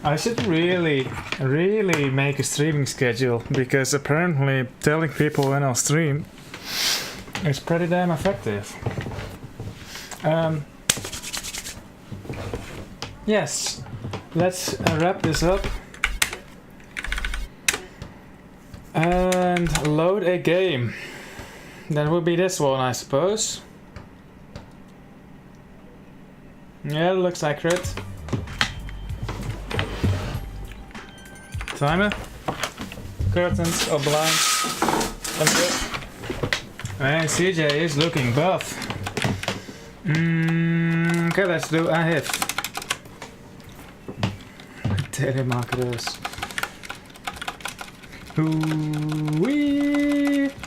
I should really make a streaming schedule, because apparently telling people when I'll stream is pretty damn effective. Yes, let's wrap this up and load a game. That would be this one, I suppose. Yeah, it looks accurate. Timer, curtains or blinds. And CJ is looking buff. Okay, let's do a hit. Telemarketers. Ooh-wee,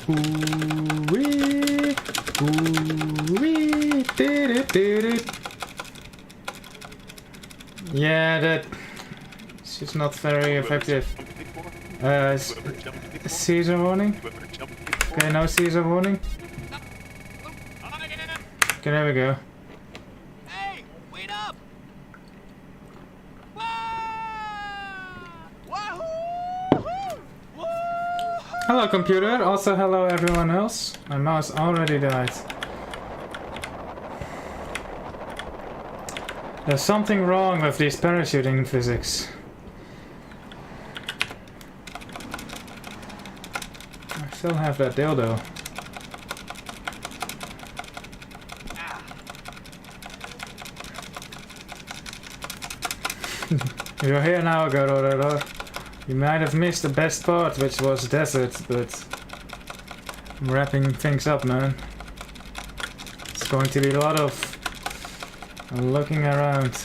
ooh-wee, ooh-wee, did-it. Yeah, it's not very effective. Caesar warning? Okay, no Caesar warning. Okay, there we go. Hey, wait up! Hello computer, also hello everyone else. My mouse already died. There's something wrong with these parachuting physics. I still have that dildo. You're here now, Garororo. You might have missed the best part, which was desert, but I'm wrapping things up, man. It's going to be a lot of looking around.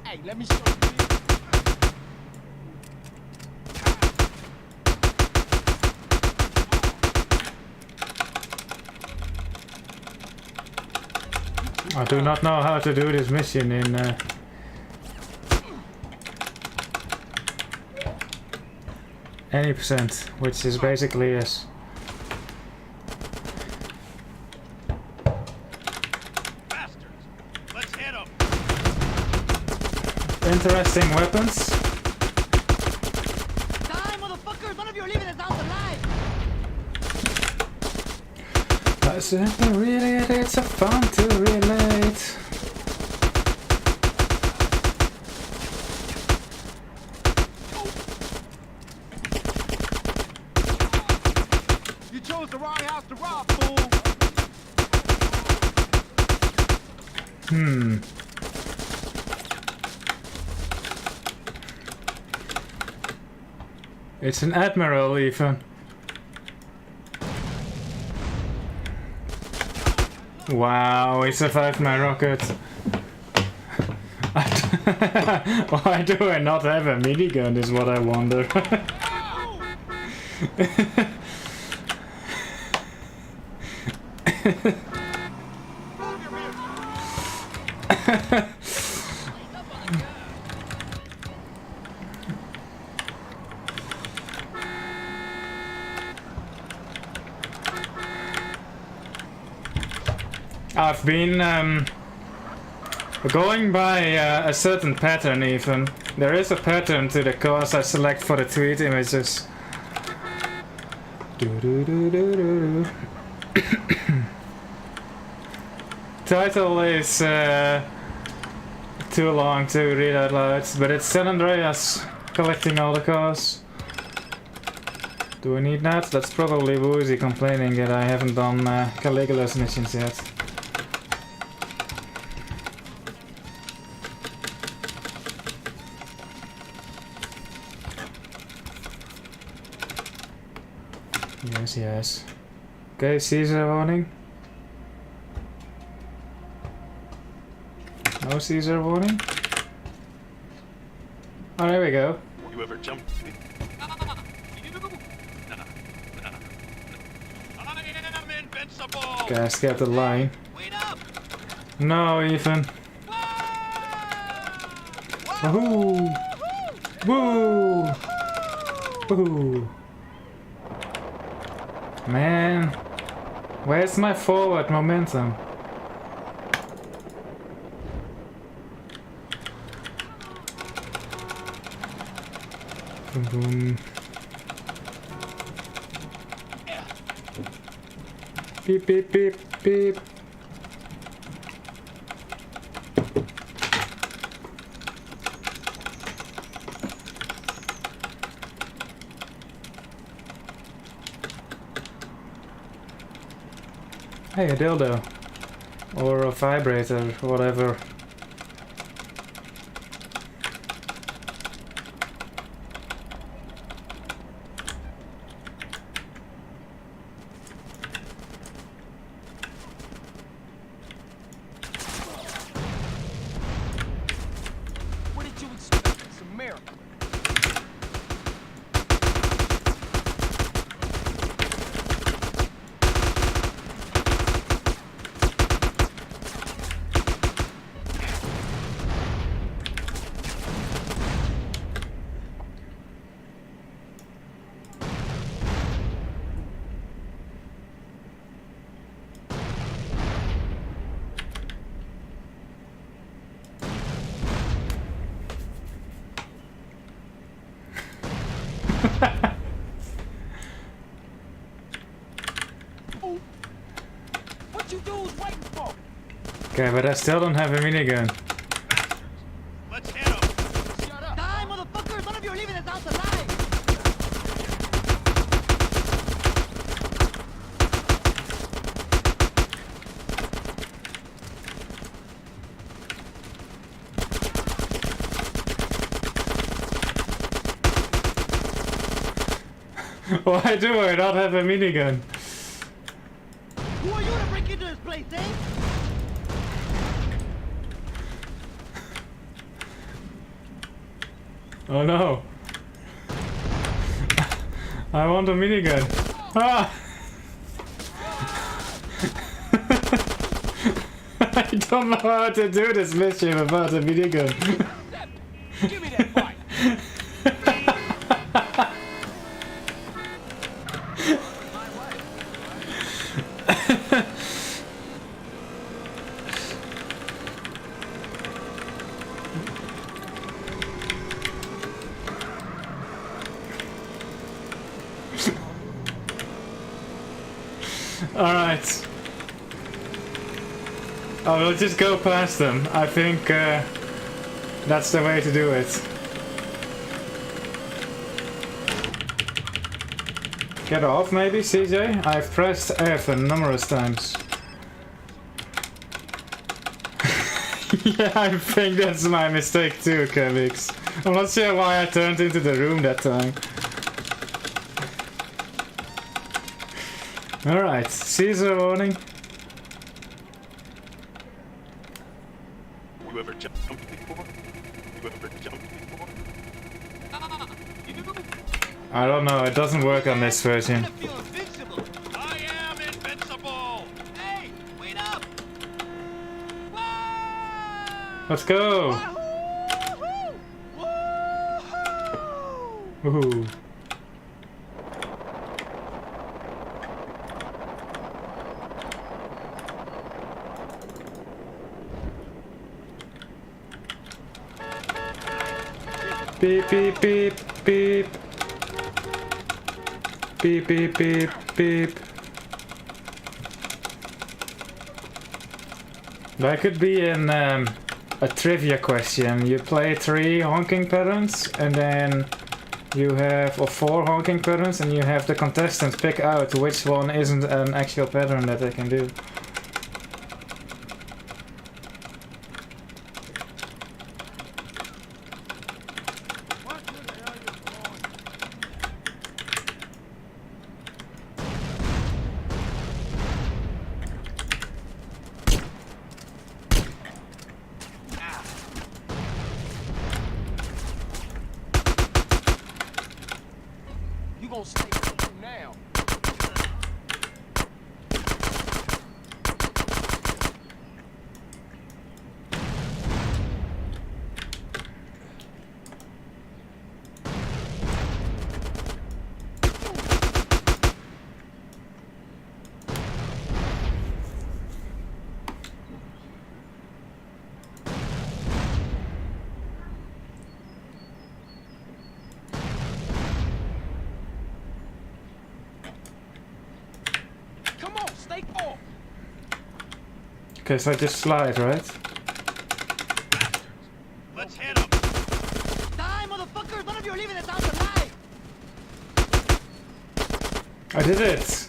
Hey, let me show you. I do not know how to do this mission in any percent, which is basically yes. Interesting weapons. Die, motherfuckers! None of you are leaving this house alive! I certainly really, it's a fun to relate. You chose the wrong house to rob, fool! It's an admiral, even. Wow, he survived my rocket. Why do I not have a minigun is what I wonder. I've been going by a certain pattern even. There is a pattern to the cars I select for the tweet images. Title is too long to read out loud, but it's San Andreas collecting all the cars. Do we need that? That's probably Woozy complaining that I haven't done Caligula's missions yet. Yes, yes. Okay, Caesar warning. No Caesar warning. Oh, there we go. You ever jump? I am invincible! Guys, get the line. Wait up! No, Ethan. Woohoo! Woo! Woohoo! Man, where's my forward momentum? Boom, boom. Beep, beep, beep, beep. Hey, a dildo. Or a vibrator, whatever. What did you expect? It's a miracle. What you dudes waiting for? Okay, but I still don't have a minigun. Let's hit him! Shut up! Die, motherfuckers! None of you are leaving this house alive! Why do I not have a minigun? Who are you to break into this place, eh? Oh no. I want a minigun. Ah! I don't know how to do this mission without a minigun. Give me that fight! Alright. I will just go past them. I think that's the way to do it. Get off maybe, CJ? I've pressed F numerous times. Yeah, I think that's my mistake too, Kevix. I'm not sure why I turned into the room that time. Alright, Caesar warning. You ever jumped before? You ever jumped before? I don't know, it doesn't work on this version. I feel invincible. I am invincible! Hey, wait up! Let's go! Woohoo! Beep beep beep beep. Beep beep beep beep. That could be an a trivia question. You play 3 honking patterns and then you have, or 4 honking patterns, and you have the contestant pick out which one isn't an actual pattern that they can do. What the hell are you doing? gonna stay with you now. Come on, stay calm. Okay, so I just slide, right? Let's hit him. Die, motherfuckers! None of you are leaving this house alive! I did it!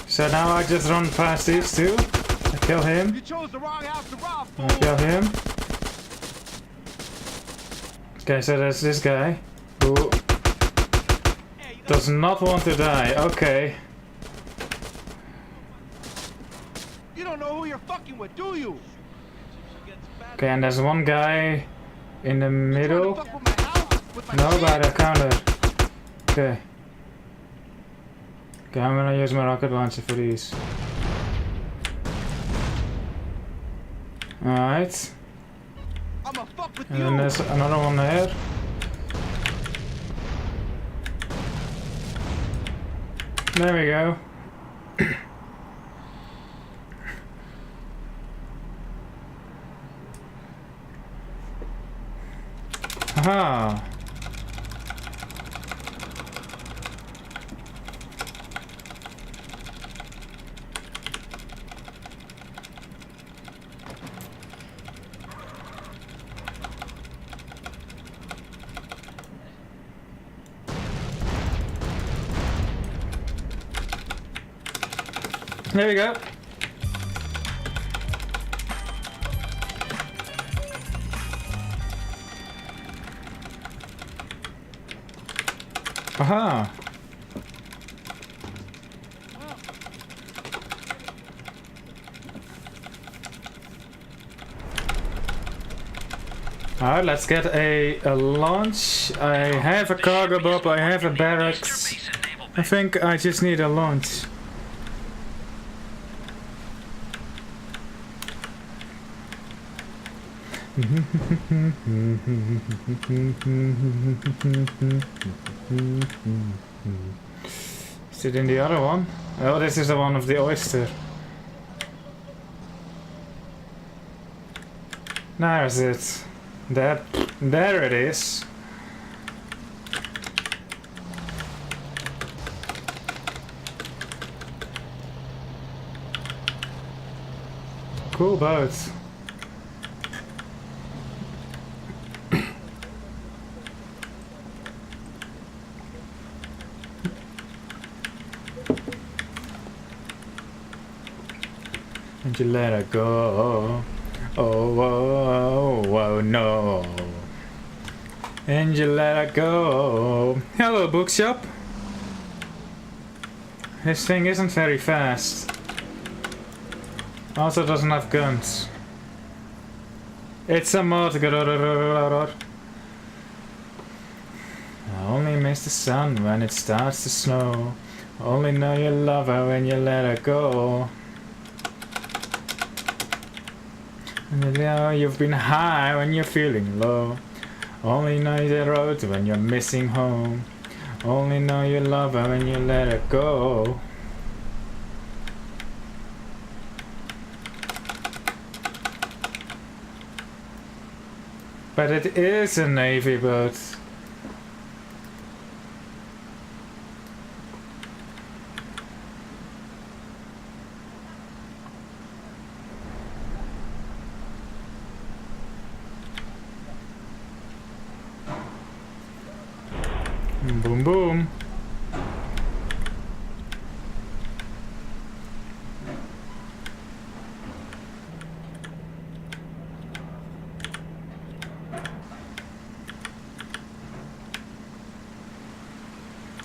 So now I just run past these two. I kill him. You chose the wrong house to rob, fool. I kill him. Okay, so there's this guy who Hey, you does not want to die. Okay. You don't know who you're fucking with, do you? Okay, and there's one guy in the Trying to middle. fuck with my house, with my No, shit. by the counter. Okay. Okay, I'm gonna use my rocket launcher for these. Alright. I'ma fuck with And you. then there's another one there. There we go. Aha! There we go. Aha! Alright, let's get a launch. I have a cargo bob, I have a barracks. I think I just need a launch. Is it in the other one? Oh, this is the one of the oyster. There's it. There it is. Cool boat. And you let her go. Oh, oh, oh, oh, no. And you let her go. Hello, bookshop. This thing isn't very fast. Also doesn't have guns. It's a mod. I only miss the sun when it starts to snow. Only know you love her when you let her go. And you know you've been high when you're feeling low. Only know the road when you're missing home. Only know you love her when you let her go. But it is a navy boat. Boom boom.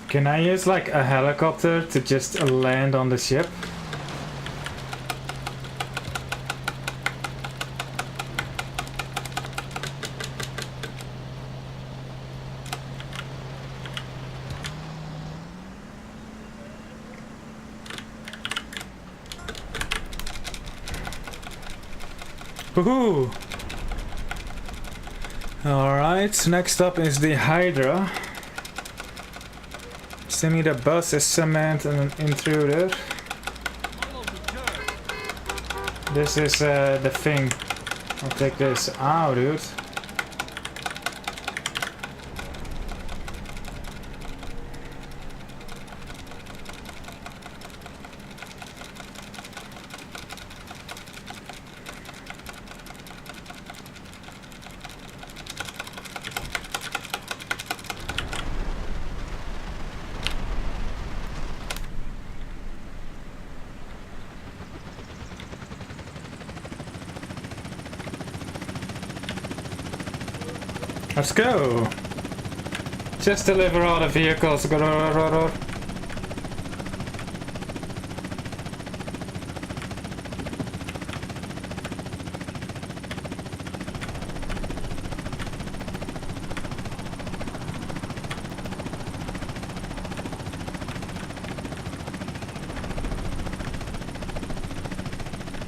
Can I use like a helicopter to just land on the ship? Woohoo! Alright, next up is the Hydra. Send the bus is cement and an intruder. This is the thing. I'll take this. Ow, dude. Let's go! Just deliver all the vehicles.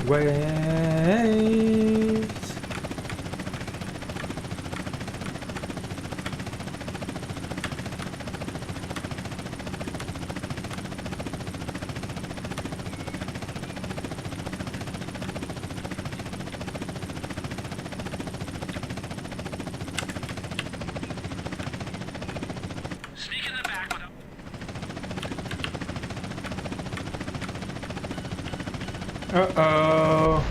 Wait. Uh-oh.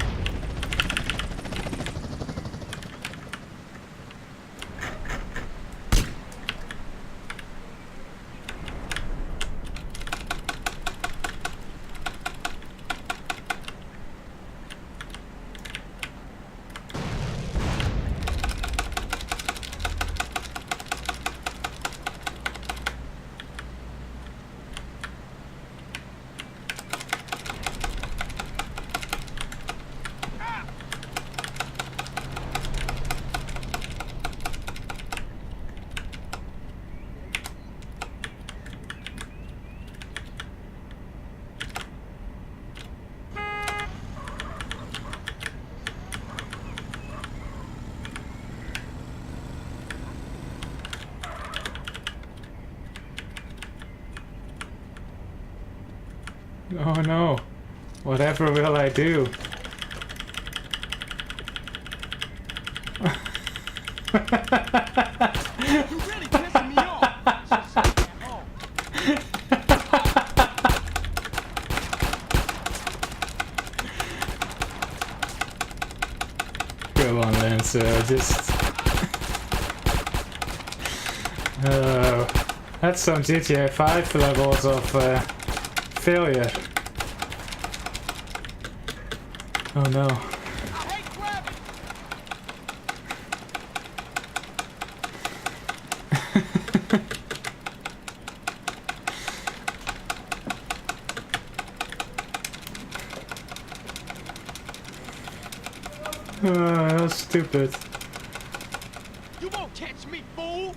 Oh no. Whatever will I do? You're really pissing me off. Come on, Lancer, just... that's some GTA 5 levels of failure. Oh no. I hate grabbing. That was stupid. You won't catch me, fool.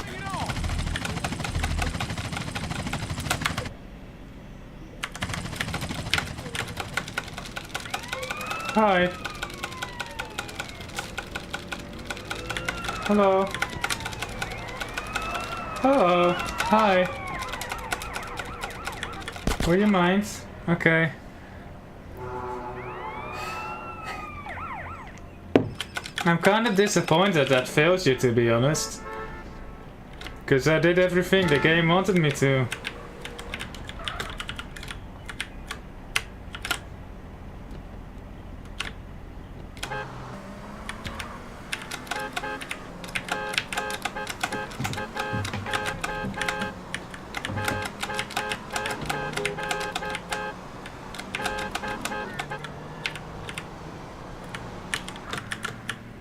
Bring it on. Hi. Hello. Hello. Hi. Will you mind? Okay. I'm kind of disappointed that failed you, to be honest. Because I did everything the game wanted me to.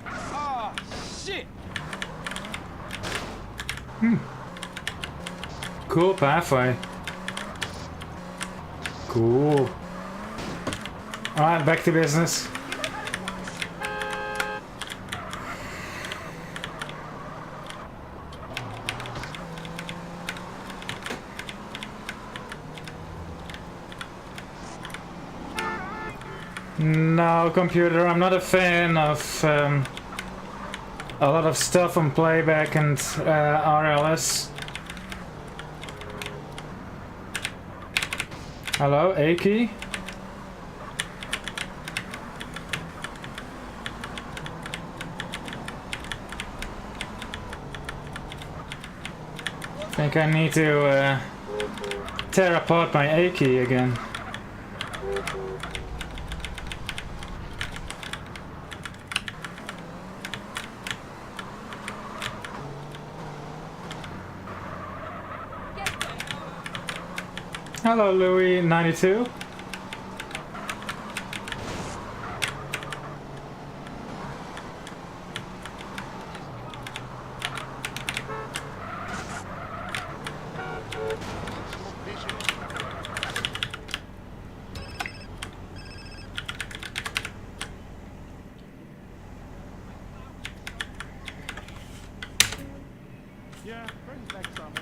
Ah, shit. Cool pathway. Cool. Alright, back to business. No, computer, I'm not a fan of a lot of stuff on playback and RLS. Hello, Aki? I think I need to tear apart my Aki again. Hello, Louis 92. Yeah, bring back some.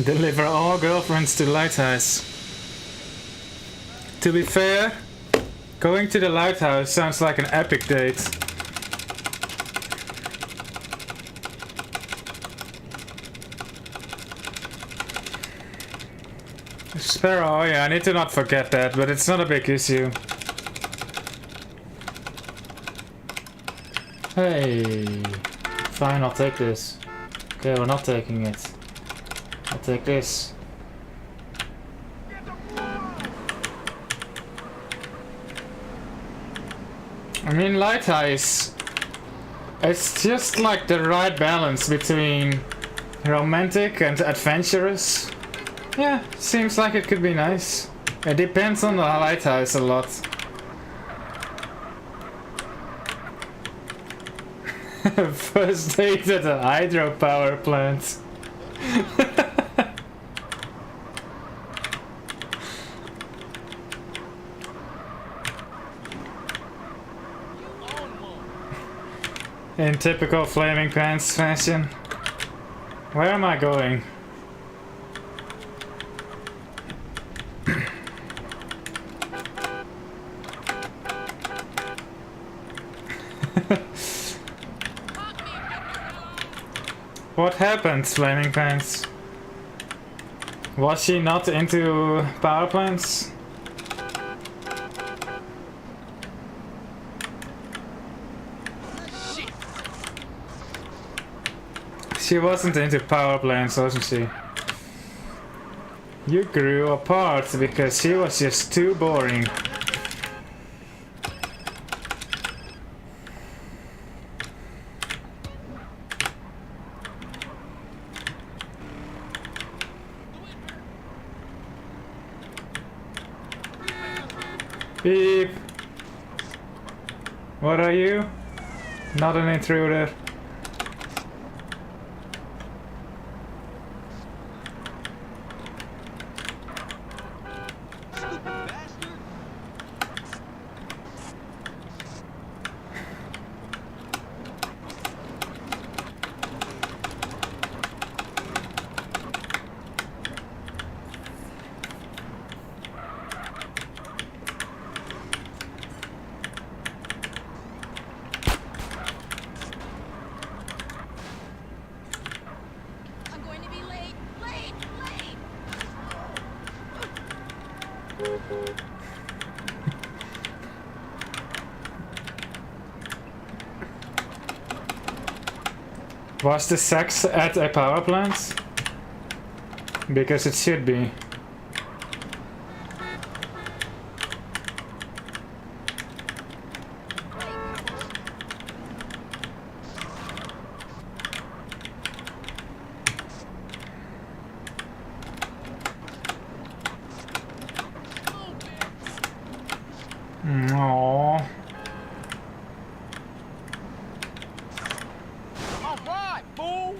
Deliver all girlfriends to lighthouse. To be fair, going to the lighthouse sounds like an epic date. Sparrow, oh yeah, I need to not forget that, but it's not a big issue. Hey, fine, I'll take this. Okay, we're not taking it. I'll take this. I mean, light ice. It's just like the right balance between romantic and adventurous. Yeah, seems like it could be nice. It depends on the lighthouse a lot. First date at a hydropower plant. In typical Flaming Pants fashion. Where am I going? What happened, Flaming Pants? Was she not into power plants? She wasn't into power plants, wasn't she? You grew apart because she was just too boring. Beep. What are you? Not an intruder. I'm going to be late. Late. Was the sex at a power plant? Because it should be. Aww. All right, fool.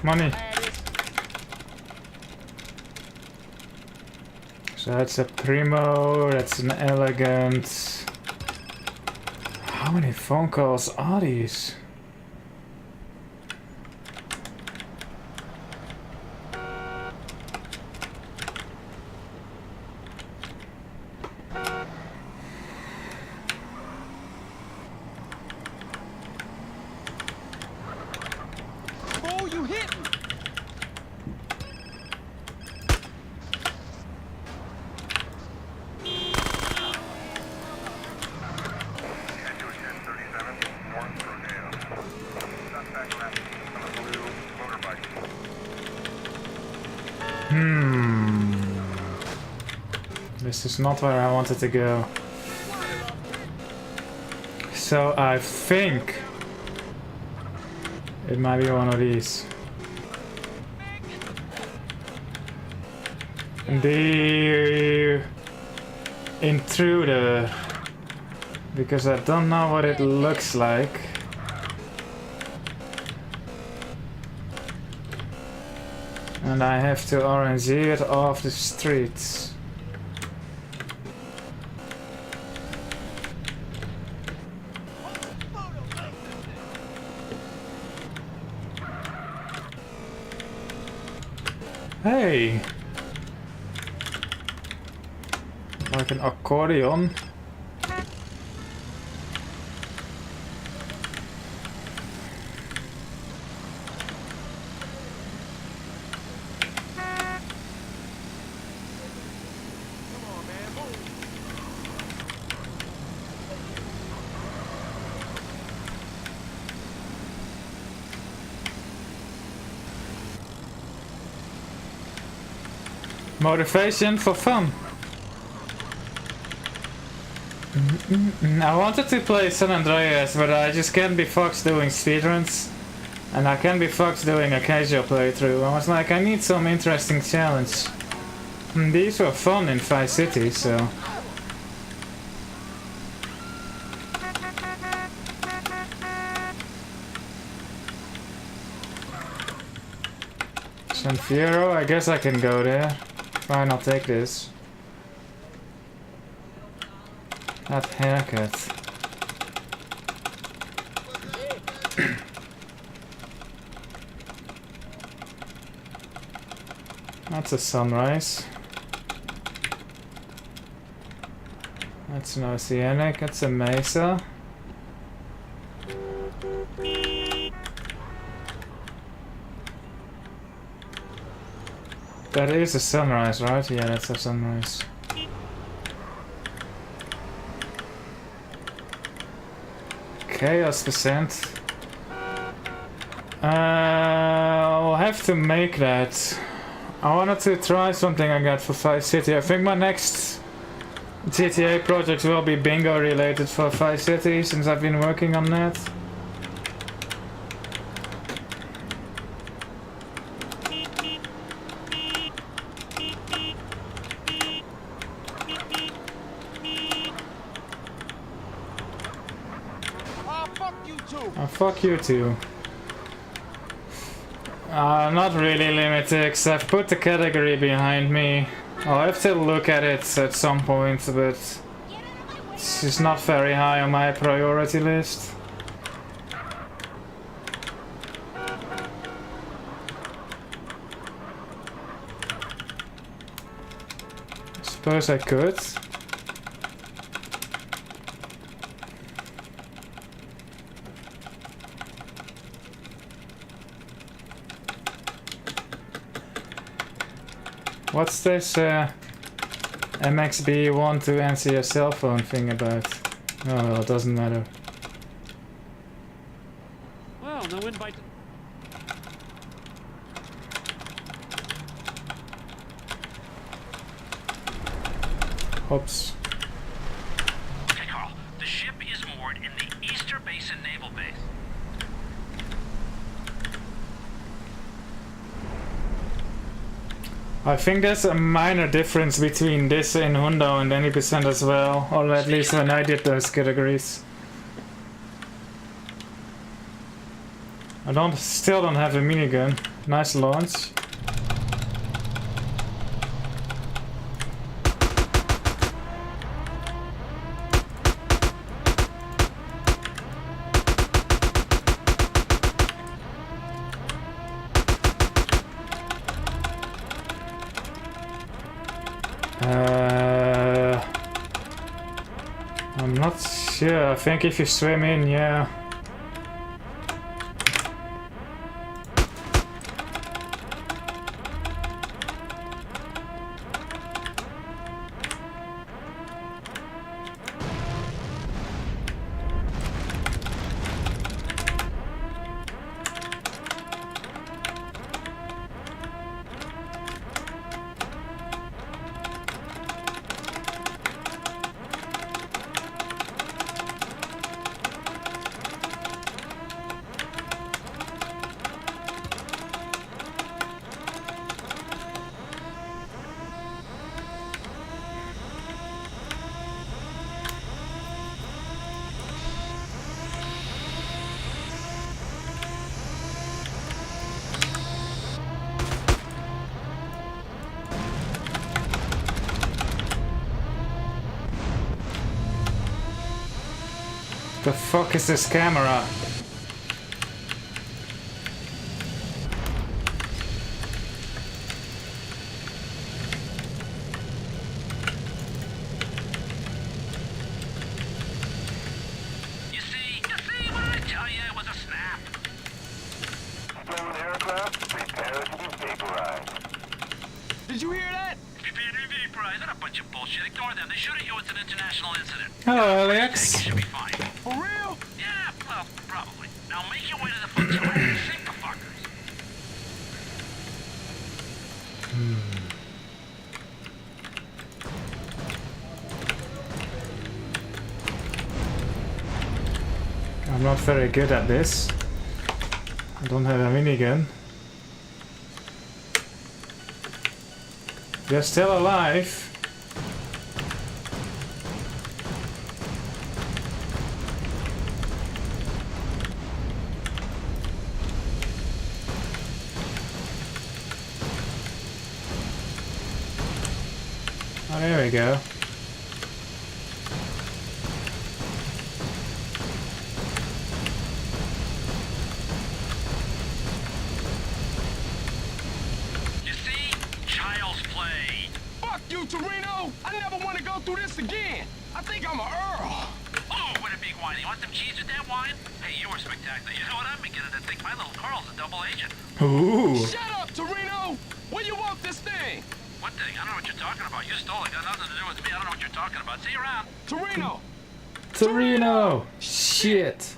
Money. Add it. So that's a primo, that's an elegant. How many phone calls are these? Oh, you hit me. This is not where I wanted to go. So I think it might be one of these. The intruder, because I don't know what it looks like. And I have to RNG it off the streets. Hey! Like an accordion. Motivation for fun. I wanted to play San Andreas, but I just can't be fucked doing speedruns. And I can't be fucked doing a casual playthrough. I was like, I need some interesting challenge. And these were fun in Vice City, so... San Fierro, I guess I can go there. Fine, I'll take this. That haircut. That's a sunrise. That's an oceanic, that's a mesa. That is a sunrise, right? Yeah, that's a sunrise. Chaos percent. I'll have to make that. I wanted to try something I got for Vice City. I think my next GTA project will be bingo related for Vice City, since I've been working on that. Fuck you too. Not really Limitix. I've put the category behind me. I'll have to look at it at some point, but it's just not very high on my priority list. I suppose I could. What's this MXB want to answer your cell phone thing about? Oh well, it doesn't matter. Well, no invite. Oops. Okay, Carl. The ship is moored in the Easter Basin Naval Base. I think there's a minor difference between this in Hundo and any percent as well, or at least when I did those categories. I still don't have a minigun. Nice launch. I'm not sure. I think if you swim in, yeah. The fuck is this camera? You see what I tell you? It was a snap. Stolen aircraft, prepare to be vaporized. Did you hear that? Prepare to vaporize. That's a bunch of bullshit. Ignore them. They shoot at you. It's an international incident. Hello, You Alex. should be fine. For real? Yeah, well, probably. Now make your way to the flotilla and sink the fuckers. I'm not very good at this. I don't have a minigun. They're still alive. Oh, there we go. You see? Child's play. Fuck you, Torino! I never want to go through this again. I think I'm a Earl. Oh, what a big wine. You want some cheese with that wine? Hey, you were spectacular. You know what? I'm beginning to think my little Carl's a double agent. Ooh. Shut up, Torino! Where you want this thing? What thing? I don't know what you're talking about. You stole it. Got nothing to do with me. I don't know what you're talking about. See you around. Torino! Torino! Shit!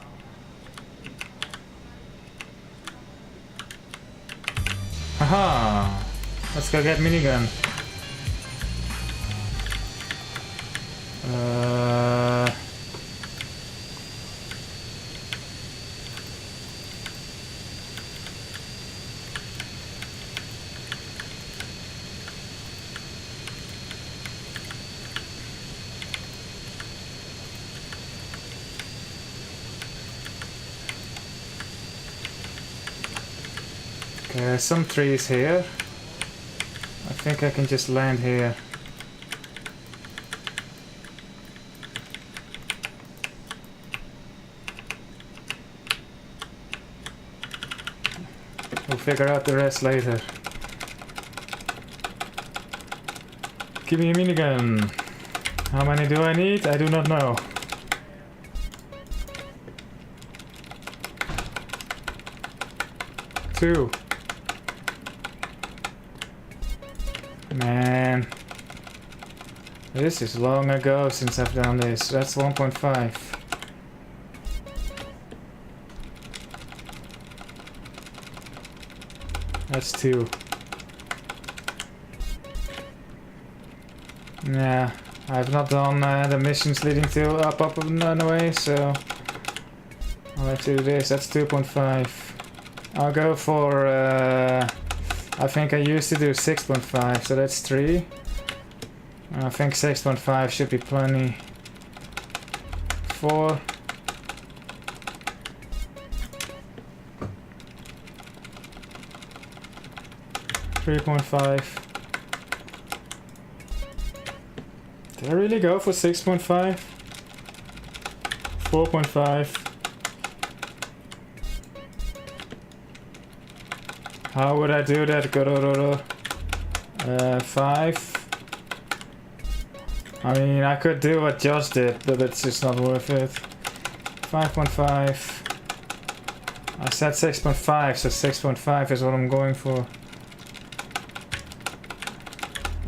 Aha! Let's go get minigun. Okay, some trees here. I think I can just land here. We'll figure out the rest later. Give me a minigun. How many do I need? I do not know. Two. Man. This is long ago since I've done this. That's 1.5. That's 2. Yeah, I've not done the missions leading to up and away, so I'll let you do this. That's 2.5. I'll go for I think I used to do 6.5, so that's 3. I think 6.5 should be plenty. 4. 3.5. Did I really go for 6.5? 4.5. How would I do that? 5. I mean, I could do what Josh did, but it's just not worth it. 5.5. I said 6.5, so 6.5 is what I'm going for.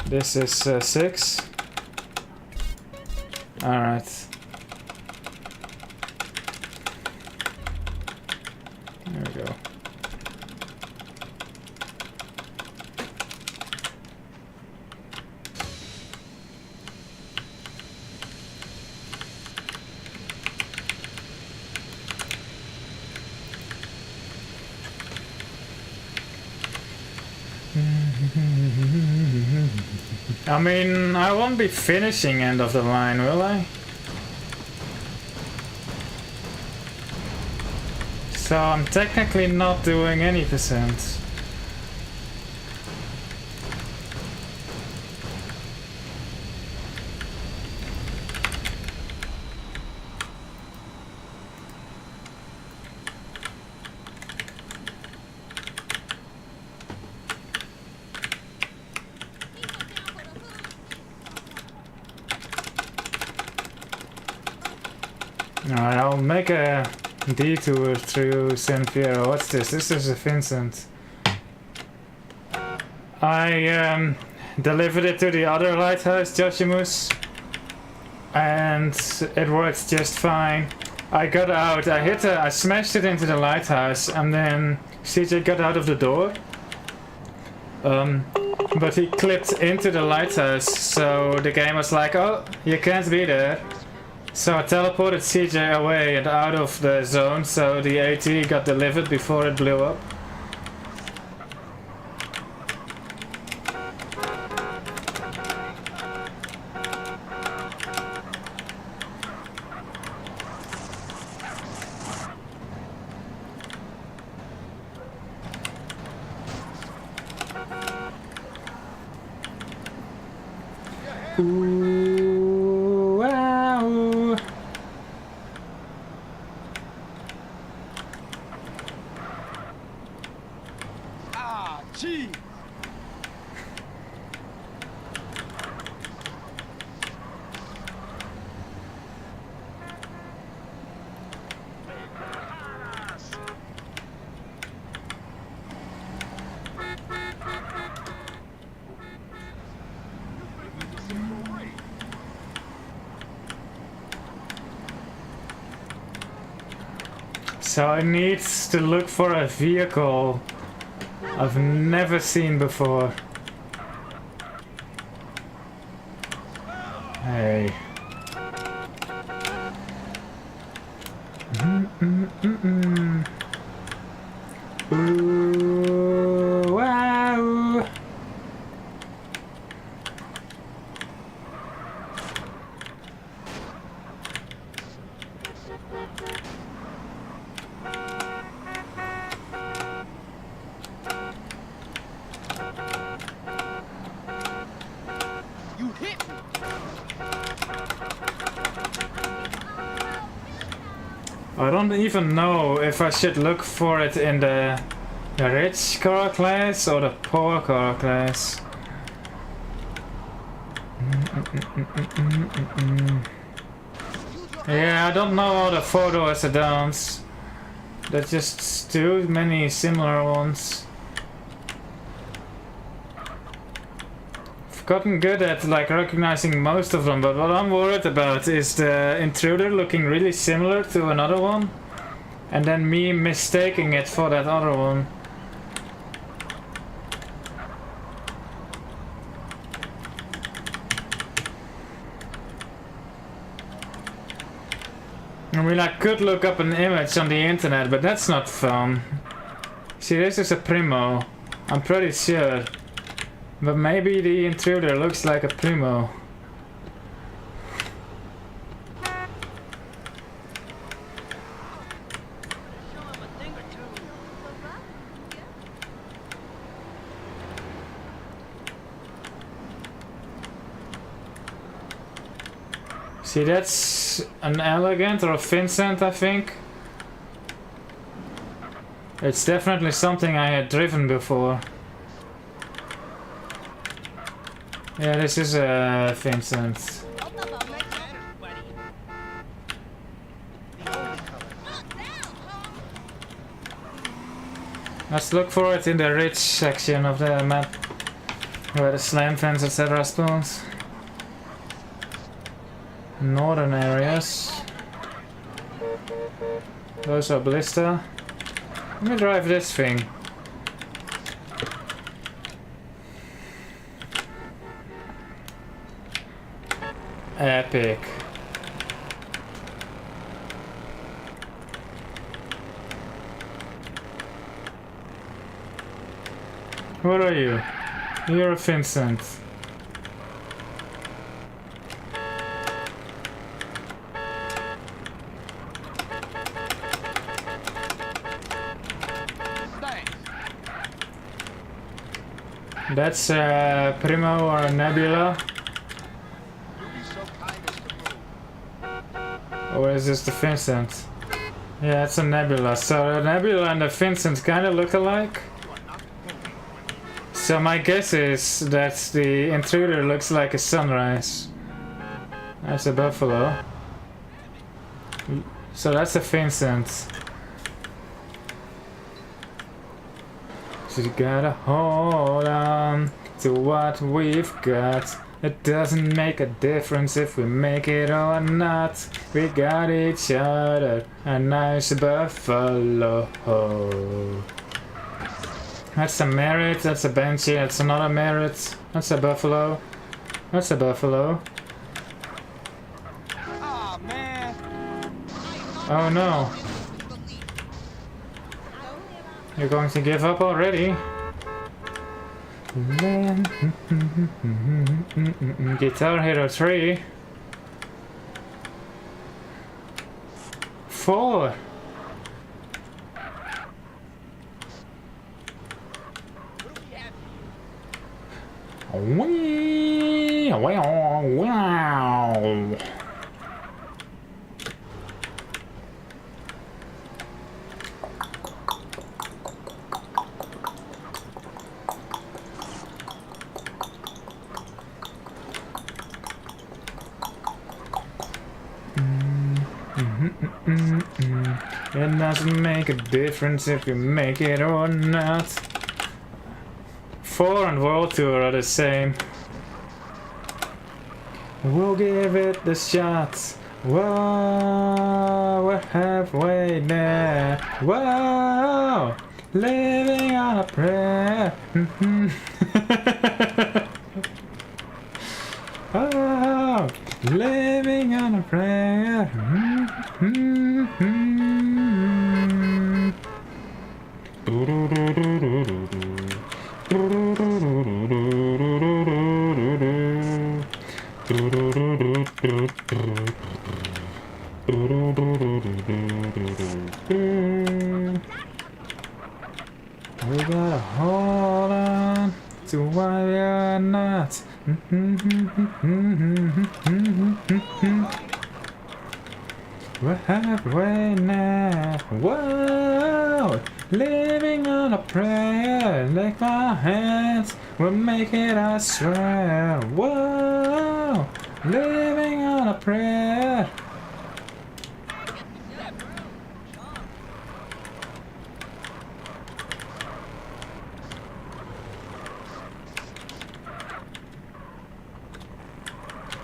This is 6. Alright. There we go. I mean, I won't be finishing end of the line, will I? So I'm technically not doing any percent. Alright, I'll make a detour through San Fierro. What's this? This is a Vincent. I delivered it to the other lighthouse, Joshimus, and it works just fine. I got out, I smashed it into the lighthouse, and then CJ got out of the door. But he clipped into the lighthouse, so the game was like, oh, you can't be there. So I teleported CJ away and out of the zone, so the AT got delivered before it blew up. Ooh, wow. Ah, gee. So I need to look for a vehicle I've never seen before. Hey. Ooh, wow. You hit me. I don't even know if I should look for it in the rich car class or the poor car class. Yeah, I don't know all the photos it downs. There's just too many similar ones. I've gotten good at like recognizing most of them, but what I'm worried about is the intruder looking really similar to another one, and then me mistaking it for that other one. I mean, I could look up an image on the internet, but that's not fun. See, this is a Primo. I'm pretty sure. But maybe the intruder looks like a Primo. Show him a thing or two. See, that's an Elegant or a Vincent, I think. It's definitely something I had driven before. Yeah, this is a Vincent. Let's look for it in the ridge section of the map, where the slam fence etc. spawns. Northern areas. Those are Ballista. Let me drive this thing. Epic. What are you? You're a Vincent. That's Primo or Nebula. Or is this the Vincent? Yeah, it's a Nebula. So the Nebula and the Vincent kind of look alike. So my guess is that the intruder looks like a sunrise. That's a buffalo. So that's a Vincent. So you gotta hold on to what we've got. It doesn't make a difference if we make it or not. We got each other, a nice buffalo. That's a Merit, that's a Banshee, that's another Merit, that's a buffalo, that's a buffalo. Oh, man. Oh no. You're going to give up already? Guitar Hero 3. 4. Wee! Wow! Wow! It doesn't make a difference if you make it or not. 4 and World Tour are the same. We'll give it the shot. Whoa, we're halfway there. Whoa, living on a prayer. Oh, living on a prayer. We gotta hold on to why we are not. We're halfway now. Whoa, living on a prayer. Lick my hands, we'll make it, I swear. Whoa, living on a prayer.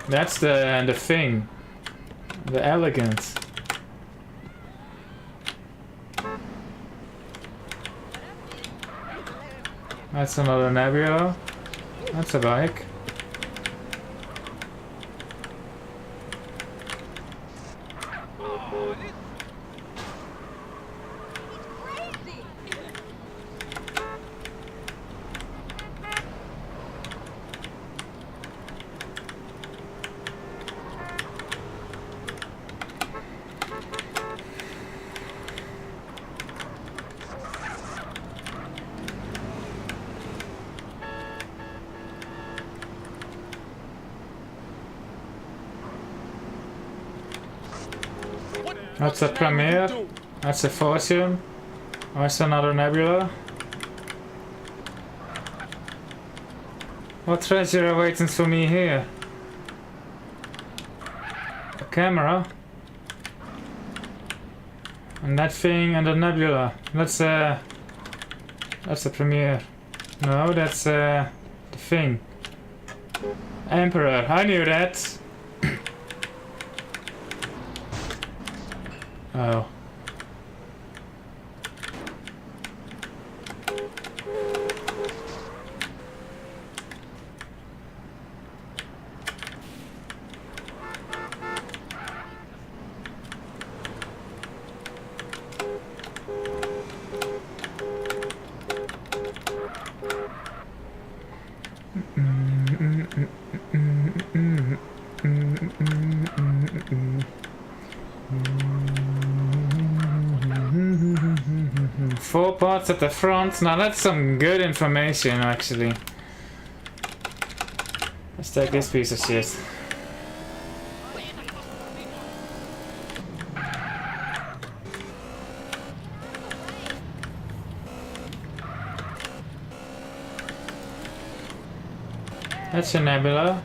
That's the thing. The Elegant. That's another Nebula. That's a bike. That's a Premier. That's a Fortune. That's another Nebula. What treasure awaits for me here? A camera. And that thing and the Nebula. That's a Premier. No, that's the thing. Emperor. I knew that. Oh. Four parts at the front. Now that's some good information, actually. Let's take this piece of shit. That's a Nebula.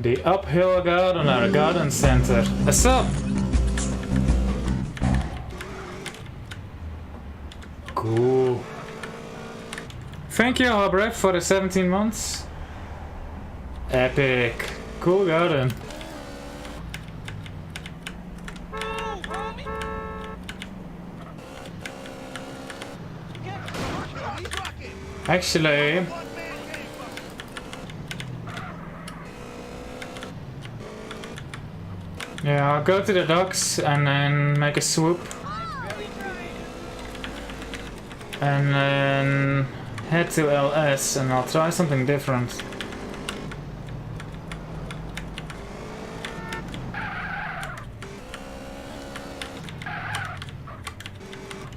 The uphill garden or garden center. What's up? Cool. Thank you, Albrecht, for the 17 months. Epic. Cool garden. Actually, yeah, I'll go to the docks and then make a swoop. And then head to LS and I'll try something different.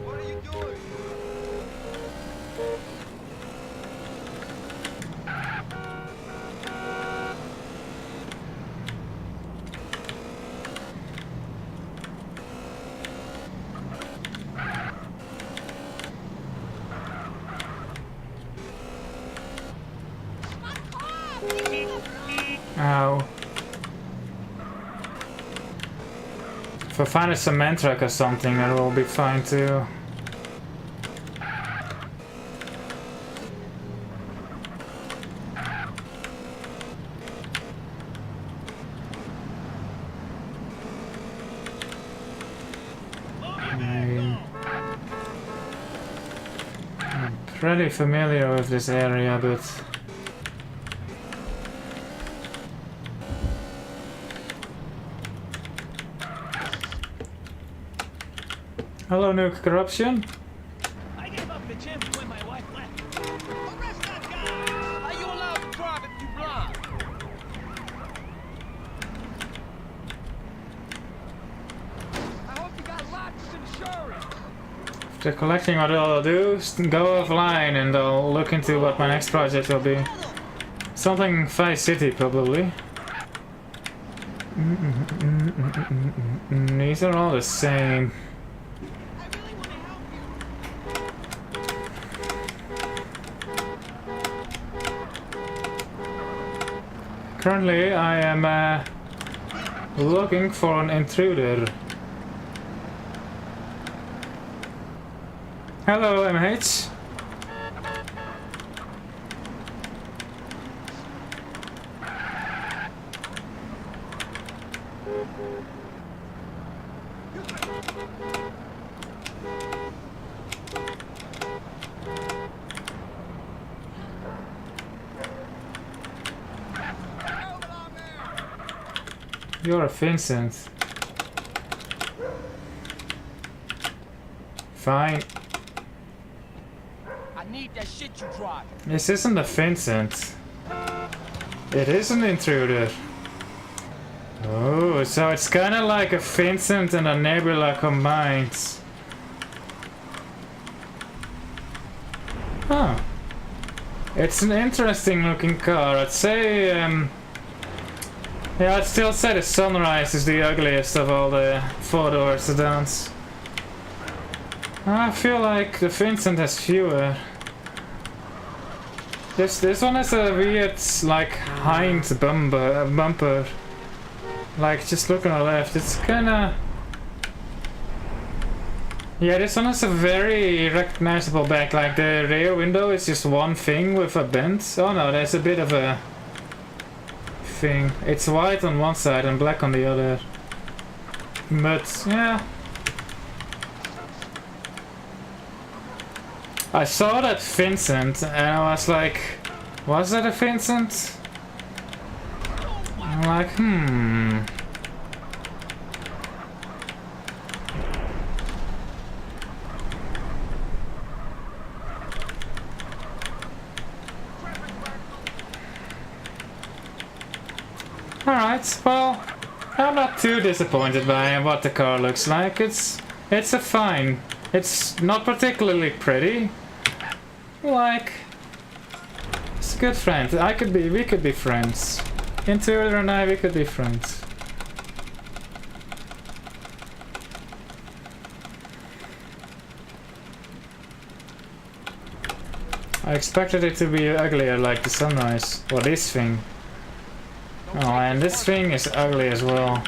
What are you doing? Ow. If I find a cement truck or something, that will be fine too. I'm pretty familiar with this area, but hello, Nuke Corruption. I gave up the gym when my wife left. Arrest that guy! How you allowed to drive if you blind? I hope you got lots of insurance. After collecting what I'll do, go offline and I'll look into what my next project will be. Something Vice City, probably. These are all the same. Currently, I am looking for an intruder. Hello, MH. You're a Vincent. Fine. I need that shit you drive. This isn't a Vincent. It is an intruder. Oh, so it's kind of like a Vincent and a Nebula combined. Huh. It's an interesting looking car. I'd say Yeah, I'd still say the Sunrise is the ugliest of all the four-door sedans. I feel like the Vincent has fewer. This one has a weird, like, hind bumper. Like, just look on the left, it's kinda... Yeah, this one has a very recognizable back, like the rear window is just one thing with a bend. Oh no, there's a bit of a thing. It's white on one side and black on the other. But, yeah. I saw that Vincent and I was like, was that a Vincent? I'm like, Alright, well, I'm not too disappointed by what the car looks like. It's a fine. It's not particularly pretty. Like, it's a good friend. We could be friends. Interior and I, we could be friends. I expected it to be uglier like the Sunrise. Or this thing. Oh, and this thing is ugly as well.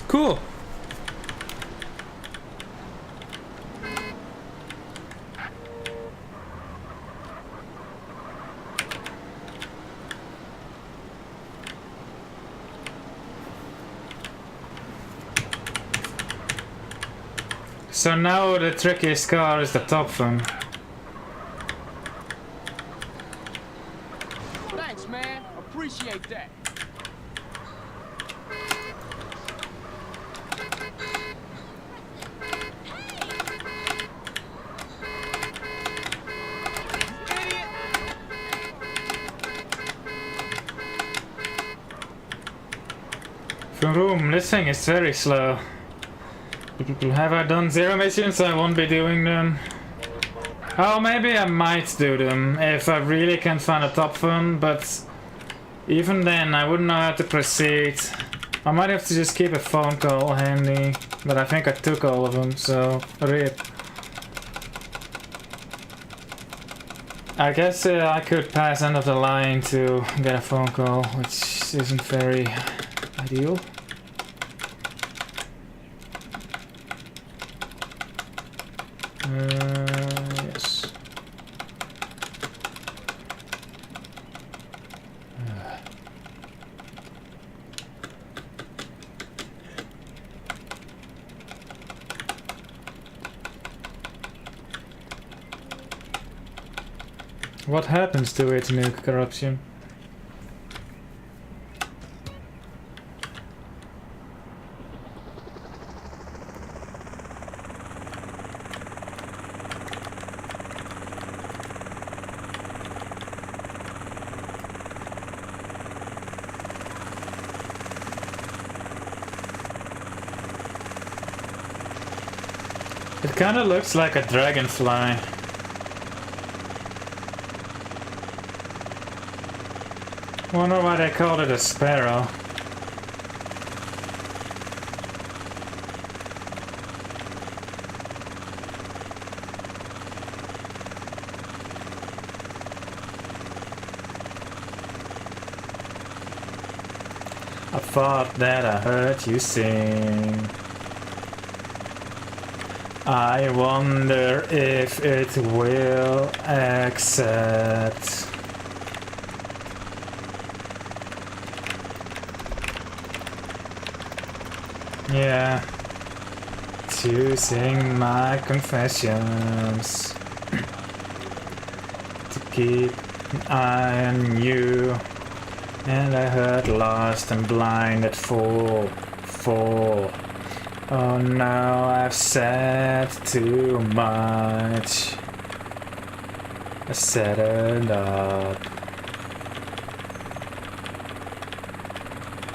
Cool. So now the trickiest car is the top one. Thanks, man. Appreciate that. Vroom, this thing is very slow. Have I done 0 missions? I won't be doing them. Oh, maybe I might do them if I really can find a top one, but even then I wouldn't know how to proceed. I might have to just keep a phone call handy, but I think I took all of them, so rip. I guess I could pass end of the line to get a phone call, which isn't very ideal. Yes. What happens to it, nuke corruption? It kinda looks like a dragonfly. Wonder why they called it a sparrow. I thought that I heard you sing. I wonder if it will accept. Yeah, to sing my confessions, to keep an eye on you, and I heard lost and blinded fall. Oh no, I've said too much. I set it up.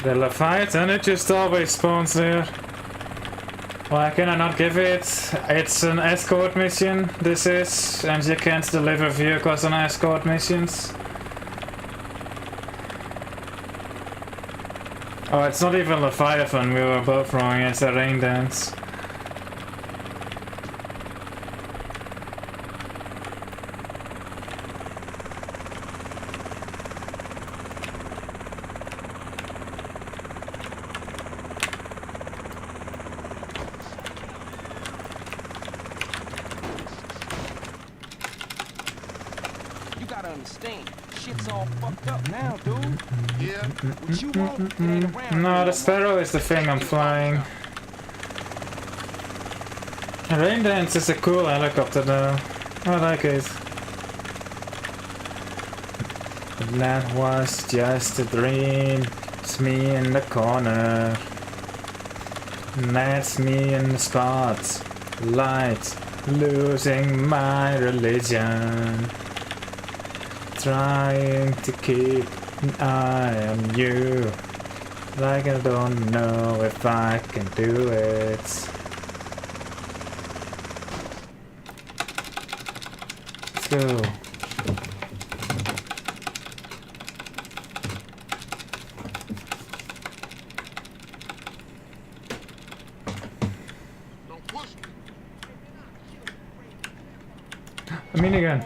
The Leviathan, it just always spawns there. Why can I not give it? It's an escort mission, this is, and you can't deliver vehicles on escort missions. Oh, it's not even Leviathan we were both wrong, it's a rain dance. You gotta understand, shit's all fucked up now, dude. Yeah. What you want, it ain't around. No, here the no Sparrow is the thing I'm flying. A rain dance is a cool helicopter though. I like it. But that was just a dream. It's me in the corner. And that's me in the spot. Light. Losing my religion. Trying to keep an eye on you. Like I don't know if I can do it. Let's go. Don't push me. A minigun.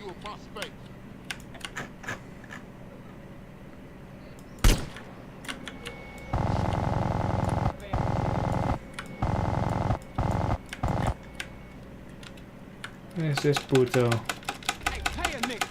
You in my space. This is Puto. Hey, pay a nigga.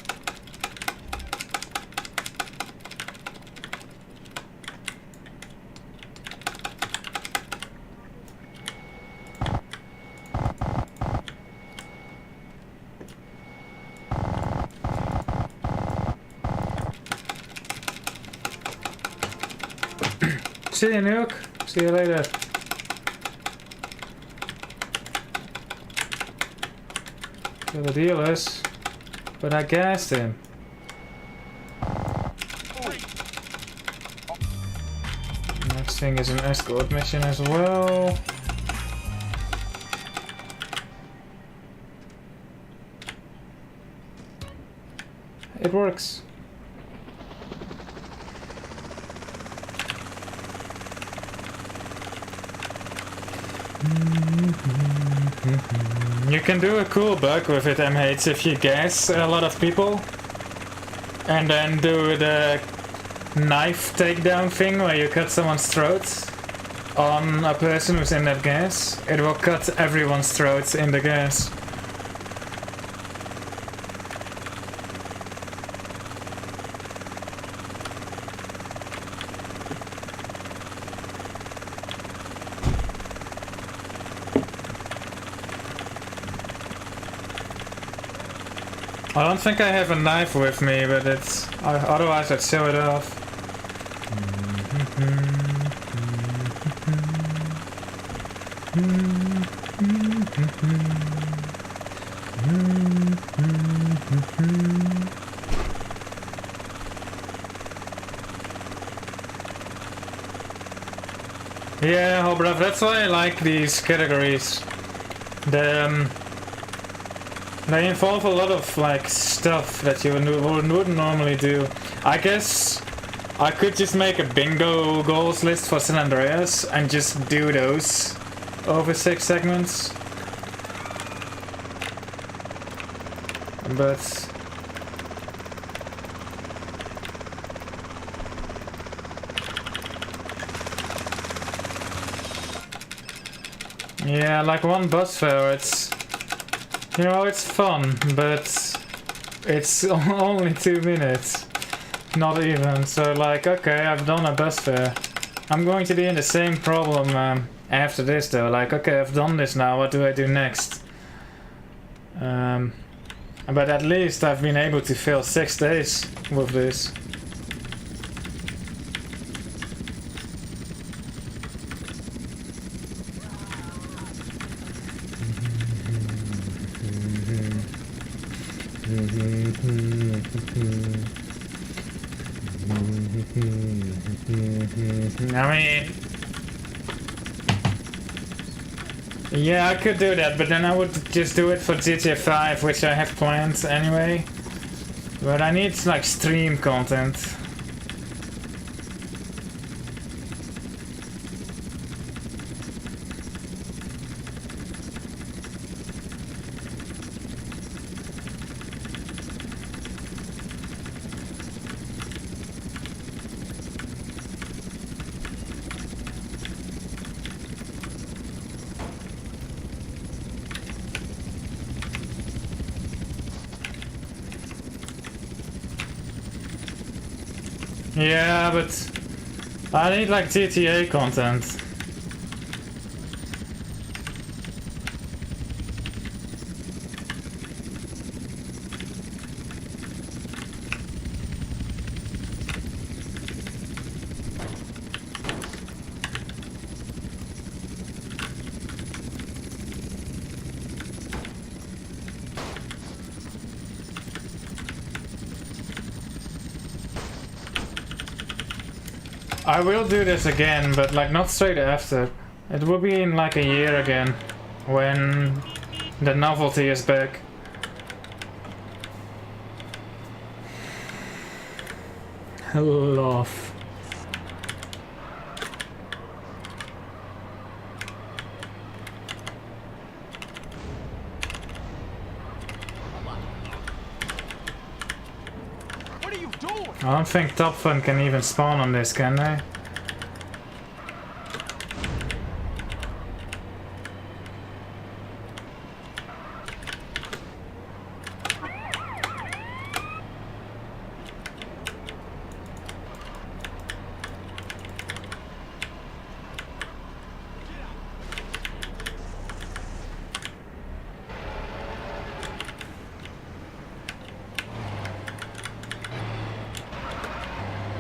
See you, Nuke. See you later. So the deal is, but I gassed him. Next thing is an escort mission as well. It works. You can do a cool bug with it, MH, if you gas a lot of people and then do the knife takedown thing where you cut someone's throat on a person who's in that gas. It will cut everyone's throats in the gas. I don't think I have a knife with me, but it's otherwise I'd show it off. Yeah, oh bruv, that's why I like these categories. They involve a lot of like stuff that you wouldn't normally do. I guess I could just make a bingo goals list for San Andreas and just do those over 6 segments. But yeah, like one bus fare, it's, you know, it's fun, but it's only 2 minutes. Not even. So like, okay, I've done a bus fare. I'm going to be in the same problem after this though. Like, okay, I've done this now, what do I do next? But at least I've been able to fill 6 days with this. I mean, yeah, I could do that, but then I would just do it for GTA 5, which I have planned anyway. But I need like stream content. Yeah, but I need like GTA content. I will do this again, but like not straight after. It will be in like a year again, when the novelty is back. Love. What are you doing? I don't think Top Fun can even spawn on this, can they?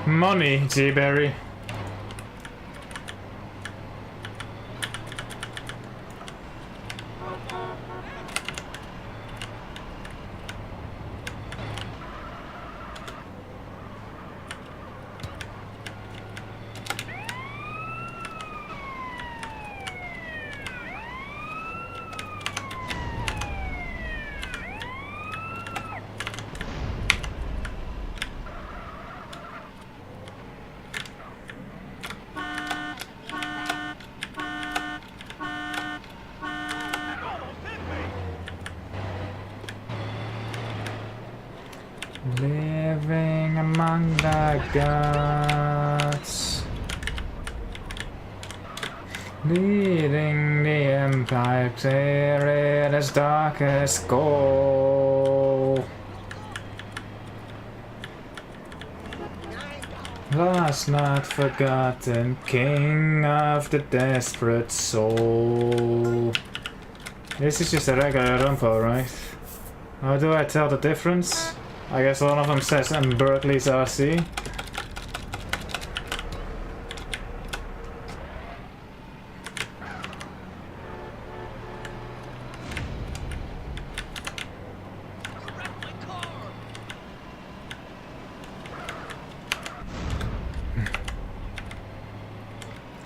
Money, G-Berry. Living among the gods, leading the empire clear in its darkest goal. Lost, not forgotten, king of the desperate soul. This is just a regular rumpo, right? How do I tell the difference? I guess one of them says I'm Berkeley's RC.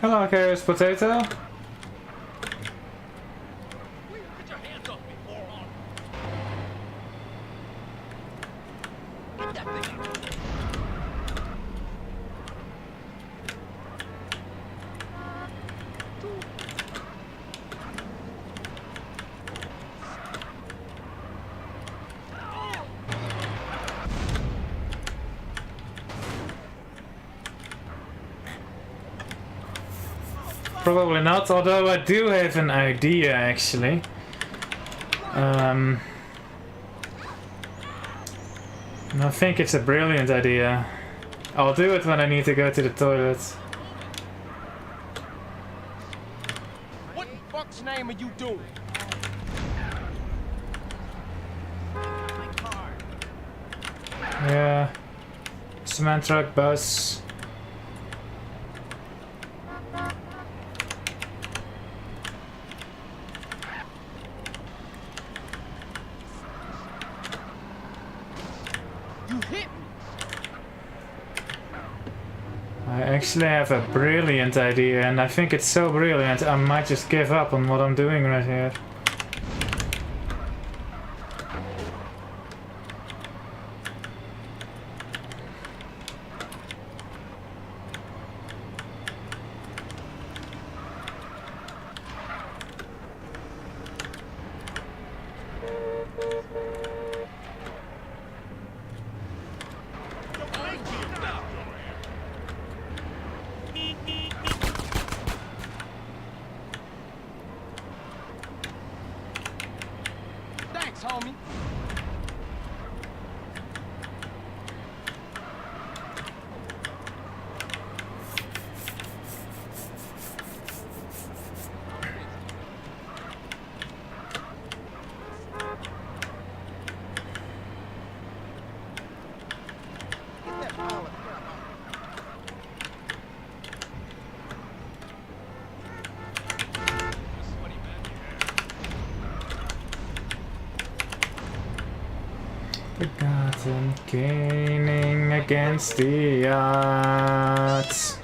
Hello, Curious Potato. Put your hands off me, moron! Get that thing out. Probably not, although I do have an idea actually. I think it's a brilliant idea. I'll do it when I need to go to the toilet. What the fuck's name are you doing? My car. Yeah. Cement truck, bus. You I actually have a brilliant idea, and I think it's so brilliant I might just give up on what I'm doing right here. Thanks, homie. Forgotten, gaining against the odds.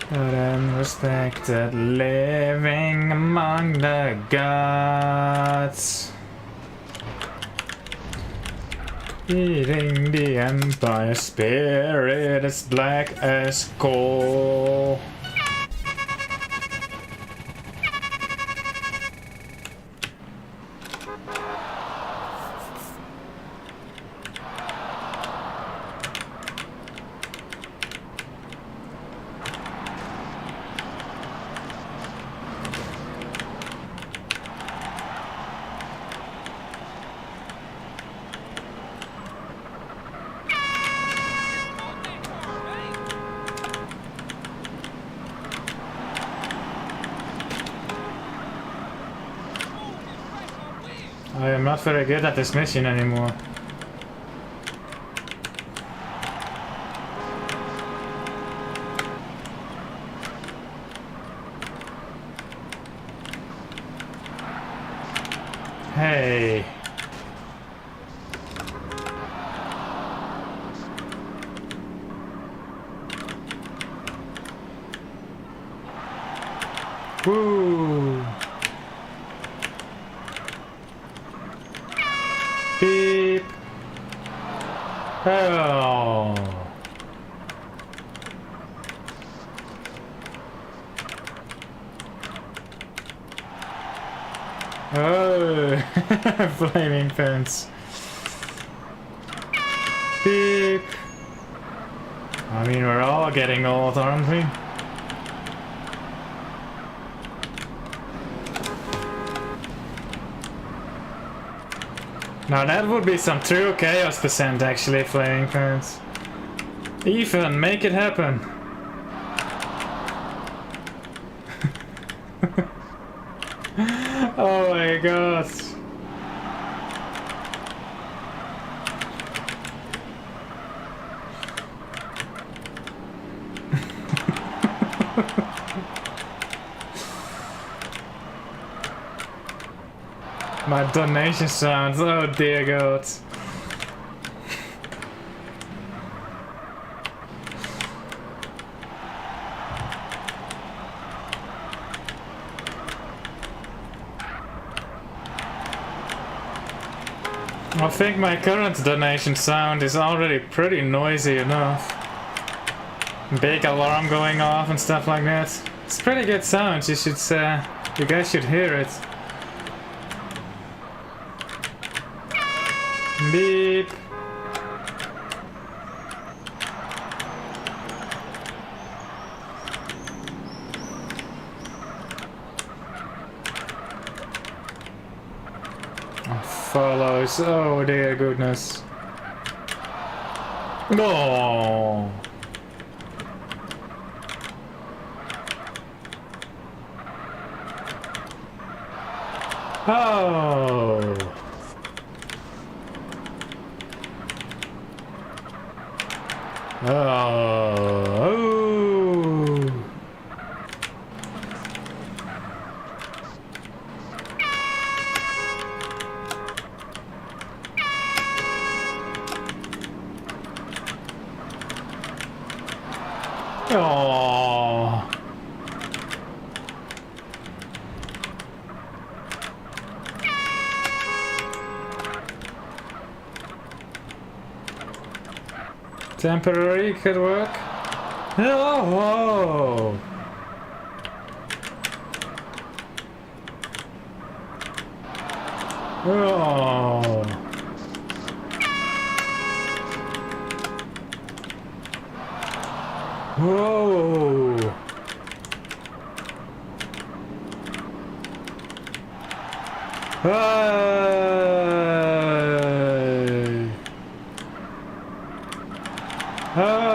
But unrespected, living among the gods. Eating the empire spirit as black as coal. I am not very good at this mission anymore. Hey. Woo. Beep. Oh. Oh. Flaming fence. Beep. I mean, we're all getting old, aren't we? Now that would be some true chaos descent, actually, flaming fans. Ethan, make it happen. Oh my god. My donation sounds, oh dear god. I think my current donation sound is already pretty noisy enough. Big alarm going off and stuff like that. It's pretty good sound, you guys should hear it. Beep. Follows. Oh dear goodness. Oh. Oh. Oh. Oh. Temporary could work. Oh. Oh. Whoa. Hey. Hey.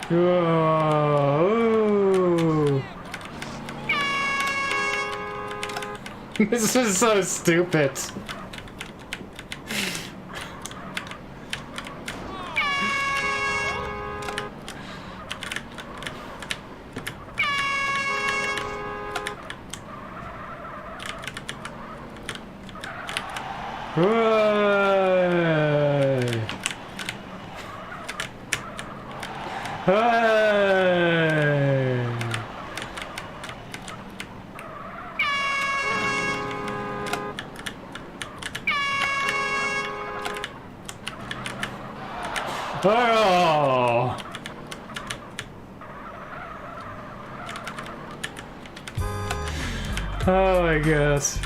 Whoa. This is so stupid. Hooray! Hooray! Oh! Oh my gosh.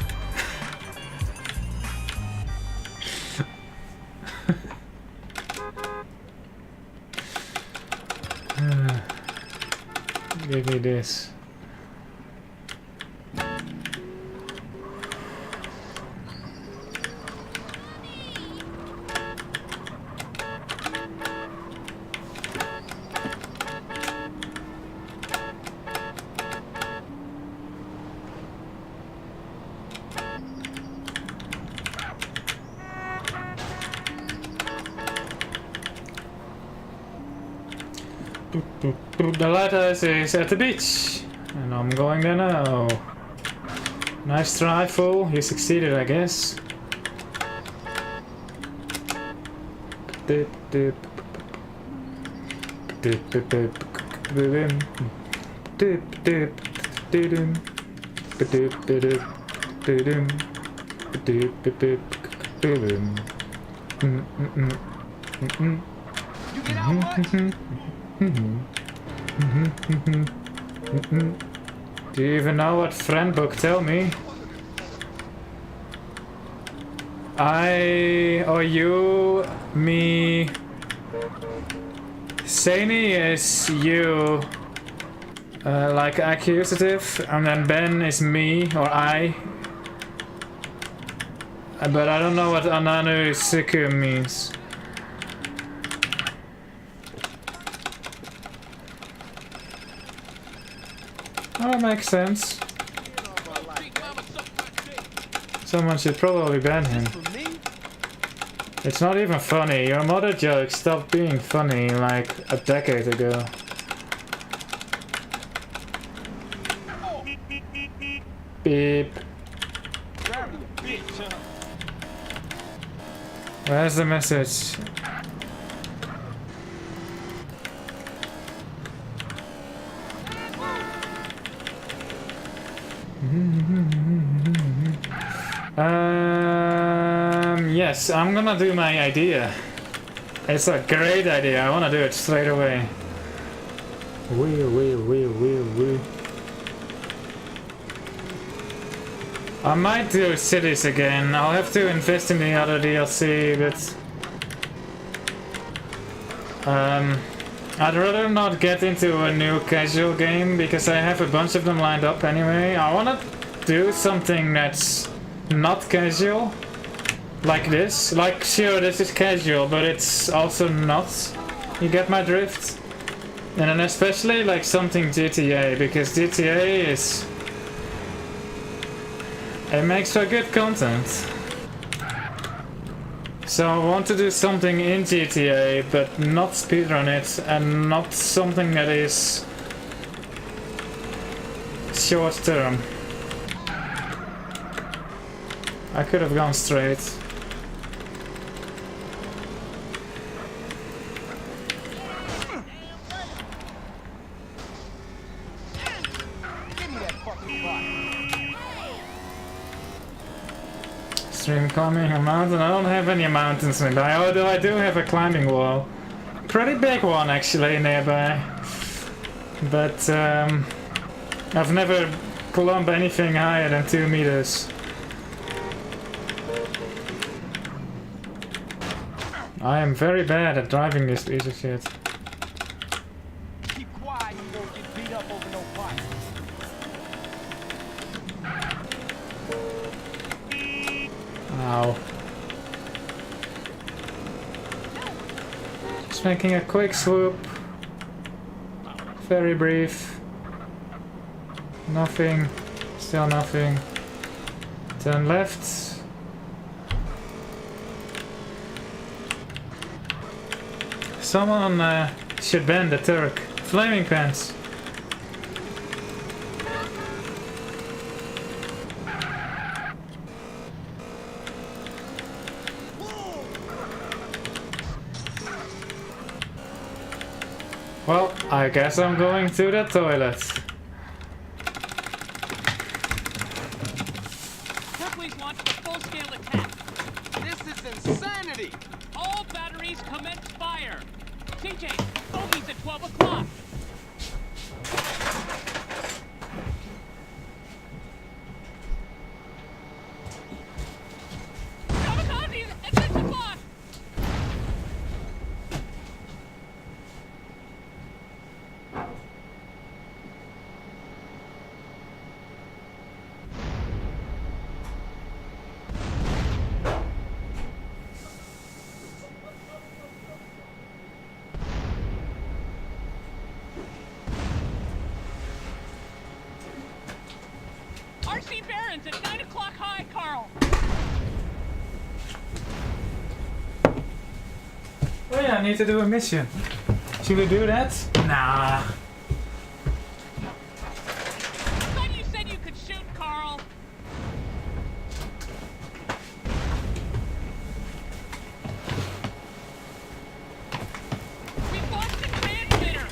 Give me this. The lighthouse is at the beach, and I'm going there now. Nice try, fool. You succeeded, I guess. You get out much? Do you even know what friend book tell me? I or you, me. Sani is you, like accusative, and then Ben is me or I. But I don't know what Ananu Suku means. Oh, that makes sense. Someone should probably ban him. It's not even funny. Your mother joke stopped being funny like a decade ago. Beep. Where's the message? Yes, I'm gonna do my idea. It's a great idea. I wanna do it straight away. I might do cities again. I'll have to invest in the other DLC, but I'd rather not get into a new casual game because I have a bunch of them lined up anyway. I wanna do something that's not casual. Like this. Like, sure, this is casual, but it's also not. You get my drift? And then especially like something GTA, because GTA is... it makes for good content. So I want to do something in GTA, but not speedrun it, and not something that is short term. I could have gone straight. Give me that fucking rock. Stream climbing a mountain. I don't have any mountains nearby, although I do have a climbing wall. Pretty big one actually nearby. But I've never climbed anything higher than 2 meters. I am very bad at driving this piece of shit. Keep quiet, you won't get beat up over no fight. Ow. Just making a quick swoop. Very brief. Nothing. Still nothing. Turn left. Someone should ban the Turk. Flaming pants. Well, I guess I'm going to the toilet. Berkeley's launched a full-scale attack. This is insanity. All batteries commence fire. TJ, bogey's at 12 o'clock. Kamikazes at 6 o'clock. RC Barons at 9 o'clock high, Carl. Oh yeah, I need to do a mission. Should we do that? Nah. Thought you said you could shoot, Carl. We've lost the transmitter.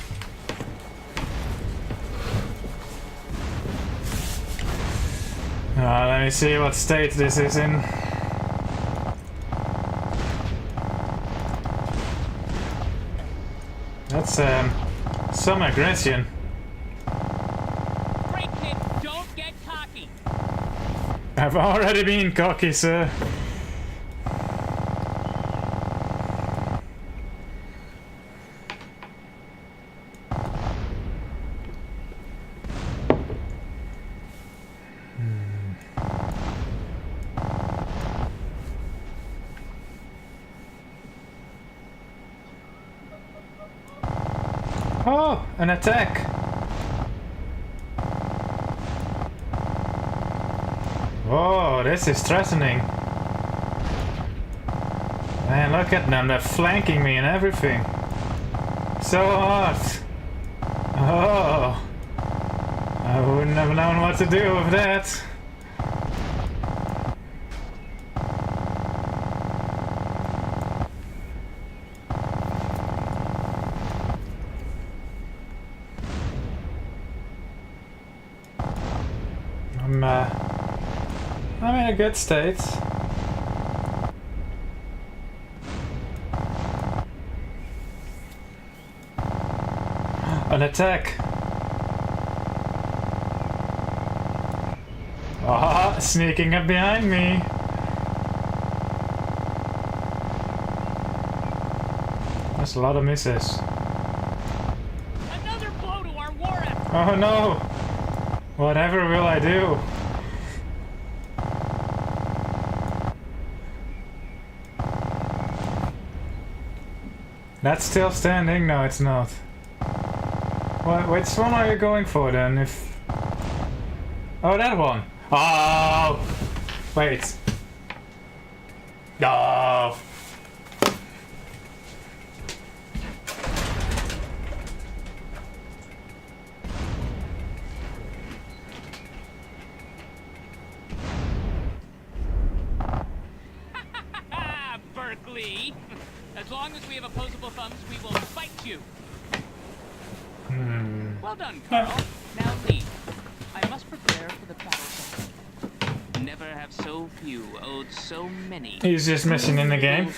Let me see what state this is in. That's some aggression. Great kid, don't get cocky. I've already been cocky, sir. Oh, an attack! Oh, this is threatening. Man, look at them, they're flanking me and everything. So hot! Oh! I wouldn't have known what to do with that. I'm in a good state. An attack. Ah, sneaking up behind me. There's a lot of misses. Another blow to our war effort. Oh no! Whatever will I do? That's still standing? No, it's not. Which one are you going for then? If oh, that one. Oh, wait. Oh. be. As long as we have opposable thumbs, we will fight you. Well done, Carl. Now leave. I must prepare for the battle zone. Never have so few owed so many. Easiest mission in the game.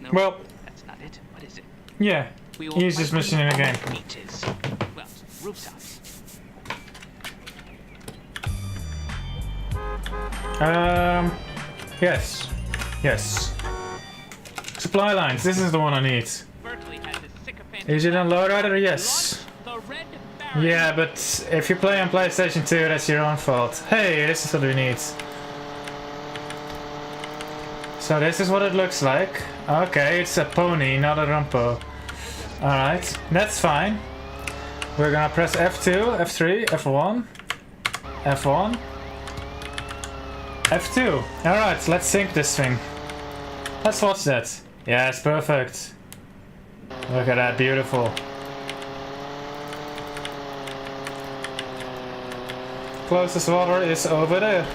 No, Well, that's not it. What is it? yeah, We will easiest fight mission in the game. beaches. Well, rooftops. Yes. Yes. Supply lines, this is the one I need. Berkeley has a sycophantic Is it on lowrider? Yes. the Red Baron. Yeah, but if you play on PlayStation 2, that's your own fault. Hey, this is what we need. So this is what it looks like. Okay, it's a pony, not a rumpo. Alright, that's fine. We're gonna press F2, F3, F1, F1, F2. Alright, let's sync this thing. Let's watch that. Yeah, it's perfect. Look at that, beautiful. Closest water is over there.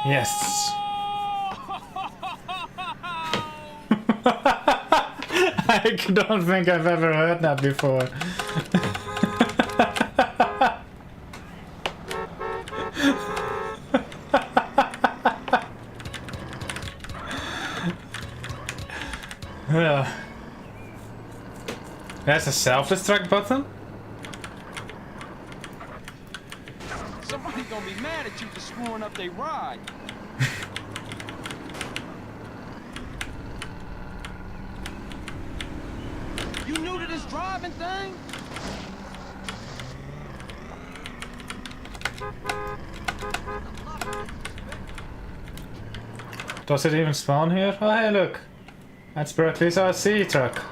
Yes. I don't think I've ever heard that before. Yeah. There's a self-destruct button? Somebody's gonna be mad at you for screwing up their ride. You new to this driving thing? Does it even spawn here? Oh hey, look. That's Berkeley's RC truck.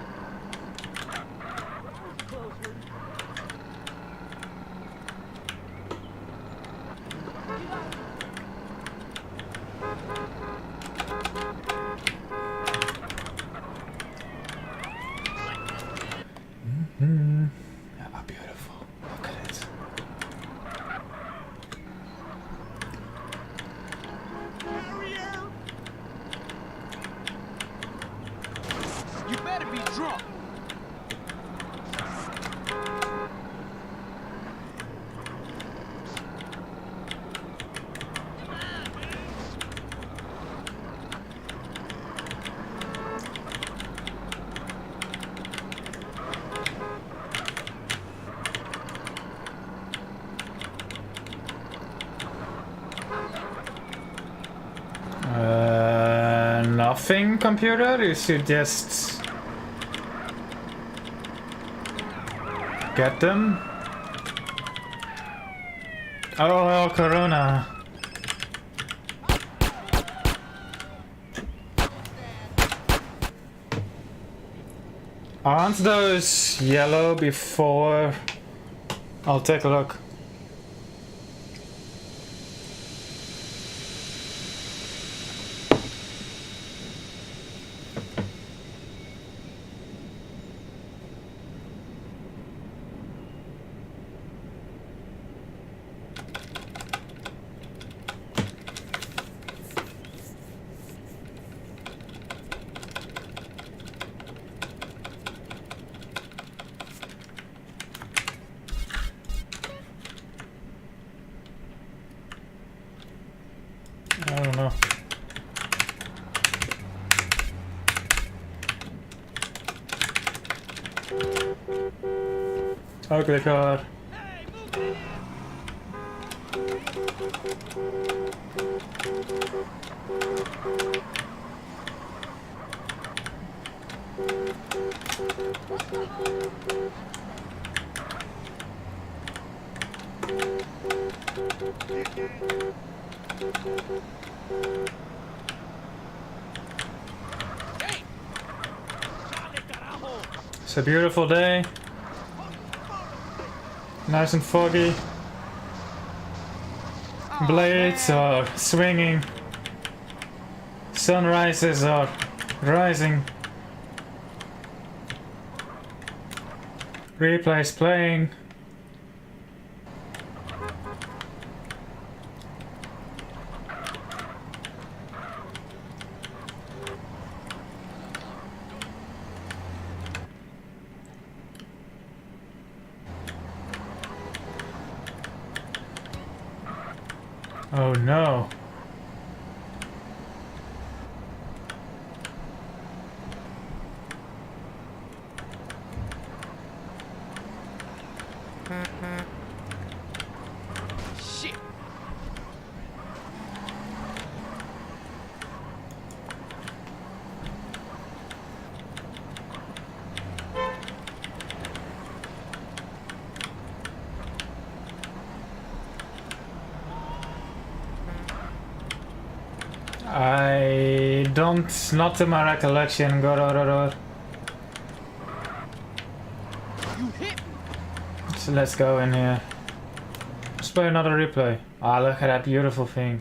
Oh, beautiful. Look at it. You better be drunk. Nothing, computer? You should just get them. Oh, Corona. Aren't those yellow before? I'll take a look. I don't know. Ugly car. Hey, move it! Hey, Dale, carajo! It's a beautiful day. Nice and foggy. Blades are swinging. Sunrises are rising. Replay's playing. Oh no. Shit. I don't, not to my recollection, Gorororor. You hit me. So let's go in here. Let's play another replay. Ah, look at that beautiful thing.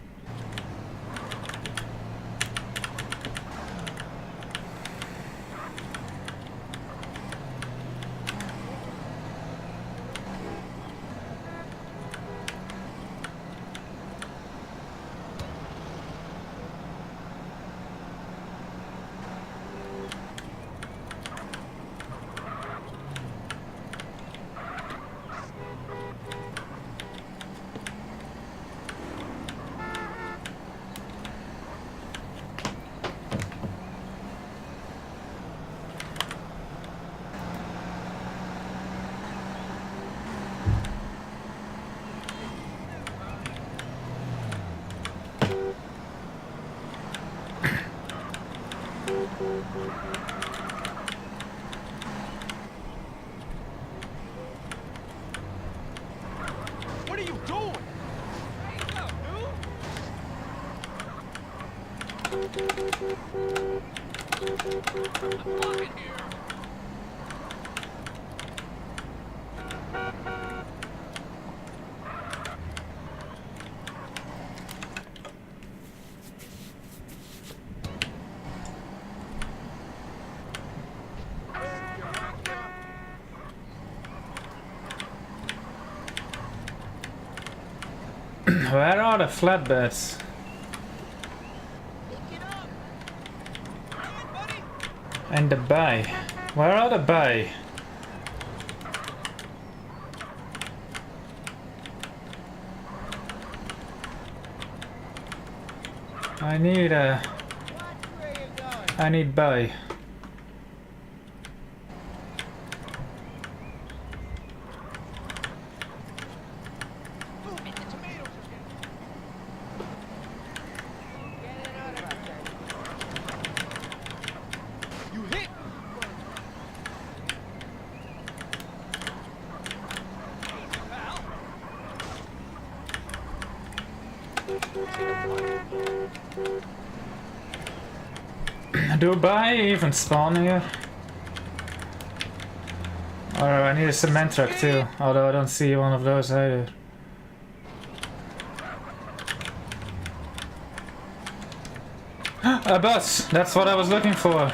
What are you doing? Where are the flatbeds? And the bay. Where are the bay? I need bay. You hit me. Do bay even spawn here? Or I need a cement truck too, although I don't see one of those either. A bus! That's what I was looking for.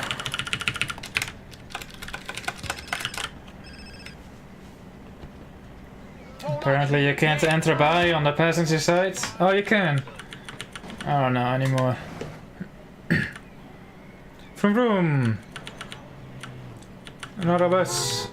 Apparently you can't enter by on the passenger side. Oh, you can. I don't know anymore. Vroom vroom. Another bus.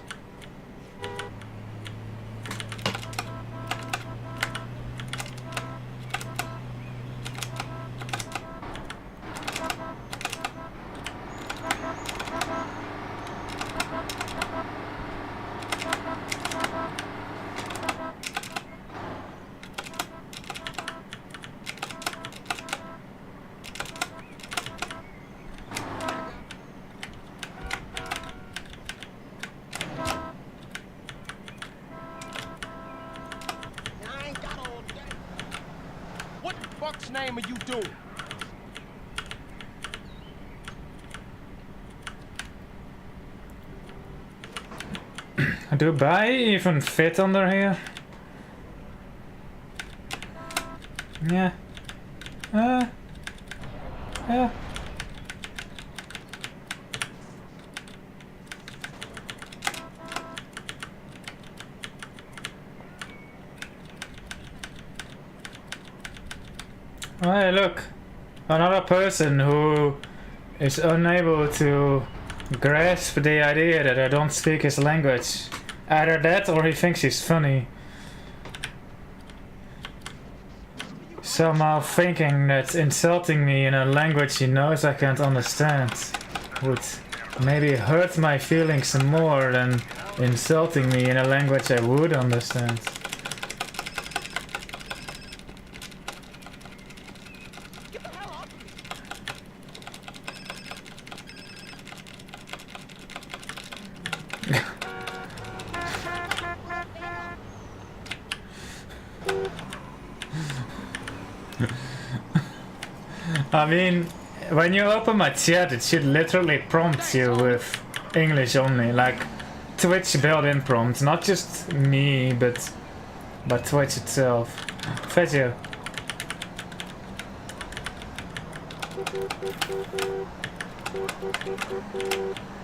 What the fuck's name are you doing? Do bay even fit under here? Yeah. Yeah. Oh, hey, look. Another person who is unable to grasp the idea that I don't speak his language. Either that or he thinks he's funny. Somehow thinking that insulting me in a language he knows I can't understand would maybe hurt my feelings more than insulting me in a language I would understand. I mean, when you open my chat, it should literally prompt you with English only, like Twitch built-in prompt, not just me, but Twitch itself. Fetch you.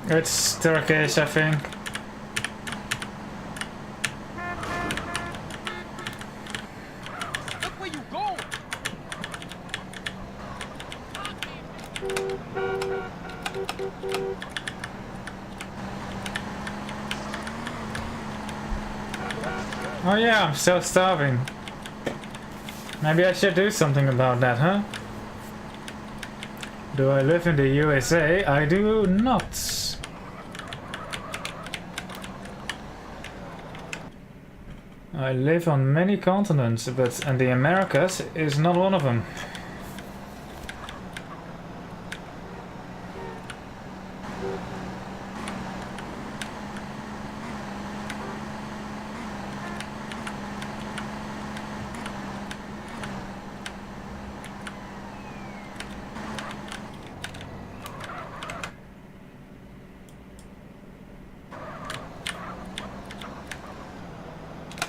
It's Turkish, I think. Look where you going. Oh yeah, I'm still starving. Maybe I should do something about that, huh? Do I live in the USA? I do not. I live on many continents, and the Americas is not one of them.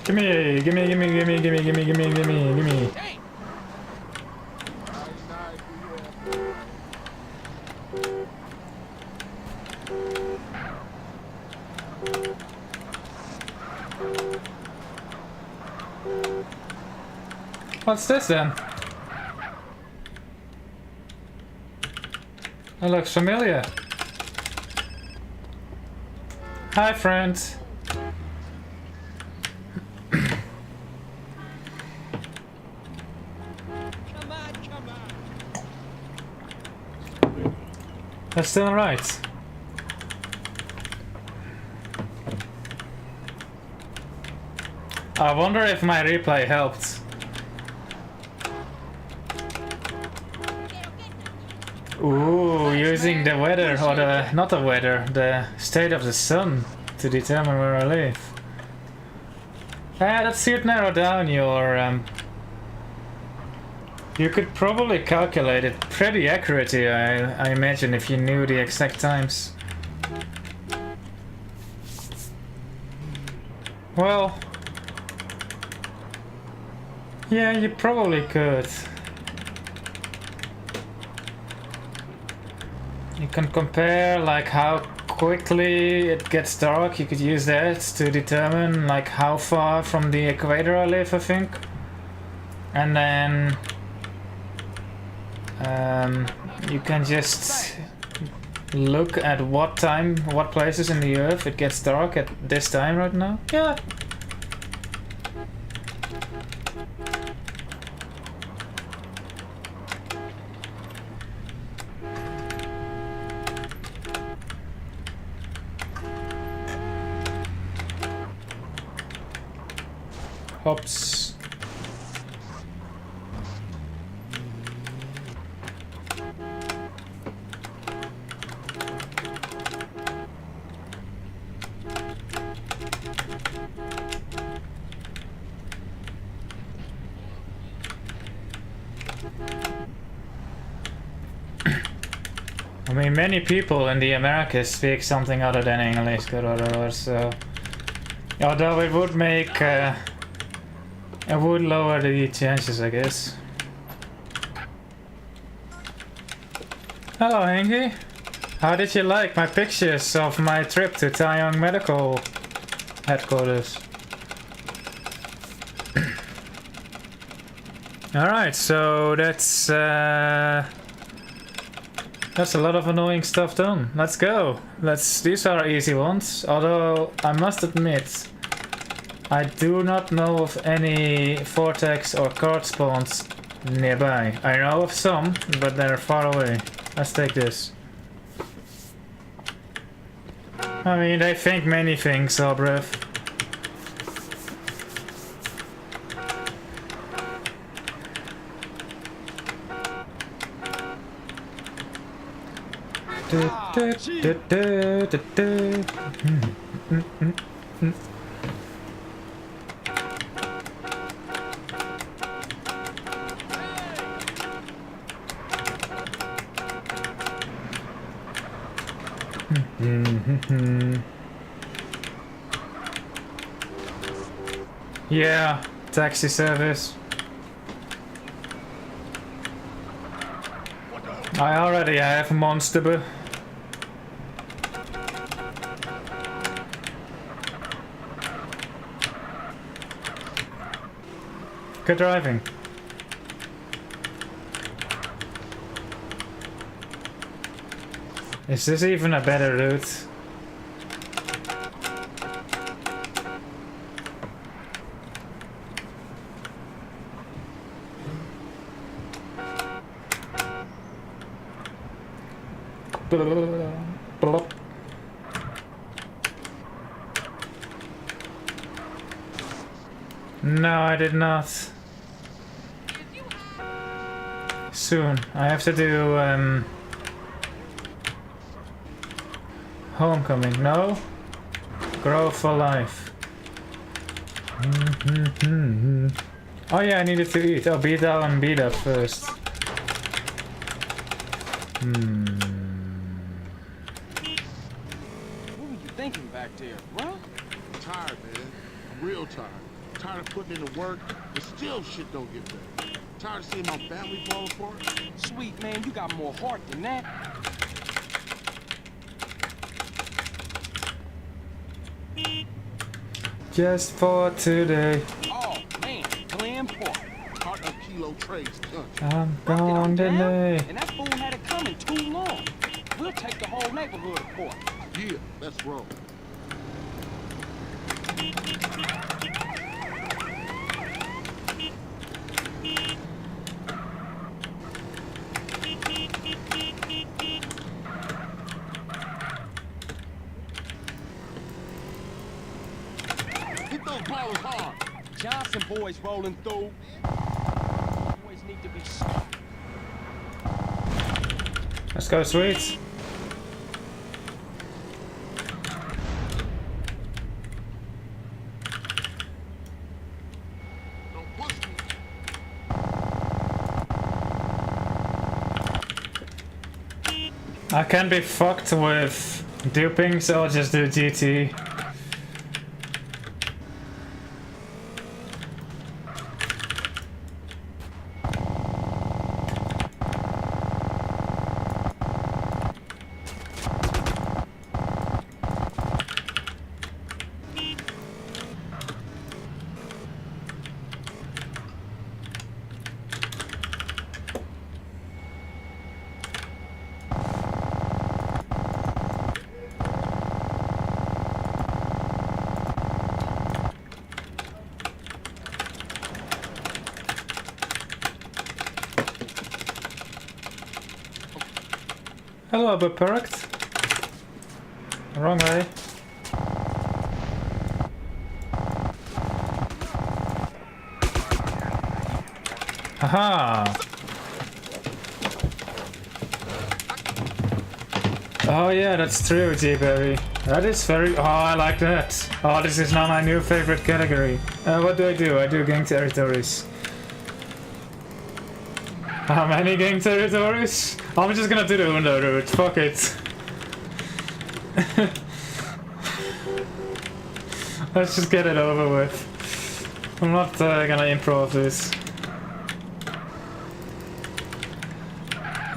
Gimme. Hey. What's this then? That looks familiar. Hi, friends. That's still right. I wonder if my replay helped. Ooh, using the weather, or the, not the weather, the state of the sun to determine where I live. Yeah, that should narrow down your, you could probably calculate it pretty accurately, I imagine, if you knew the exact times. Well, yeah, you probably could. You can compare like how quickly it gets dark. You could use that to determine like how far from the equator I live, I think. And then you can just look at what places in the earth it gets dark at this time right now. Yeah. Hops. I mean, many people in the Americas speak something other than English, so although it would make it would lower the chances, I guess. Hello, Hanky. How did you like my pictures of my trip to Taeyong Medical Headquarters? Alright, so that's a lot of annoying stuff done. Let's go. These are easy ones, although I must admit I do not know of any vortex or card spawns nearby. I know of some, but they're far away. Let's take this. I mean, they think many things, so bruv. Yeah, taxi service. I already have Monster. Good driving. Is this even a better route? No, I did not. Soon. I have to do Homecoming. No? Grow for life. Oh yeah, I needed to eat. Oh, beat down and beat up first. What were you thinking back there, bro? I'm tired, man. I'm real tired. Tired of putting in the work, but still shit don't get done. Tired of seeing my family fall apart. Sweet man, you got more heart than that. Just for today. Oh man, Glen Park. Heart of Kilo Trades country. I'm Broke it gone on down, today. and that fool had it coming too long. We'll take the whole neighborhood apart. Yeah, let's roll. Hit those ballers hard. Johnson boys rolling through. Boys need to be smart. Let's go, sweets. Don't push me. I can be fucked with duping, so I'll just do GT. Hello, but perked. Wrong way. Haha! Oh yeah, that's true, G-Berry. That is very... Oh, I like that. Oh, this is now my new favorite category. What do? I do gang territories. How many gang territories? I'm just gonna do the Undo route. Fuck it. Let's just get it over with. I'm not gonna improv this.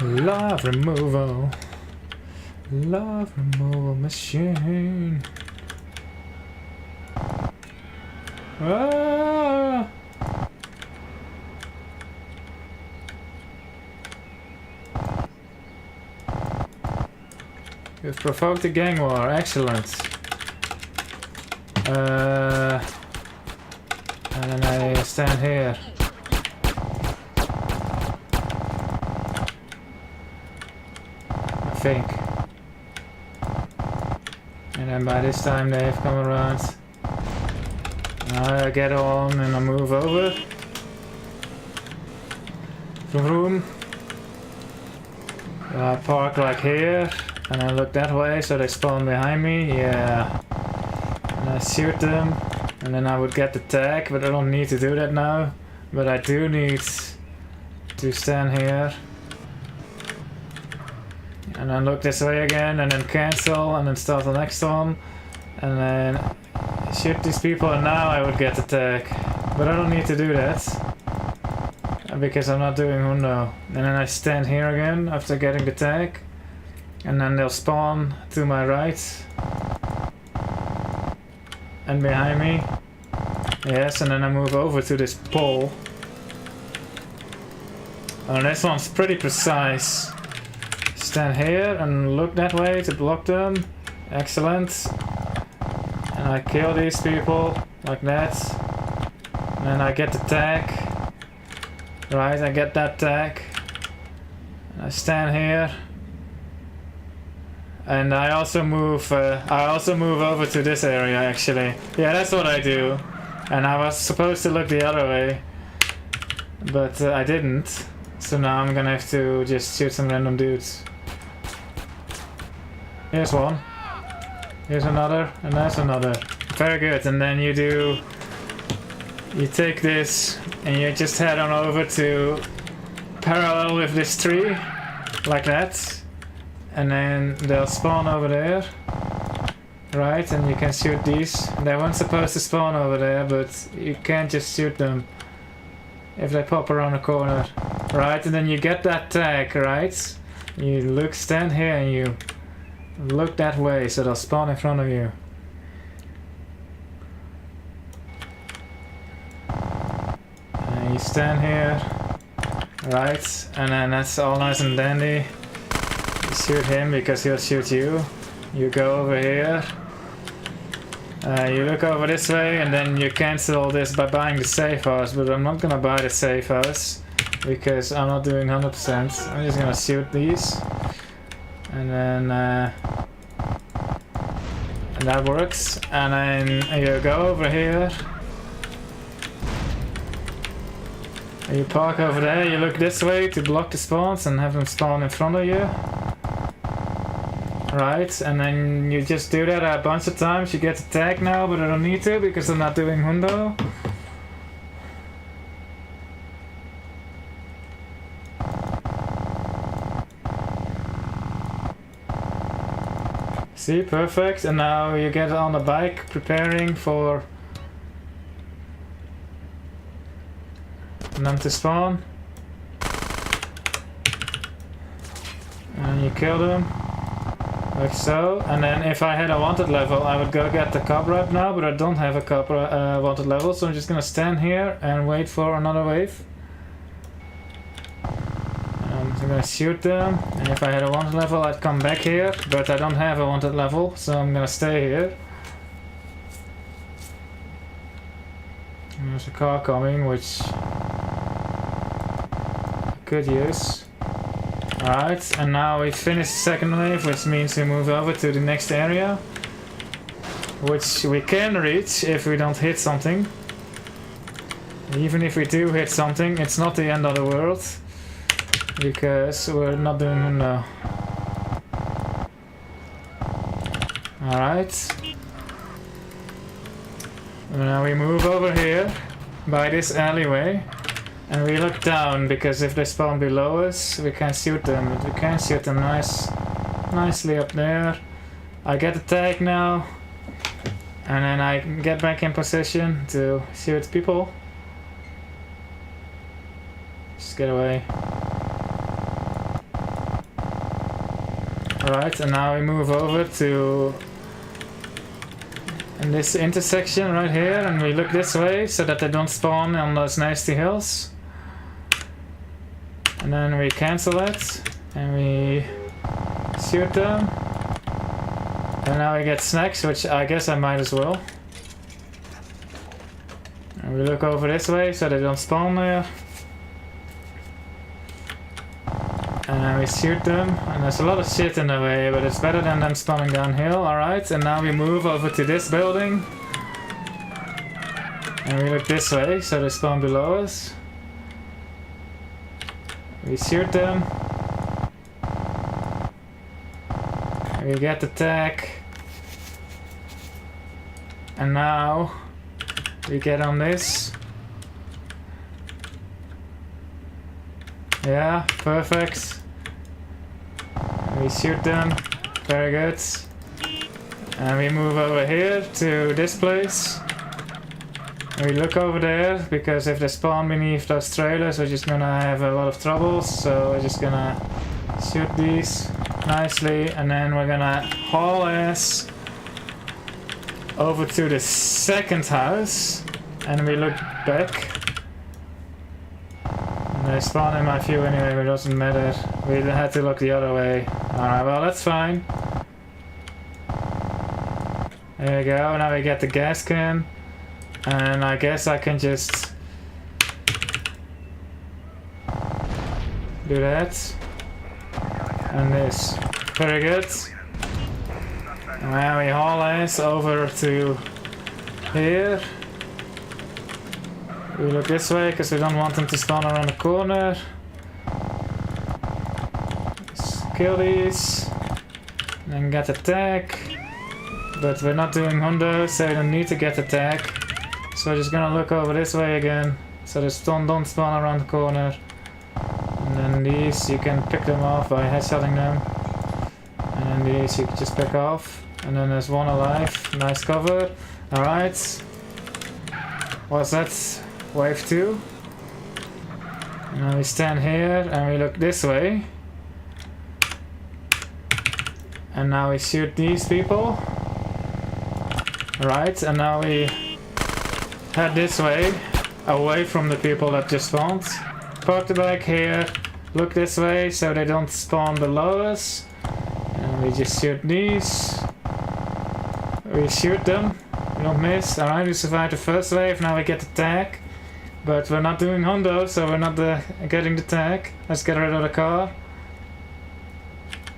Love removal. Love removal machine. Ah! You've provoked a gang war. Excellent. And then I stand here. I think. And then by this time they've come around. I get on and I move over. Vroom. I park like here. And I look that way so they spawn behind me. Yeah. And I shoot them. And then I would get the tag, but I don't need to do that now. But I do need to stand here. And then look this way again, and then cancel, and then start the next one. And then shoot these people, and now I would get the tag. But I don't need to do that. Because I'm not doing Hundo. And then I stand here again after getting the tag. And then they'll spawn to my right. And behind me. Yes, and then I move over to this pole. And this one's pretty precise. Stand here and look that way to block them. Excellent. And I kill these people like that. And then I get the tag. Right, I get that tag. And I stand here. And I also move over to this area actually. Yeah, that's what I do. And I was supposed to look the other way. But I didn't. So now I'm gonna have to just shoot some random dudes. Here's one. Here's another. And there's another. Very good. And then you take this and you just head on over to parallel with this tree. Like that. And then they'll spawn over there. Right, and you can shoot these. They weren't supposed to spawn over there, but you can't just shoot them if they pop around the corner. Right, and then you get that tag, right? You stand here and you look that way, so they'll spawn in front of you. And you stand here, right? And then that's all nice and dandy. You shoot him because he'll shoot you. You go over here. You look over this way and then you cancel this by buying the safe house, but I'm not gonna buy the safe house because I'm not doing 100%. I'm just gonna shoot these and then and that works. And then you go over here. You park over there, you look this way to block the spawns and have them spawn in front of you. Right, and then you just do that a bunch of times. You get the tag now, but I don't need to because I'm not doing Hundo. See, perfect. And now you get on the bike preparing for them to spawn. And you kill them. Like so, and then if I had a wanted level I would go get the cop right now, but I don't have a cop wanted level, so I'm just gonna stand here and wait for another wave. I'm gonna shoot them, and if I had a wanted level I'd come back here, but I don't have a wanted level, so I'm gonna stay here. And there's a car coming, which I could use. Alright, and now we finish the second wave, which means we move over to the next area. Which we can reach if we don't hit something. Even if we do hit something, it's not the end of the world. Because we're not doing Hundo. Alright. Now we move over here, by this alleyway. And we look down, because if they spawn below us, we can't shoot them. But we can shoot them nicely up there. I get the tag now. And then I get back in position to shoot people. Just get away. Right, and now we move over to in this intersection right here, and we look this way so that they don't spawn on those nasty hills. And then we cancel it, and we shoot them. And now we get snacks, which I guess I might as well. And we look over this way so they don't spawn there. And we shoot them, and there's a lot of shit in the way, but it's better than them spawning downhill. Alright, and now we move over to this building. And we look this way, so they spawn below us. We shoot them. And we get the tag. And now we get on this. Yeah, perfect. We shoot them. Very good. And we move over here to this place. And we look over there, because if they spawn beneath those trailers, we're just gonna have a lot of troubles. So we're just gonna shoot these nicely, and then we're gonna haul ass over to the second house. And we look back. They spawn in my view anyway, but it doesn't matter. We had to look the other way. Alright, well that's fine. There we go, now we get the gas can. And I guess I can just do that. And this. Very good. And now we haul ass over to here. We look this way because we don't want them to spawn around the corner. Let's kill these. And then get the tag. But we're not doing hundo, so we don't need to get the tag. So we're just gonna look over this way again. So they don't spawn around the corner. And then these, you can pick them off by headshotting them. And then these you can just pick off. And then there's one alive. Nice cover. Alright. What's that? Wave 2. And now we stand here and we look this way. And now we shoot these people. Right, and now we head this way, away from the people that just spawned. Park the bike here, look this way so they don't spawn below us. And we just shoot these. We shoot them, we don't miss. Alright, we survived the first wave, now we get the tag. But we're not doing hundo, so we're not getting the tag. Let's get rid of the car.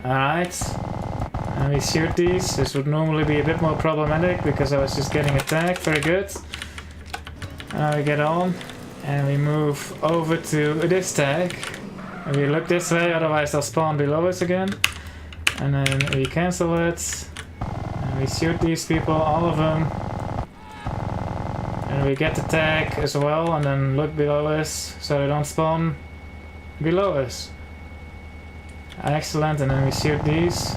Alright. And we shoot these. This would normally be a bit more problematic because I was just getting a tag. Very good. Now we get on. And we move over to this tag. And we look this way, otherwise they'll spawn below us again. And then we cancel it. And we shoot these people, all of them. And we get the tag as well, and then look below us so they don't spawn below us. Excellent, and then we shoot these.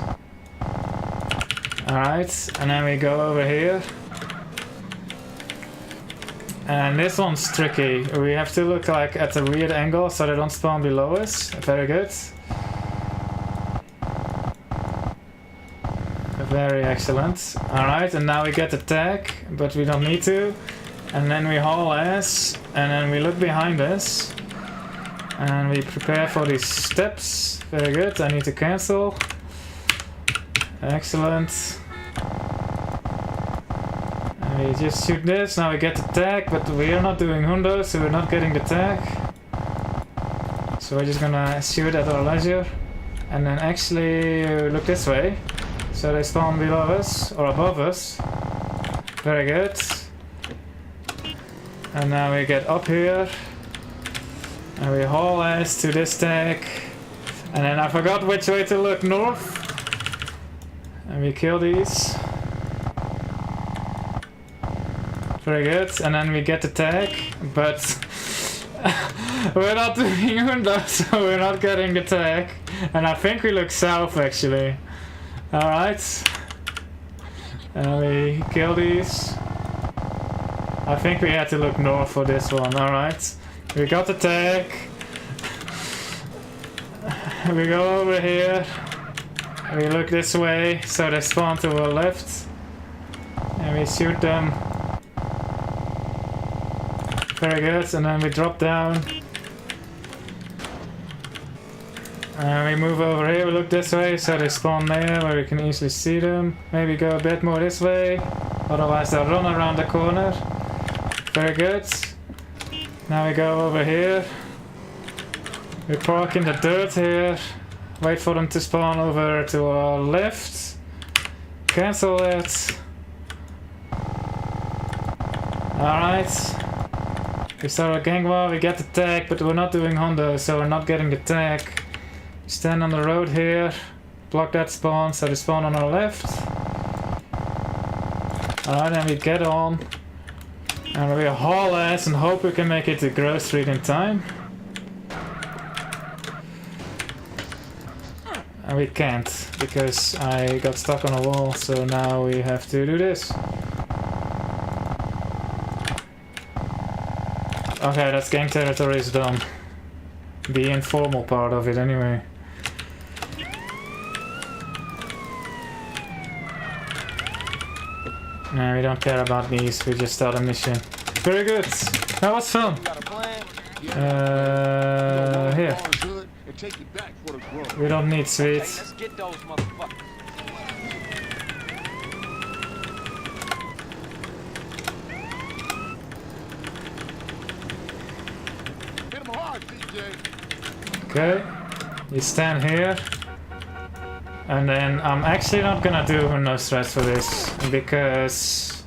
Alright, and then we go over here. And this one's tricky. We have to look like at the weird angle so they don't spawn below us. Very good. Very excellent. Alright, and now we get the tag, but we don't need to. And then we haul ass, and then we look behind us. And we prepare for these steps. Very good, I need to cancel. Excellent. And we just shoot this, now we get the tag, but we are not doing hundo, so we're not getting the tag. So we're just gonna shoot at our leisure. And then actually look this way. So they spawn below us, or above us. Very good. And now we get up here. And we haul ass to this tag. And then I forgot which way to look, north. And we kill these. Very good. And then we get the tag. But we're not doing hundo, so we're not getting the tag. And I think we look south actually. Alright. And we kill these. I think we had to look north for this one. Alright. We got the tag. We go over here. We look this way, so they spawn to our left. And we shoot them. Very good, and then we drop down. And we move over here, we look this way, so they spawn there where we can easily see them. Maybe go a bit more this way, otherwise they'll run around the corner. Very good. Now we go over here. We park in the dirt here. Wait for them to spawn over to our left. Cancel it. Alright. We start a gang war, we get the tag, but we're not doing Hondo, so we're not getting the tag. Stand on the road here. Block that spawn, so they spawn on our left. Alright, then we get on. And we haul ass and hope we can make it to Grove Street in time. And we can't, because I got stuck on a wall, so now we have to do this. Okay, that's gang territory is done. The informal part of it anyway. No, we don't care about these, we just start a mission. Very good! That was fun! Here. We don't need sweets. Let's get those motherfuckers. Hit him hard, DJ. Okay, you stand here. And then I'm actually not gonna do no stress for this because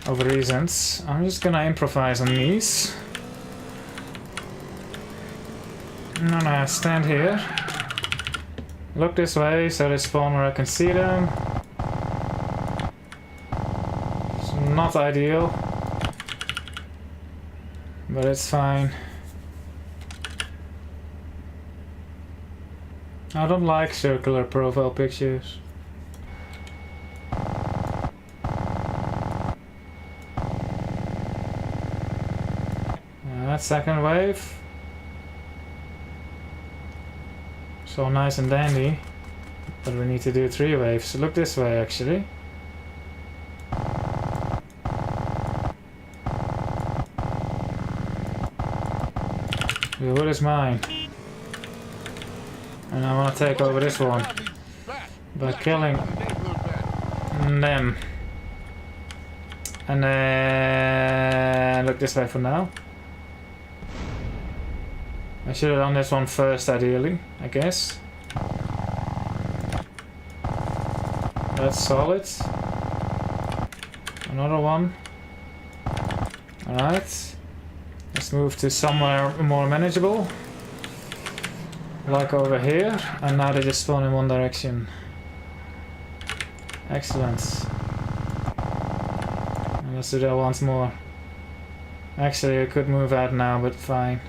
of reasons. I'm just gonna improvise on these. No, stand here. Look this way so they spawn where I can see them. It's not ideal, but it's fine. I don't like circular profile pictures. That second wave. So nice and dandy. But we need to do 3 waves. Look this way actually. The wood is mine. And I want to take over this one by killing them. And then look this way for now. I should have done this one first ideally, I guess. That's solid. Another one. Alright. Let's move to somewhere more manageable. Like over here, and now they just spawn in one direction. Excellent. And let's do that once more. Actually, I could move out now, but fine.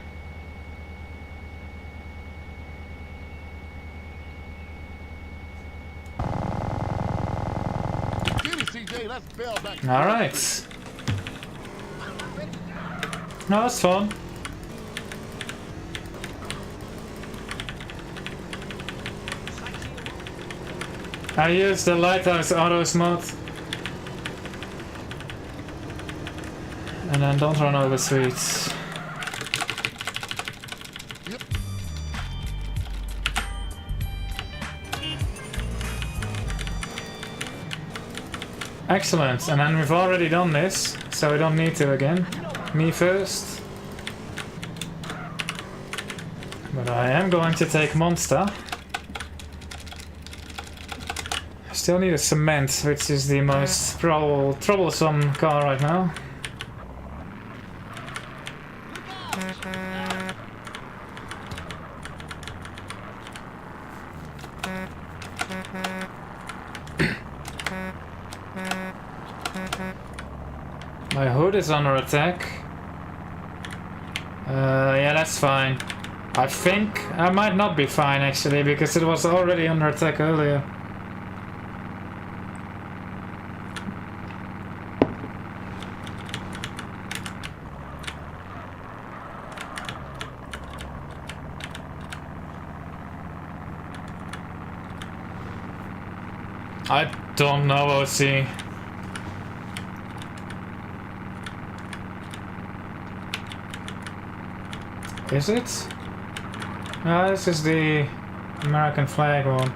Alright. No, that's fun. I use the Lighthouse Autos mod. And then don't run over sweets. Yep. Excellent, and then we've already done this, so we don't need to again. Me first. But I am going to take Monster. Still need a cement, which is the most troublesome car right now. My hood is under attack. Yeah, that's fine. I think I might not be fine actually, because it was already under attack earlier. I don't know, OC. Is it? No, this is the American flag one.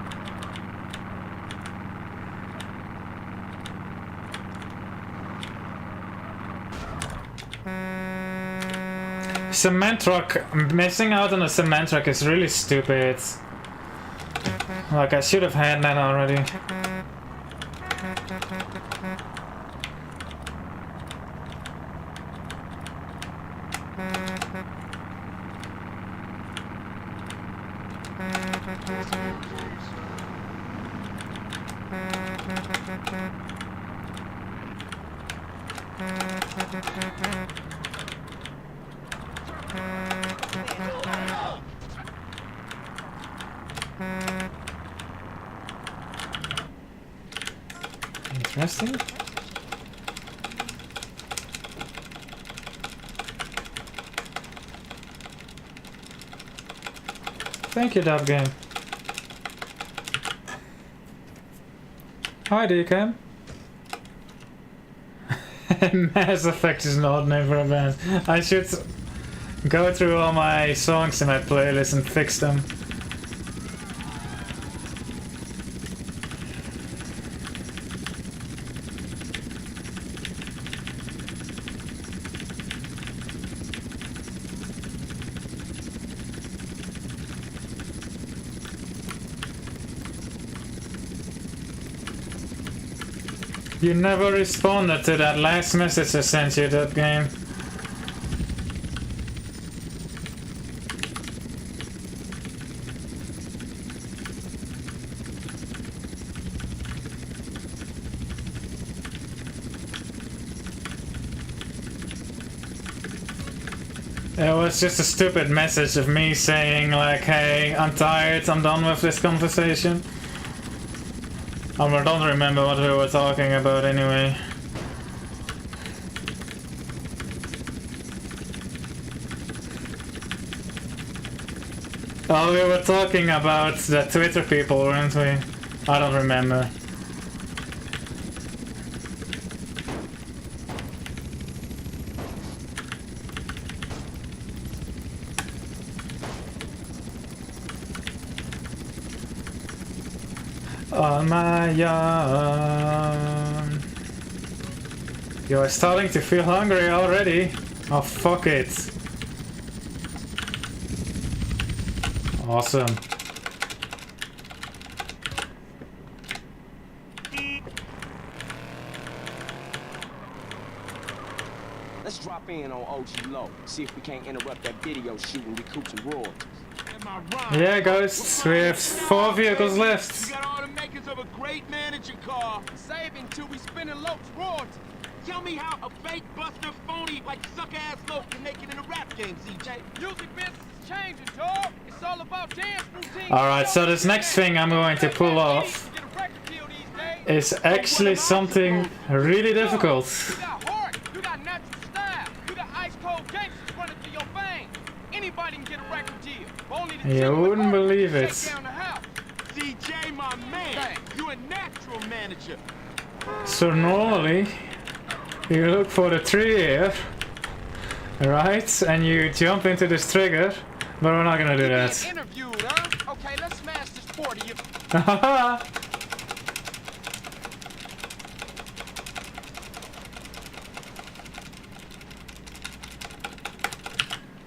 Cement truck. Missing out on a cement truck is really stupid. Like, I should have had that already. Interesting. Thank you, Dub Game. Hi, DCam. Mass Effect is an odd name for a band. I should go through all my songs in my playlist and fix them. You never responded to that last message I sent you, that game. It was just a stupid message of me saying like, hey, I'm tired, I'm done with this conversation. I don't remember what we were talking about anyway. Oh, we were talking about the Twitter people, weren't we? I don't remember. On my yawn. You're starting to feel hungry already? Oh, fuck it. Awesome. Let's drop in on OG Low. See if we can't interrupt that video shoot and recoup some royalties. Yeah, guys, we have 4 vehicles left. You got all the makings of a great manager car. Saving till we spending Lowe's royalties. Tell me how a fake buster phony like suck-ass Loke can make it in a rap game, CJ. Music business is changing, dog. It's all about dance routine. Alright, so this next thing I'm going to pull off is actually something really difficult. You got heart, you got natural style, you got ice cold gangsters running through your veins. Anybody can get a record deal. Only the You wouldn't believe it. CJ, my man, you a natural manager. So normally, you look for the tree here, right? And you jump into this trigger, but we're not gonna do that. Interviewed, huh? Okay, let's smash this 40.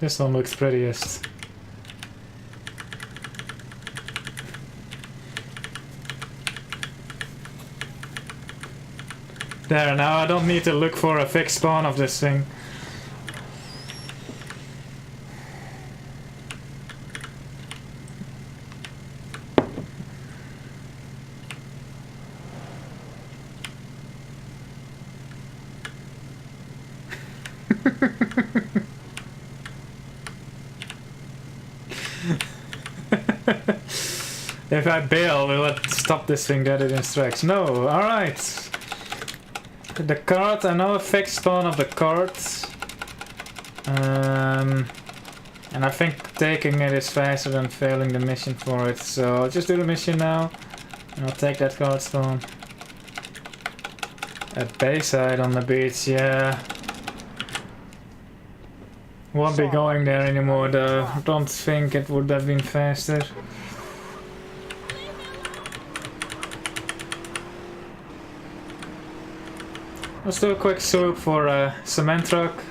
This one looks prettiest. There, now I don't need to look for a fixed spawn of this thing. If I bail, will it stop this thing that it instructs? No, alright. The card, I know a fixed spawn of the cards. And I think taking it is faster than failing the mission for it. So I'll just do the mission now. And I'll take that card spawn. At Bayside on the beach, yeah. Won't be going there anymore though. Don't think it would have been faster. Let's do a quick swoop for a cement truck.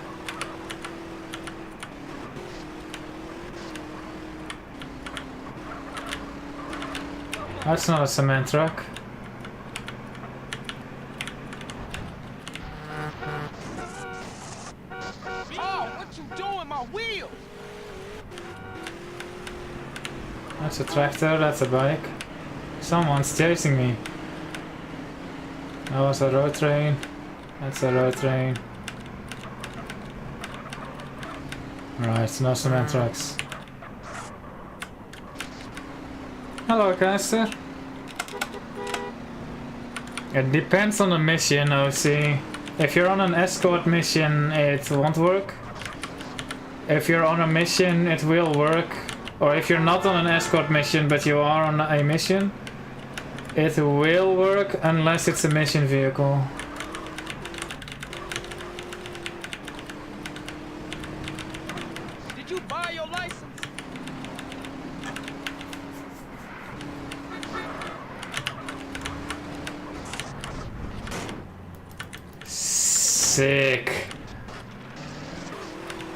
That's not a cement truck. Oh, what you doing, my wheels? That's a tractor, that's a bike. Someone's chasing me. That was a road train. That's a road train. Right, no cement trucks. Hello, Caster. It depends on the mission, OC. If you're on an escort mission, it won't work. If you're on a mission, it will work. Or if you're not on an escort mission, but you are on a mission, it will work unless it's a mission vehicle. Did you buy your license? Sick.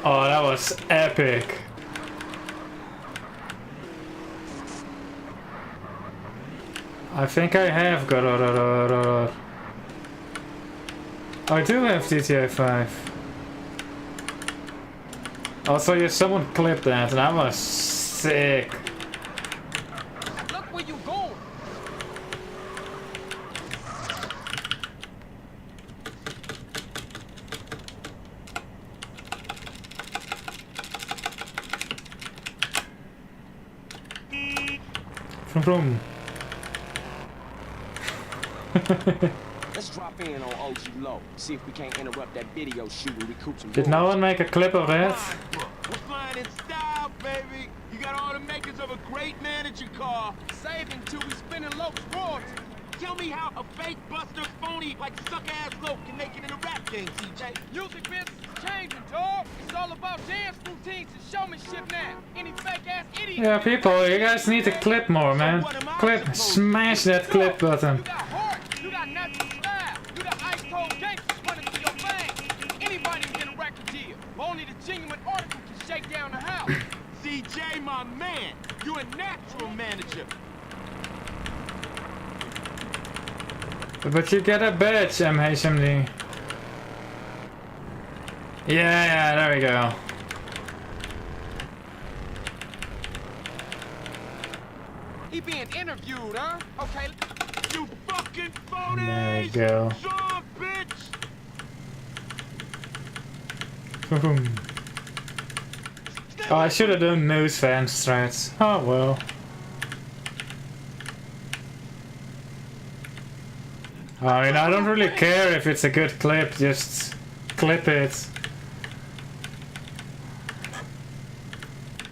Oh, that was epic. I think I have got. I do have GTA 5. Also, yeah, someone clipped that. That was sick. Look where you going. Vroom vroom. Let's drop in on OG Low. See if we can't interrupt that video shoot and recoup some Did no one make a clip of that? We're flying in style, baby. You got all the makings of a great man at your car. Saving till we spinning Loke's royalty. Tell me how a fake buster phony like suck-ass Loke can make it in a rap game, CJ. Music business is changing, dog. It's all about dance routines and showmanship now. Any fake ass idiot. Yeah, people, you guys need to clip more, man. Clip, smash that clip button. You got heart. You got natural style. You got ice cold gangsters running through your veins. Anybody can get a record deal. But only the genuine article can shake down the house. CJ, my man, you a natural manager. But you get a badge, MHMD. Yeah, there we go. He being interviewed, huh? Okay. You fucking phony! There we go. Son, bitch! Boom. Oh, I should have done news fan strats. Oh well. I mean, I don't really care if it's a good clip, just clip it.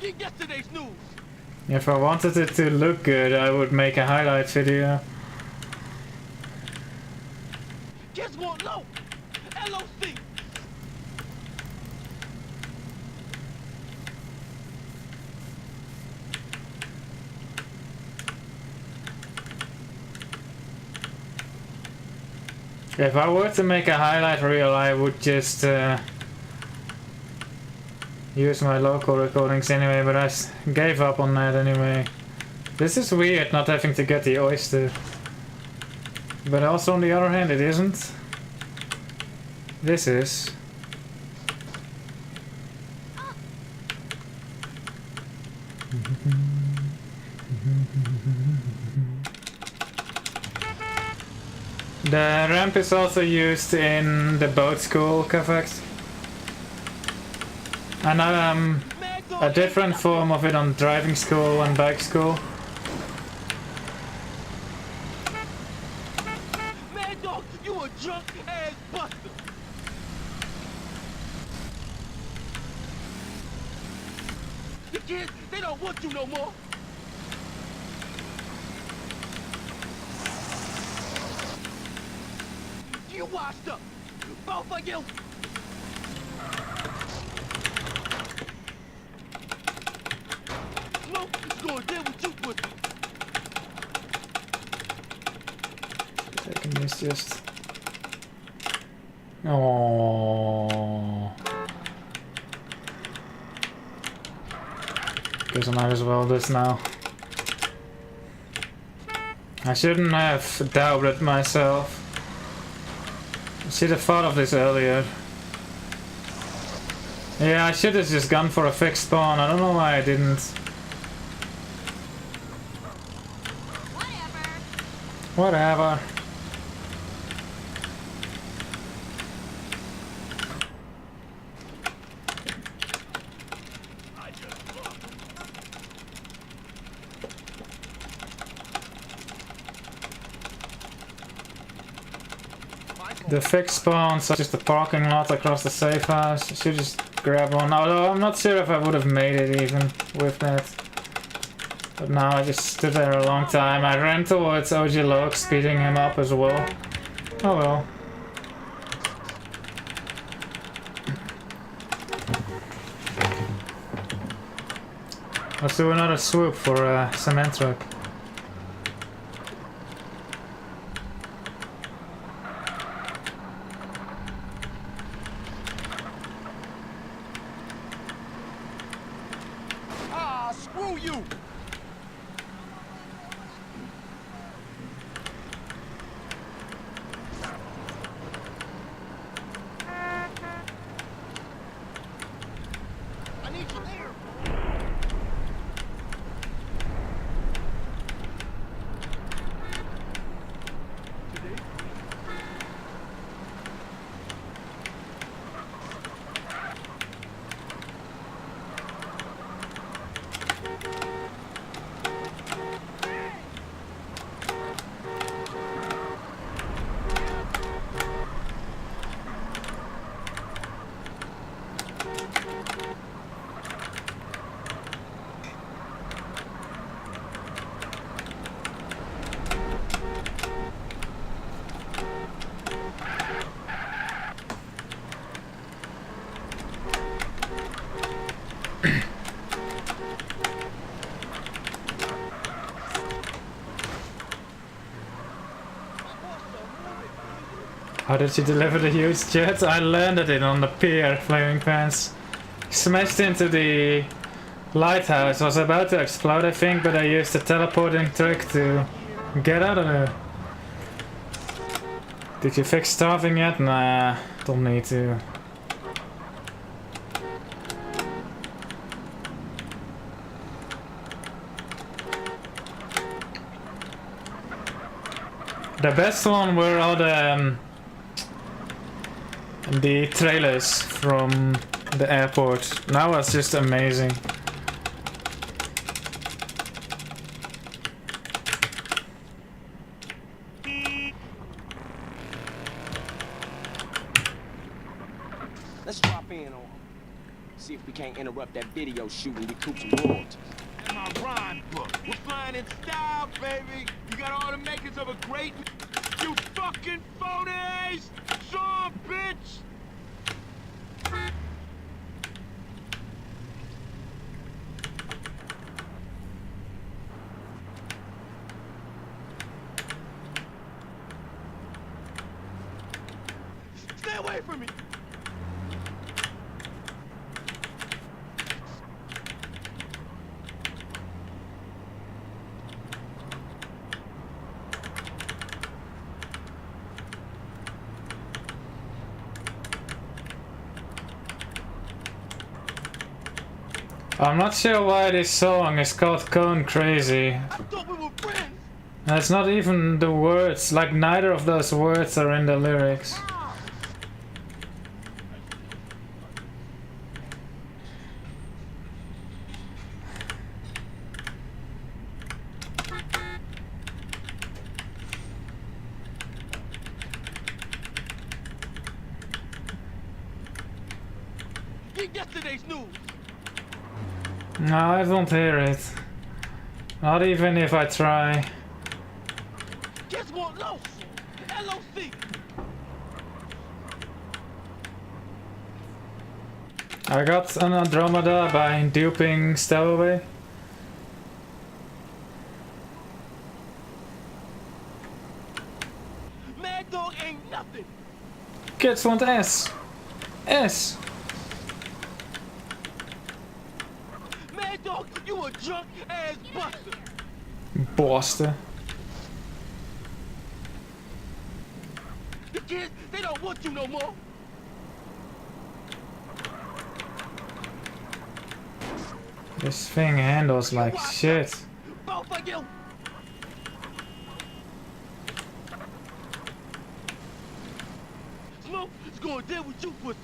Get yesterday's news. If I wanted it to look good, I would make a highlight video. Guess what, Low? LOC. If I were to make a highlight reel, I would just use my local recordings anyway, but I gave up on that anyway. This is weird not having to get the oyster. But also on the other hand, it isn't. This is. The ramp is also used in the boat school, Kafex. And a different form of it on driving school and bike school. Mad Dog, you a drunk ass buster. The kids, they don't want you no more. you washed up. Both of you. Smoke is going deal with you, pussy. Taking this just. Oh. Guess I might as well this now. I shouldn't have doubted myself. I should have thought of this earlier. Yeah, I should have just gone for a fixed spawn. I don't know why I didn't. Whatever. The fixed spawns are just the parking lot across the safe house. I should just grab one. Although I'm not sure if I would have made it even with that. But now I just stood there a long time. I ran towards OG Log, speeding him up as well. Oh well. Let's do another swoop for a cement truck. Ah, screw you. I need you there. How did you deliver the huge jet? I landed it on the pier, flaming pants. Smashed into the lighthouse. Was about to explode, I think, but I used the teleporting trick to get out of there. Did you fix starving yet? Nah, don't need to. The best one were all the trailers from the airport. That was just amazing. Let's drop in on 'em. See if we can't interrupt that video shoot and recoup some royalties. In my rhyme book. We're flying in style, baby. You got all the makings of a great... You fucking phonies! Son, bitch! Stay away from me! I'm not sure why this song is called Cone Crazy. I thought we were friends! And it's not even the words, like neither of those words are in the lyrics. Get yesterday's news! No, I don't hear it. Not even if I try. Guess what, Los? LOC! I got an Andromeda by duping Stowaway. Mad Dog ain't nothing. Kids want S. S. Mad Dog, you a drunk ass buster. Bosten. The kids, they don't want you no more. This thing handles like shit. Both of you. Smoke is gonna deal with you, pussy.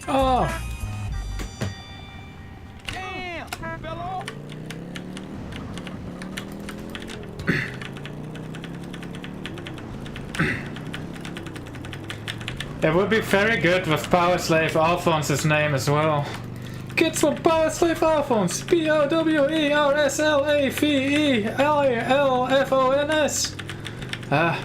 Oh! Damn, fell off. It would be very good with Power Slave Alphonse's name as well. Kids want Power Slave Alphonse! POWERSLAVELLFONS! Ah.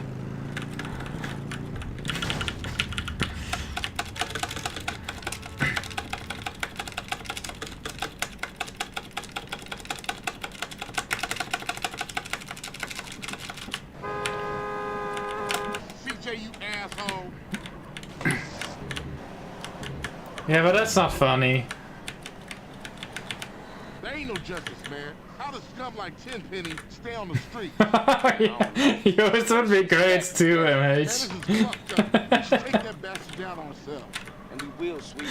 CJ, you asshole. Yeah, but that's not funny. There ain't no justice, man. How does scum like Tenpenny stay on the street? Yours would be great too, Man, this MH. is fucked up. We should take that bastard down ourselves. And we will, sweet.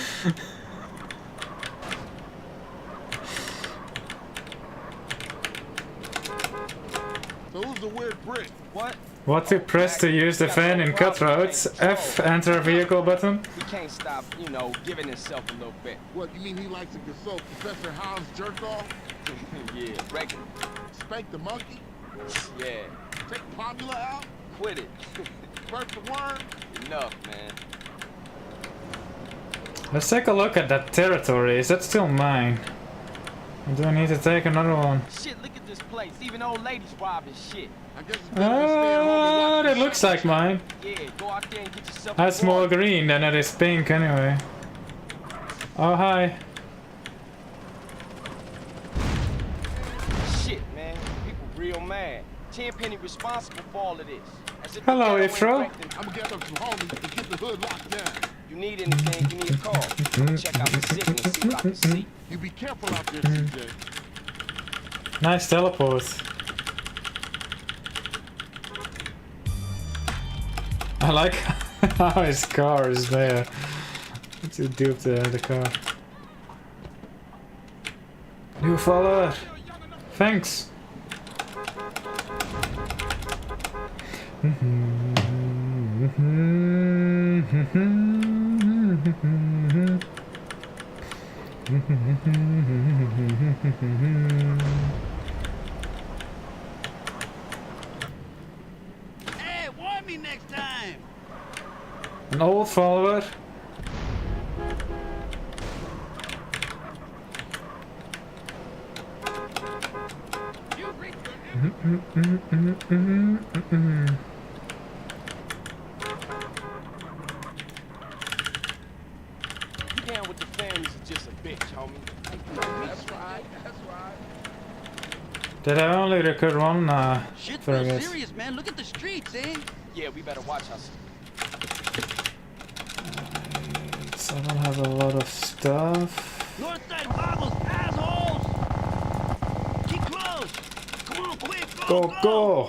So who's the weird Brit? What? What to press to use the fan in cutthroats? F, enter vehicle button. He can't stop, you know, giving himself a little bit. What, you mean he likes to consult Professor Hans jerk off? Yeah, regular. Spank the monkey? Yeah, Take Pomula out? quit it. Burp the worm? Enough, man. Let's take a look at that territory. Is that still mine? Or do I need to take another one? Shit, look at this place. Even old ladies robbing shit. I guess it's better than staying home and Ah, watching that looks like mine. Yeah, go out there and get yourself That's a more water. green than it is pink anyway. Oh, hi. Shit, man. People real mad. Tenpenny responsible for all of this. As if the Hello, ghetto ain't Ifro. wrecked I'm gonna get up some homies and get the hood locked down. You need anything, give me a call. Check out the city and see what I can see. You be careful out there, CJ. Nice teleport. I like how his car is there to dupe the car. New follower. Thanks. Hey, warn me next time. An old follower. down with the families is just a bitch, homie. That's right. That's right. Did I only record one? Shit's Very real good. serious, man. Look at the streets, eh? Yeah, we better watch us. So I don't have a lot of stuff. Northside hobbles, assholes! Keep close! Come on, quick! Go, go!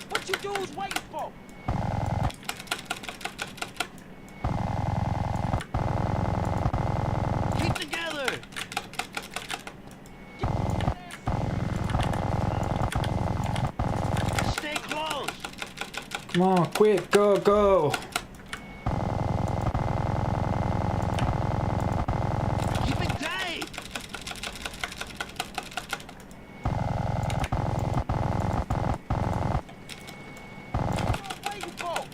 What you dudes waiting for? Keep together! Stay close! Come on, quick, go, go! Keep it tight! Waiting for?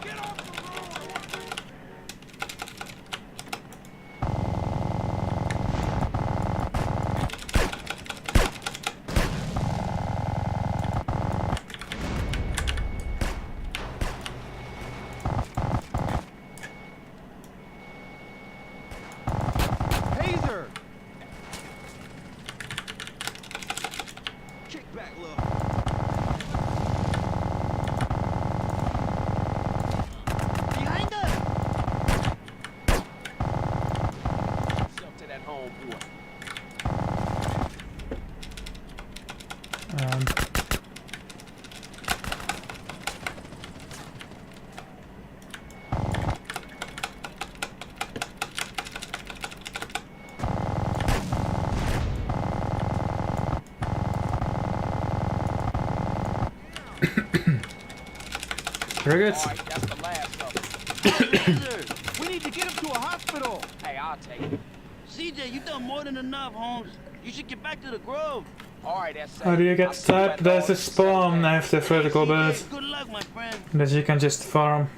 Get off the road! Taser! Kick back, look. Behind us! Yourself to that homeboy. Very good. Alright, that's the last of them. Taser! We need to get him to a hospital. Hey, I'll take it. CJ, you done more than enough, Holmes. You should get back to the Grove. Alright, that's How do you get type? There's a spawn after vertical bird CJ, good luck, my friend. that you can just farm.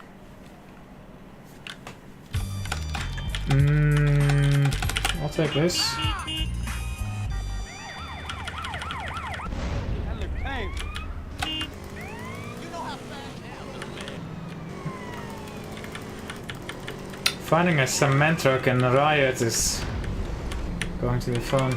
I'll take this. That look tame. Finding a cement truck in a riot is going to be fun.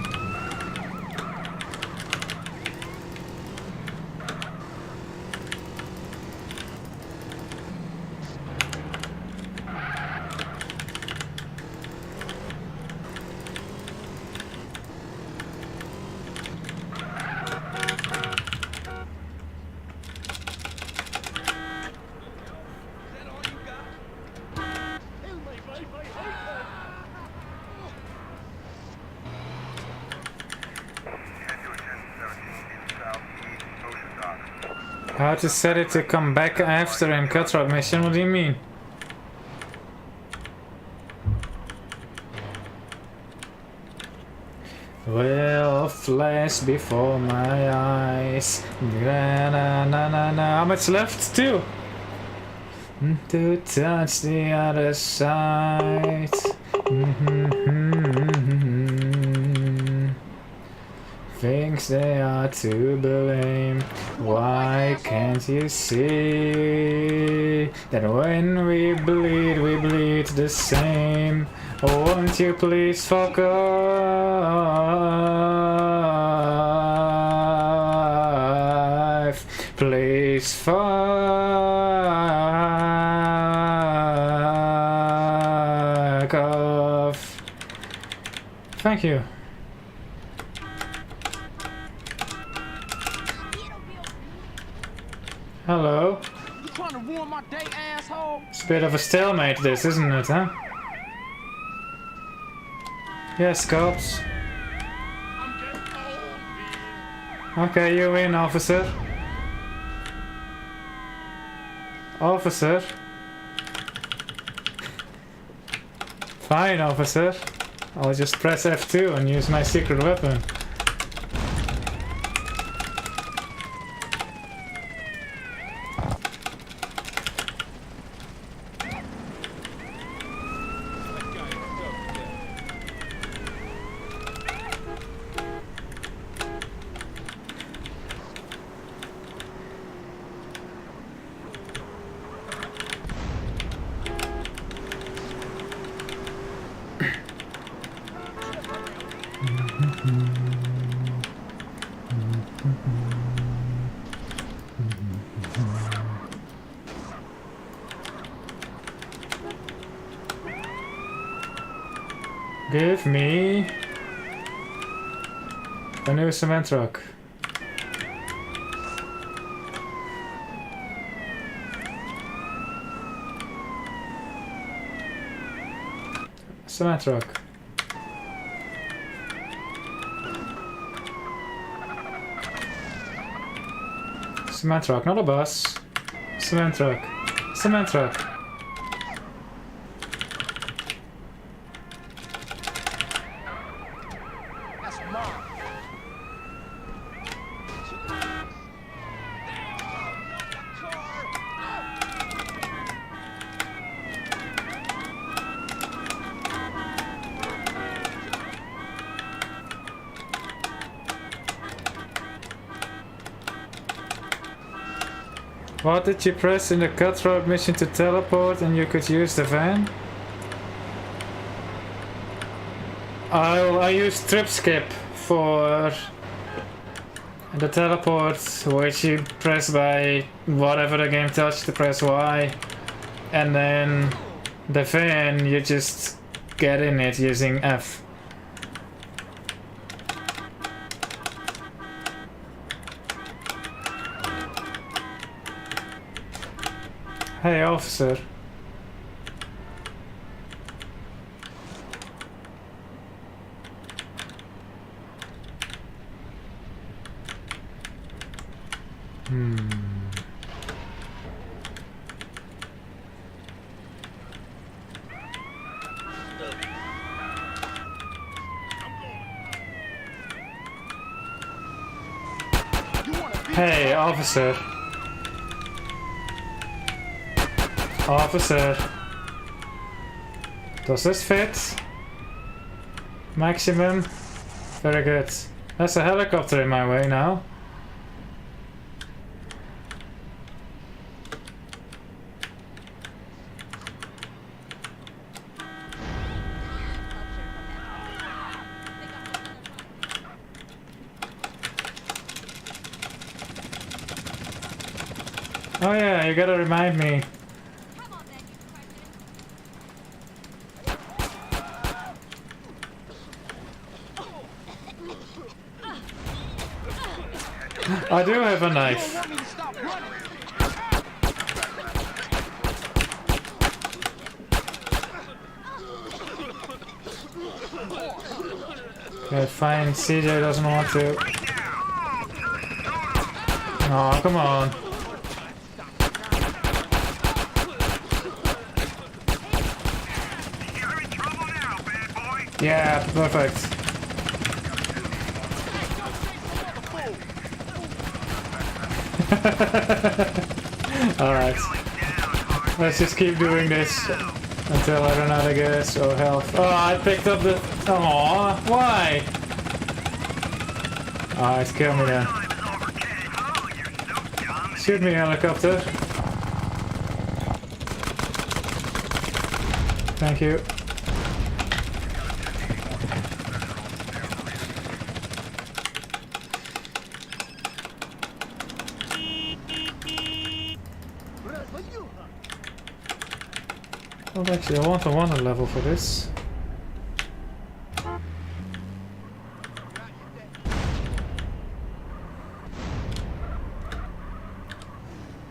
How to set it to come back after in cutthroat mission? What do you mean? Will flash before my eyes. Na-na-na-na-na. How much left? 2. To touch the other side. Thinks they are to blame. Why can't you see that when we bleed the same? Won't you please fuck off? Please fuck off. Thank you. Hello. You trying to ruin my day, asshole? It's a bit of a stalemate this, isn't it, huh? Yes, cops. I'm getting old, man. Okay, you win, officer. Officer. Fine, officer. I'll just press F2 and use my secret weapon. Give me a new cement truck. Cement truck. Cement truck, not a bus. Cement truck. Cement truck. That's mine. What did you press in the cutthroat mission to teleport and you could use the van? I used trip skip for the teleport, which you press by whatever the game tells you to press Y, and then the van you just get in it using F. Hey, officer. Hey, officer. Officer. Does this fit? Maximum? Very good. There's a helicopter in my way now. Oh yeah, you gotta remind me. I do have a knife. Okay, fine. CJ doesn't want to. Oh, come on. Yeah, perfect. Alright. Let's just keep doing this until I run out of gas or health. Oh, I picked up the... Aww, why? Alright, kill me then. Shoot me, helicopter. Thank you. Well, actually, I want a wanted level for this.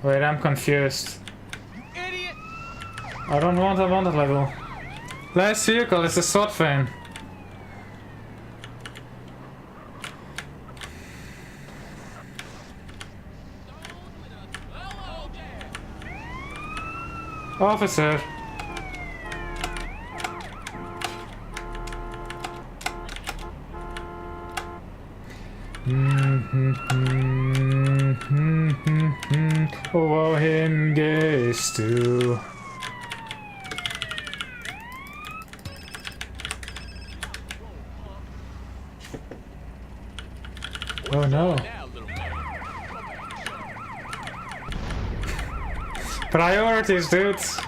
Wait, I'm confused. Idiot! I don't want a wanted level. Last vehicle is a SWAT van. Officer. Wohin gehst du? Oh no. Priorities, dudes.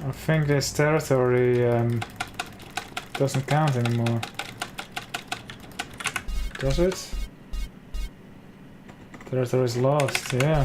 I think this territory doesn't count anymore. Does it? Territory is lost, yeah.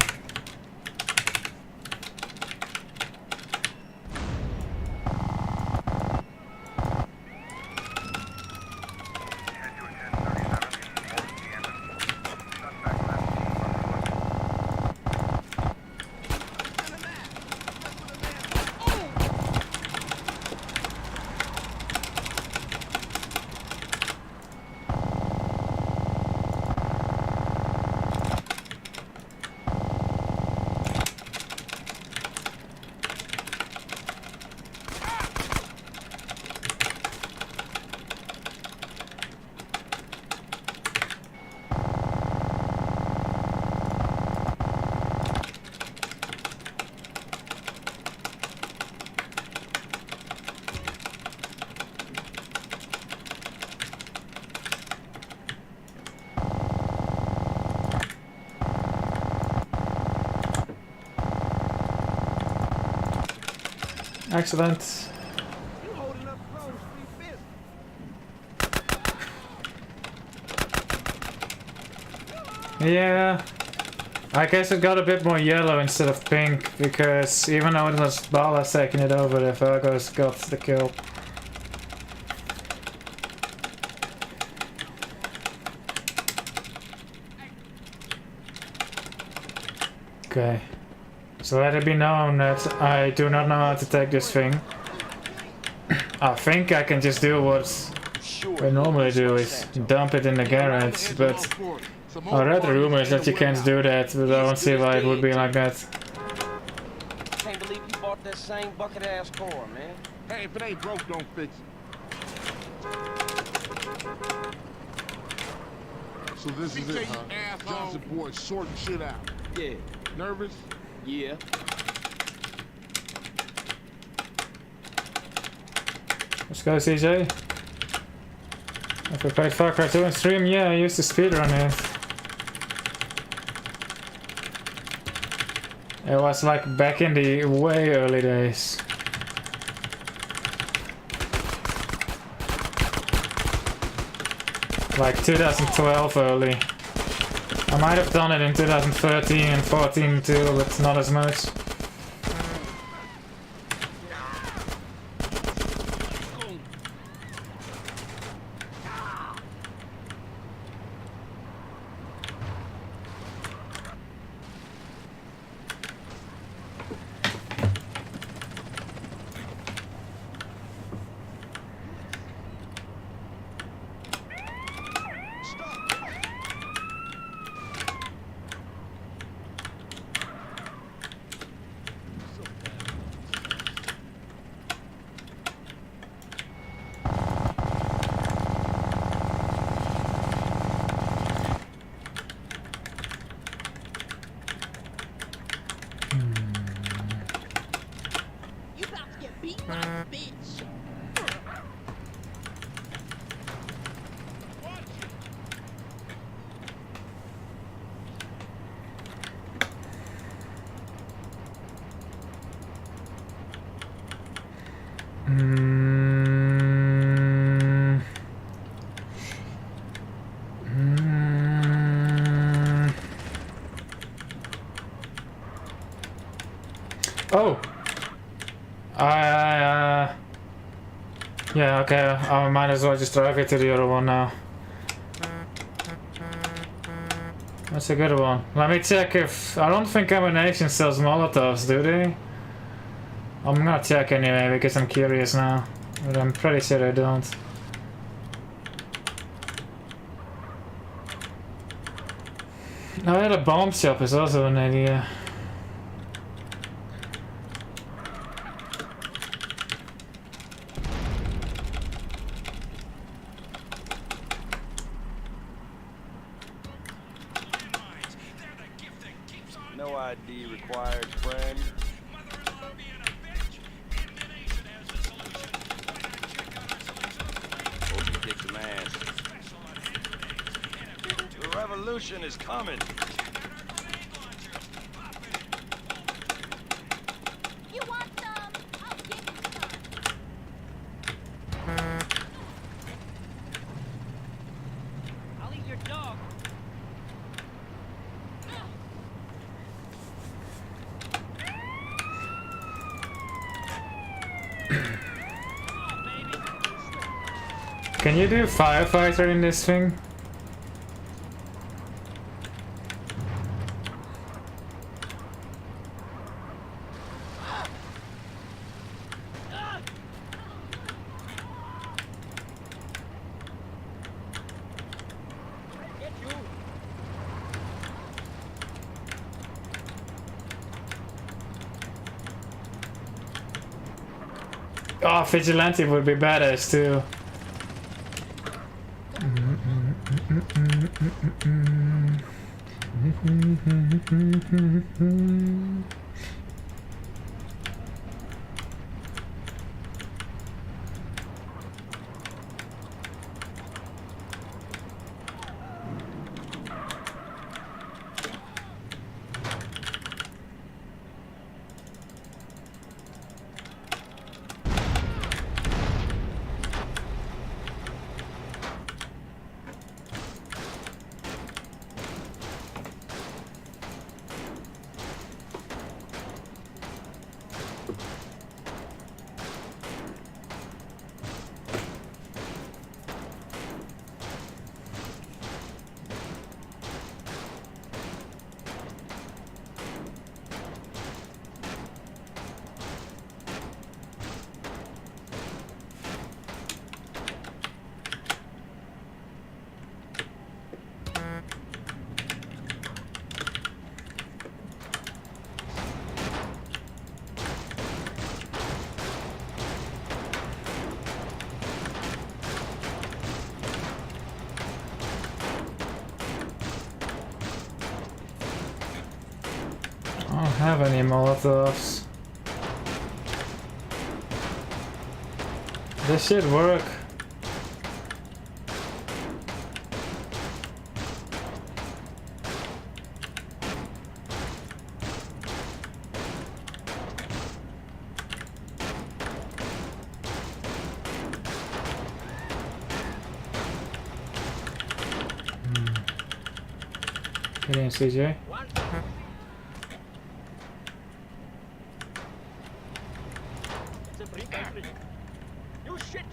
Excellent. You holding up close, free fist. Yeah. I guess it got a bit more yellow instead of pink, because even though it was Bala taking it over, the Virgos got the kill. Okay. So let it be known that I do not know how to take this thing. I think I can just do what I normally do, is dump it in the garage, but I read rumors that you can't do that, but I don't see why it would be like that. Can't believe you bought that same bucket ass car, man. Hey, if it ain't broke, don't fix it. So this is it, huh? Johnson boy sorting shit out. Yeah. Nervous? Yeah. Let's go, CJ. If I played Far Cry 2 on stream, yeah, I used to speedrun it. It was like back in the way early days. Like 2012 early. I might have done it in 2013 and 14 too, but not as much. You about to get beat by a bitch. Oh! Yeah, okay, I might as well just drive it to the other one now. That's a good one. Let me check if... I don't think Combination sells Molotovs, do they? I'm gonna check anyway, because I'm curious now. But I'm pretty sure they don't. Oh yeah, the bomb shop is also an idea. No ID required, friend. Hope you kick some ass. Your revolution is coming. You want some? I'll give it Can you do firefighter in this thing? Oh, vigilante would be badass too. I don't have any Molotovs. This should work. Get in, CJ. You shit!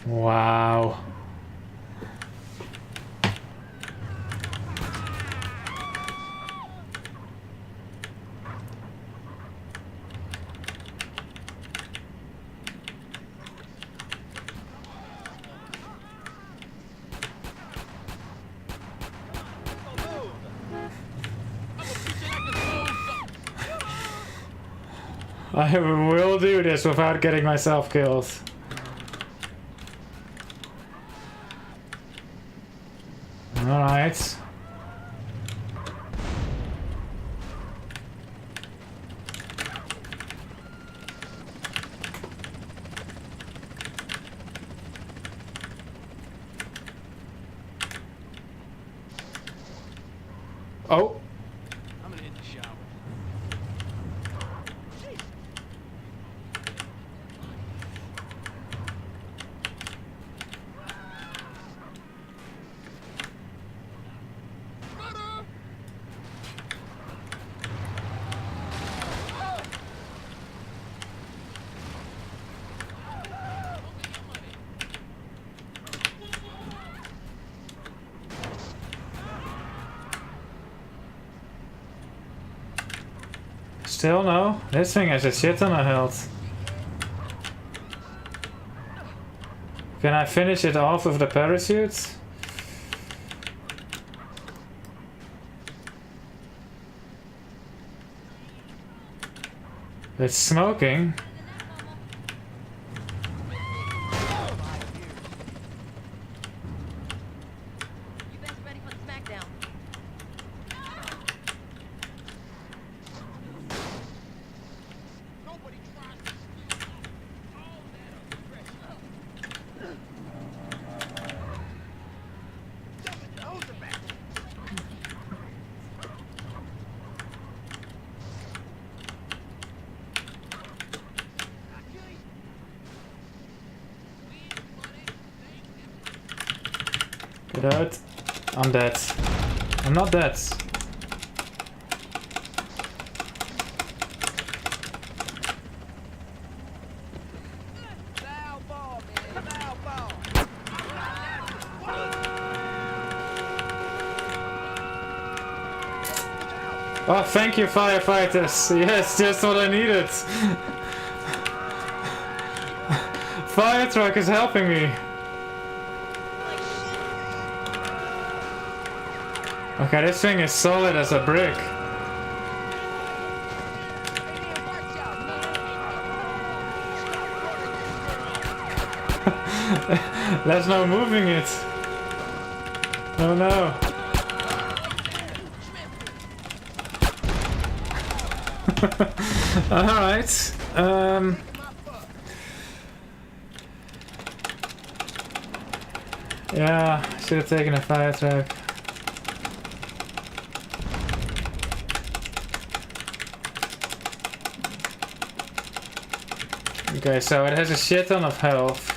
Wow. I will do this without getting myself killed. Alright. Oh. I'm gonna hit the shower. Still no. This thing has a shit ton of health. Can I finish it off with the parachute? It's smoking. You best ready for the smackdown. Nobody tries to steal all that aggression. Those are back. Get out. I'm dead. I'm not dead. Foul ball, man. Foul ball. Oh, thank you, firefighters. Yes, just what I needed. Fire truck is helping me. Okay, this thing is solid as a brick. There's no moving it. Oh no. Alright. Yeah, should have taken a fire truck. Okay, so it has a shit ton of health.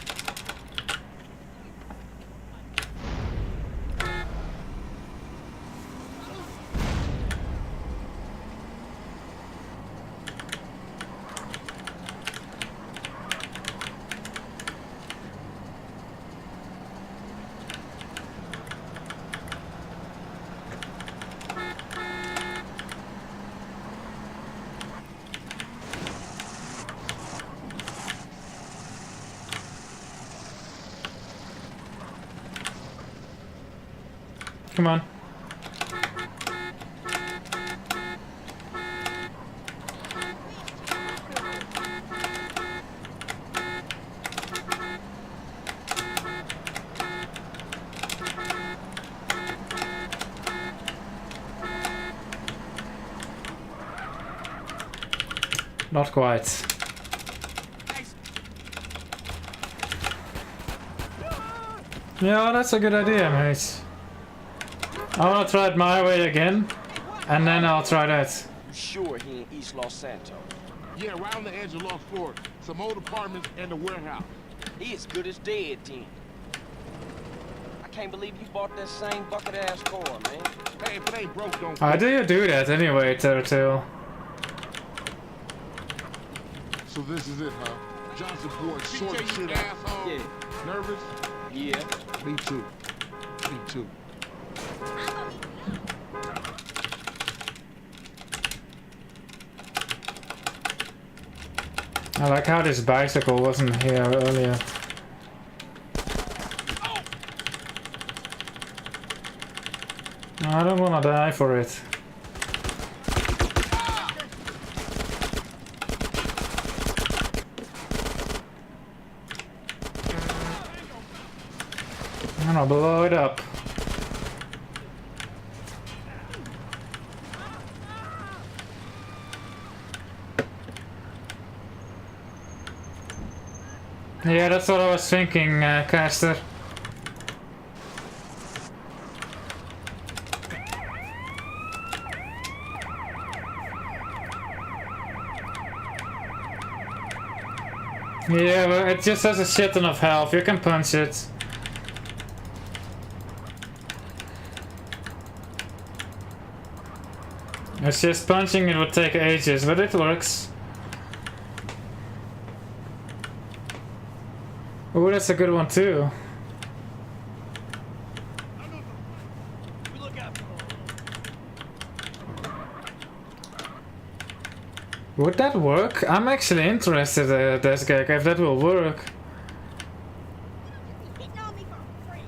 Come on. Not quite. Yeah, that's a good idea, mate. I wanna try it my way again, and then I'll try that. You sure he in East Los Santos? Yeah, around the edge of Lost Fort. Some old apartments and a warehouse. He as good as dead then. I can't believe you bought that same bucket-ass car, man. Hey, if it ain't broke, don't How fix do you do that anyway, Turtle? So this is it, huh? Johnson boy, short shit asshole. Yeah. Nervous? Yeah. Me too. Me too. I like how this bicycle wasn't here earlier. No, I don't wanna die for it. I'm gonna blow it up. Yeah, that's what I was thinking, Caster. Yeah, but it just has a shit ton of health. You can punch it. It's just punching it would take ages, but it works. Oh, that's a good one too. Would that work? I'm actually interested, Desgag, if that will work. Hitting on me for free.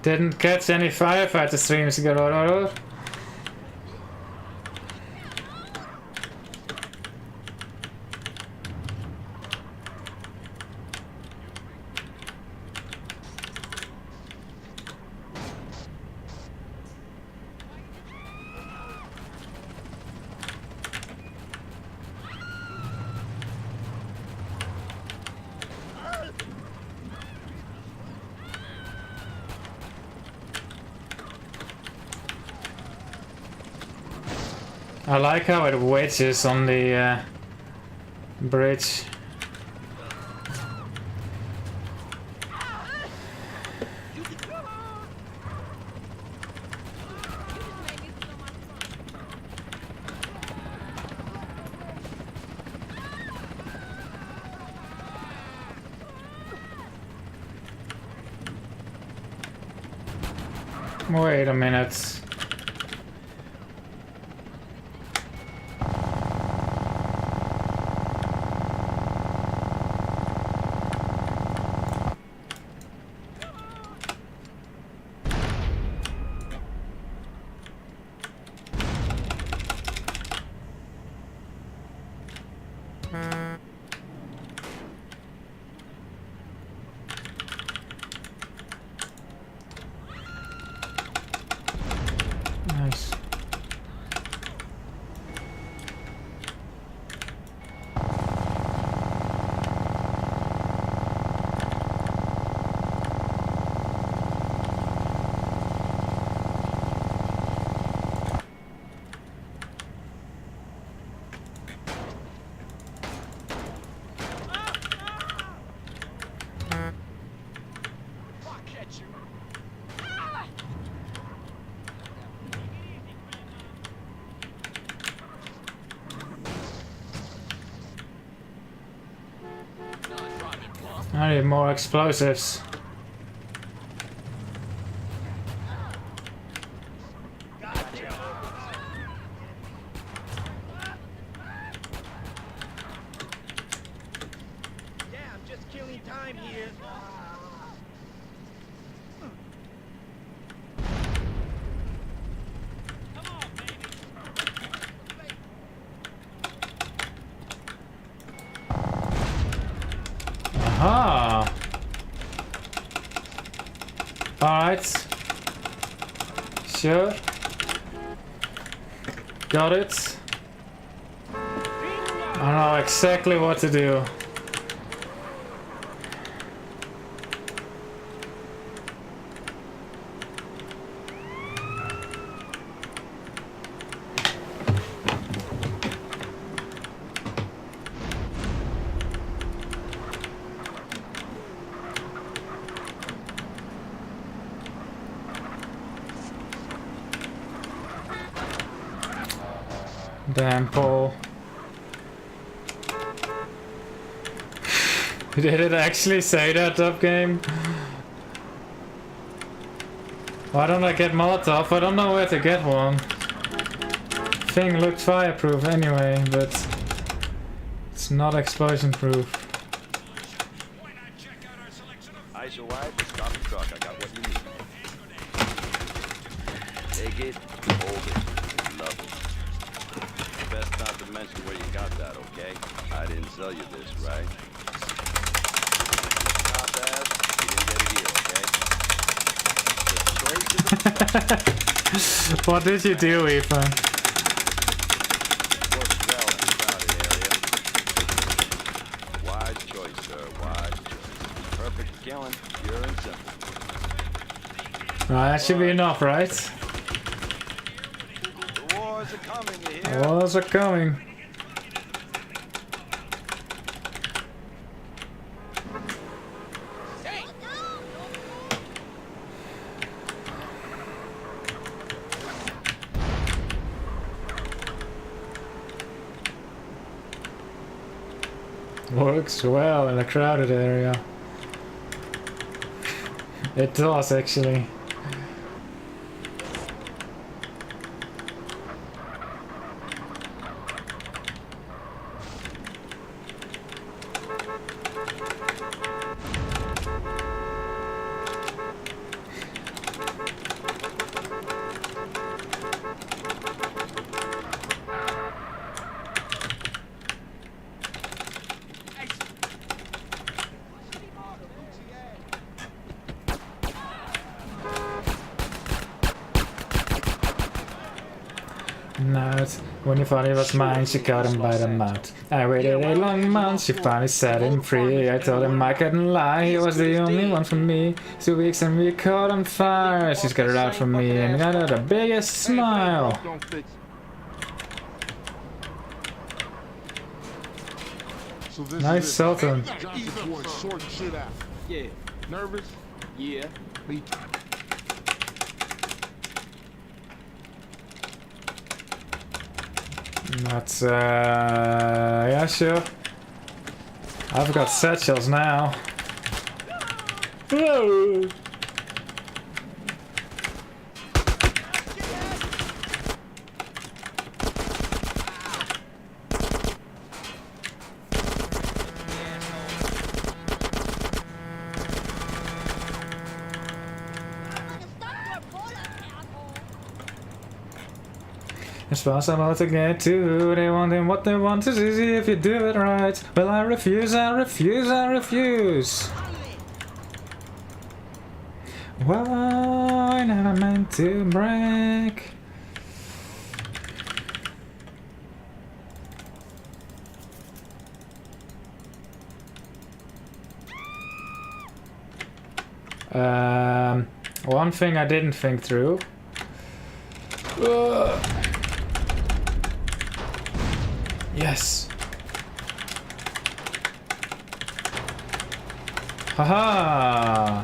Didn't catch any firefighter streams, Garoro. I like how it wedges on the bridge. Wait a minute. Nice. I need more explosives. Yeah, I'm just killing time here. Come on, baby. Aha! Alright. Sure. Got it. I know exactly what to do. Damn, Paul. Did it actually say that, up game? Why don't I get Molotov? I don't know where to get one. Thing looked fireproof anyway, but it's not explosion proof. Eyes are wide, stop the truck. I got what you need. Take it, hold it, love it. Best not to mention where you got that, okay? I didn't sell you this, right? Top ass, you didn't get it here, okay? Just straight to the What did you do, Ethan? works well in a crowded area. Wise choice, sir, wise choice. Perfect killing, pure and simple. That should be enough, right? The wars are coming, you hear? Walls are coming. Works well in a crowded area. It does actually. Night. When he thought he was mine, she caught him by the mouth. I waited a long month, she finally set him free. I told him I couldn't lie, he was the only one for me. 2 weeks and we caught on fire. She's got it out for me and got her the biggest smile. Don't fix it. So this Nice is it. Sultan. Johnson boy sorting shit out. Yeah, Nervous? yeah. Me. But yeah, sure. I've got satchels now. Whoa. It's possible to get to. They want and what they want is easy if you do it right. Well, I refuse, I refuse, I refuse. Well, I never meant to break. One thing I didn't think through. Yes. Haha.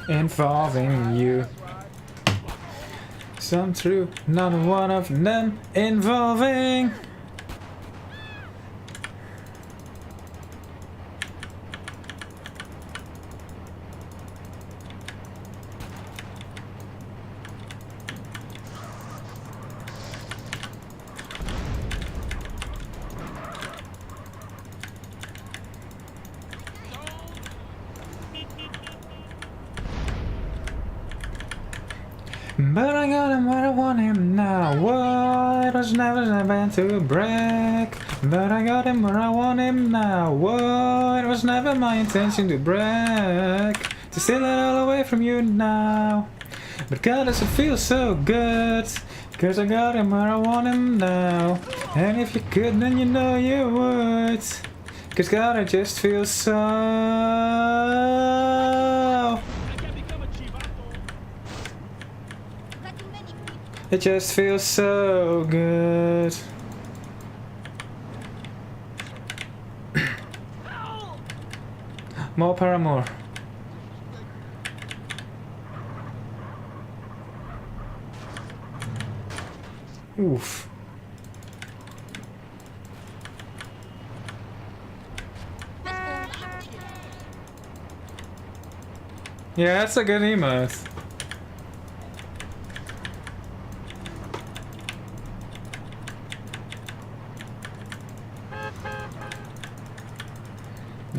Involving you. Some true, not one of them involving. But I got him where I want him now. What was never meant to break. But I got him where I want him now. What was never my intention to break. To steal it all away from you now. But God, does it feel so good. Cause I got him where I want him now. And if you could, then you know you would. Cause God, I just feel so. It just feels so good. More Paramore. Oof. Yeah, that's a good emote.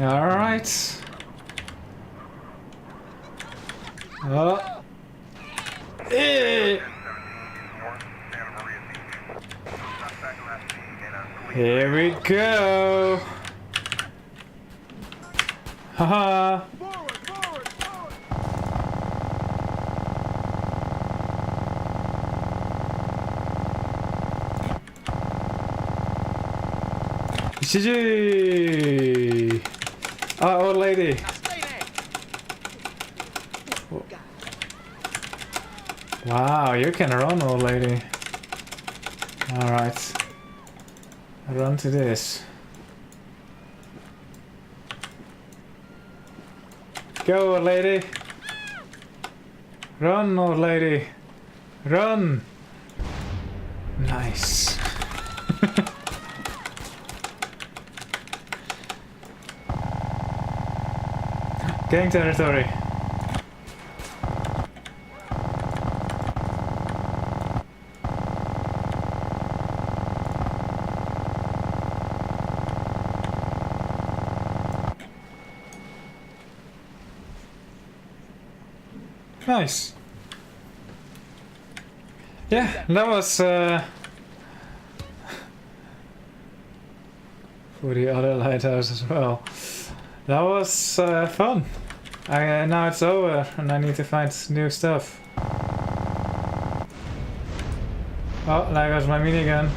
All right. Oh. Here we go. Haha. GG. Oh, old lady. Wow, you can run, old lady. Alright. Run to this. Go, old lady. Run, old lady. Run! Nice. Gang territory. Nice. Yeah, that was for the other lighthouse as well. That was fun. Now it's over and I need to find new stuff. Oh, there goes my minigun.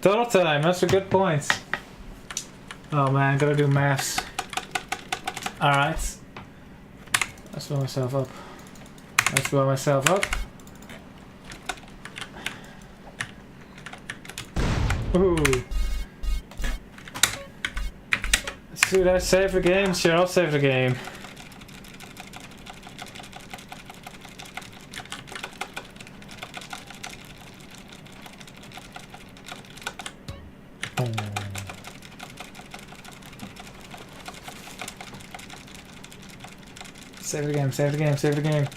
Total time, that's a good point. Oh man, gotta do maths. Alright. Let's blow myself up. Let's blow myself up. Ooh. Should I save the game? Sure, I'll save the game. Save the game, save the game, save the game.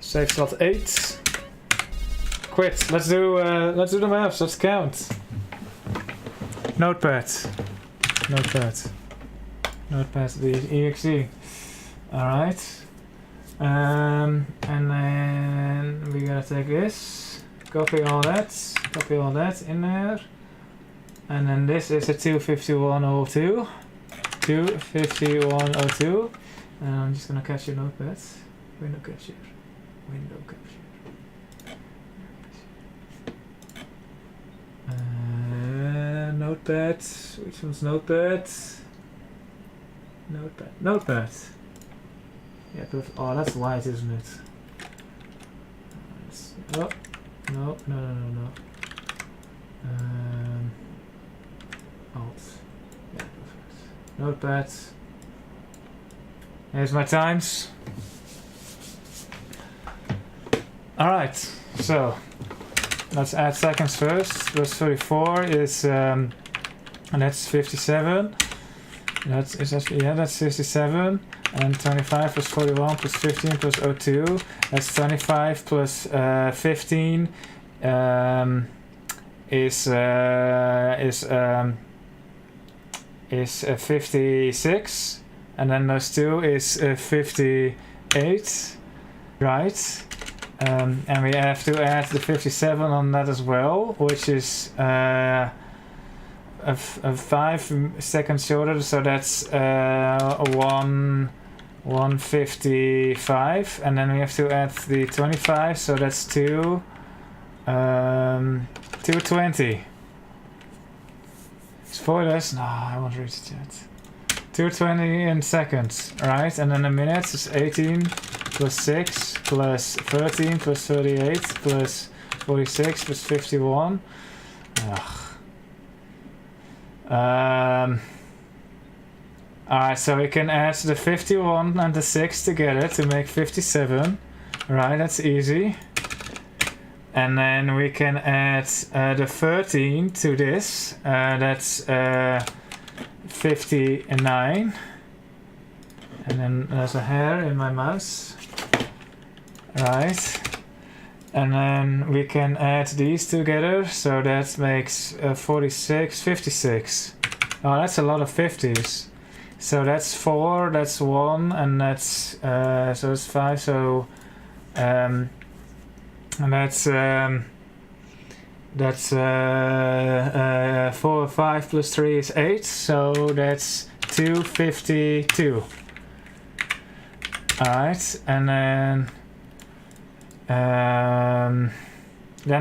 Save slot 8. Quit. Let's do the maps. Let's count. Notepad. Notepad. The exe. All right. And then we gotta take this. Copy all that in there. And then this is a 25102. 25102. And I'm just gonna catch your notepad. Window capture. Notepad. Which one's notepad? Notepad. Yeah, perfect. Oh, that's white, isn't it? Oh, no. Alt. Yeah, perfect. Notepad. Here's my times. Alright, so let's add seconds first. Plus 34 is and that's 57. That's 57. And 25 plus 41 plus 15 plus 02. That's 25 plus 15 is 56. And then those two is 58. Right. And we have to add the 57 on that as well, which is a 5 seconds shorter, so that's 155, and then we have to add the 25, so that's 220. Spoilers? No, I won't reach it yet. 220 in seconds, right? And then a minute is 18 plus 6 plus 13 plus 38 plus 46 plus 51. Ugh. Alright, so we can add the 51 and the 6 together to make 57. Right, that's easy. And then we can add the 13 to this. That's 59. And then there's a hair in my mouse. Right. And then we can add these together, so that makes 56, 56. Oh, that's a lot of 50s. So that's 4, that's 1, and that's so it's 5. So and that's 4, 5 plus 3 is 8. So that's 252. All right, and then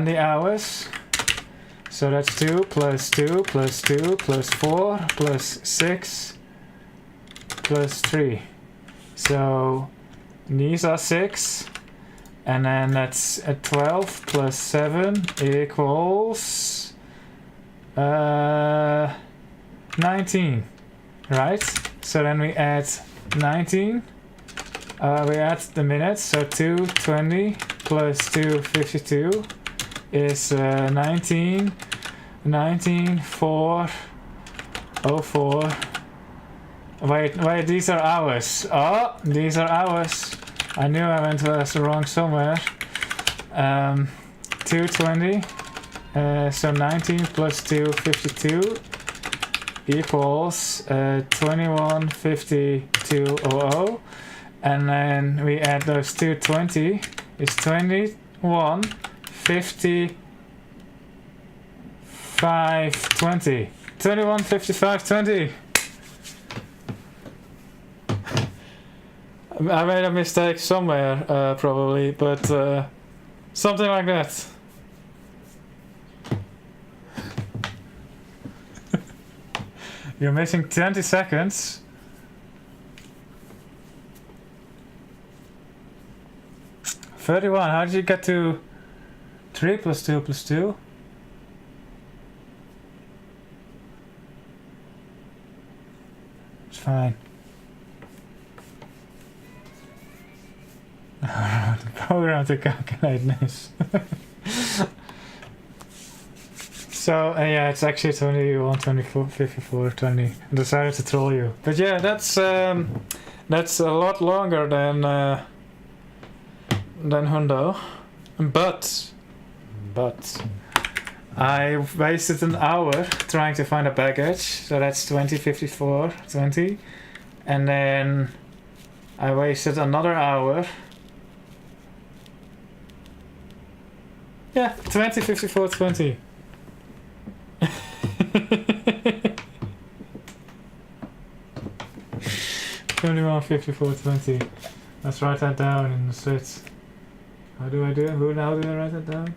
the hours. So that's 2 plus 2 plus 2 plus 4 plus 6 plus 3. So these are 6 And then that's 12 plus 7 equals 19, right? So then we add 19. We add the minutes, so 220 plus 252 is 19, 404. Wait, these are hours. Oh, these are hours. I knew I went wrong somewhere. 220, so 19 plus 252 equals 215200. And then we add those 220 is 215520. 215520. I made a mistake somewhere, probably, but something like that. You're missing 20 seconds. $31. How did you get to 3 plus 2 plus 2? It's fine. The program to calculate this. So yeah, it's actually 21, 24, 54, 20. I decided to troll you. But yeah, that's a lot longer than Hundo. But I wasted an hour trying to find a baggage, so that's 20, 54, 20. And then I wasted another hour. Yeah, 20, 54, 20. 21, 54, 20. Let's write that down in the sets. How do I do it? How do I write that down?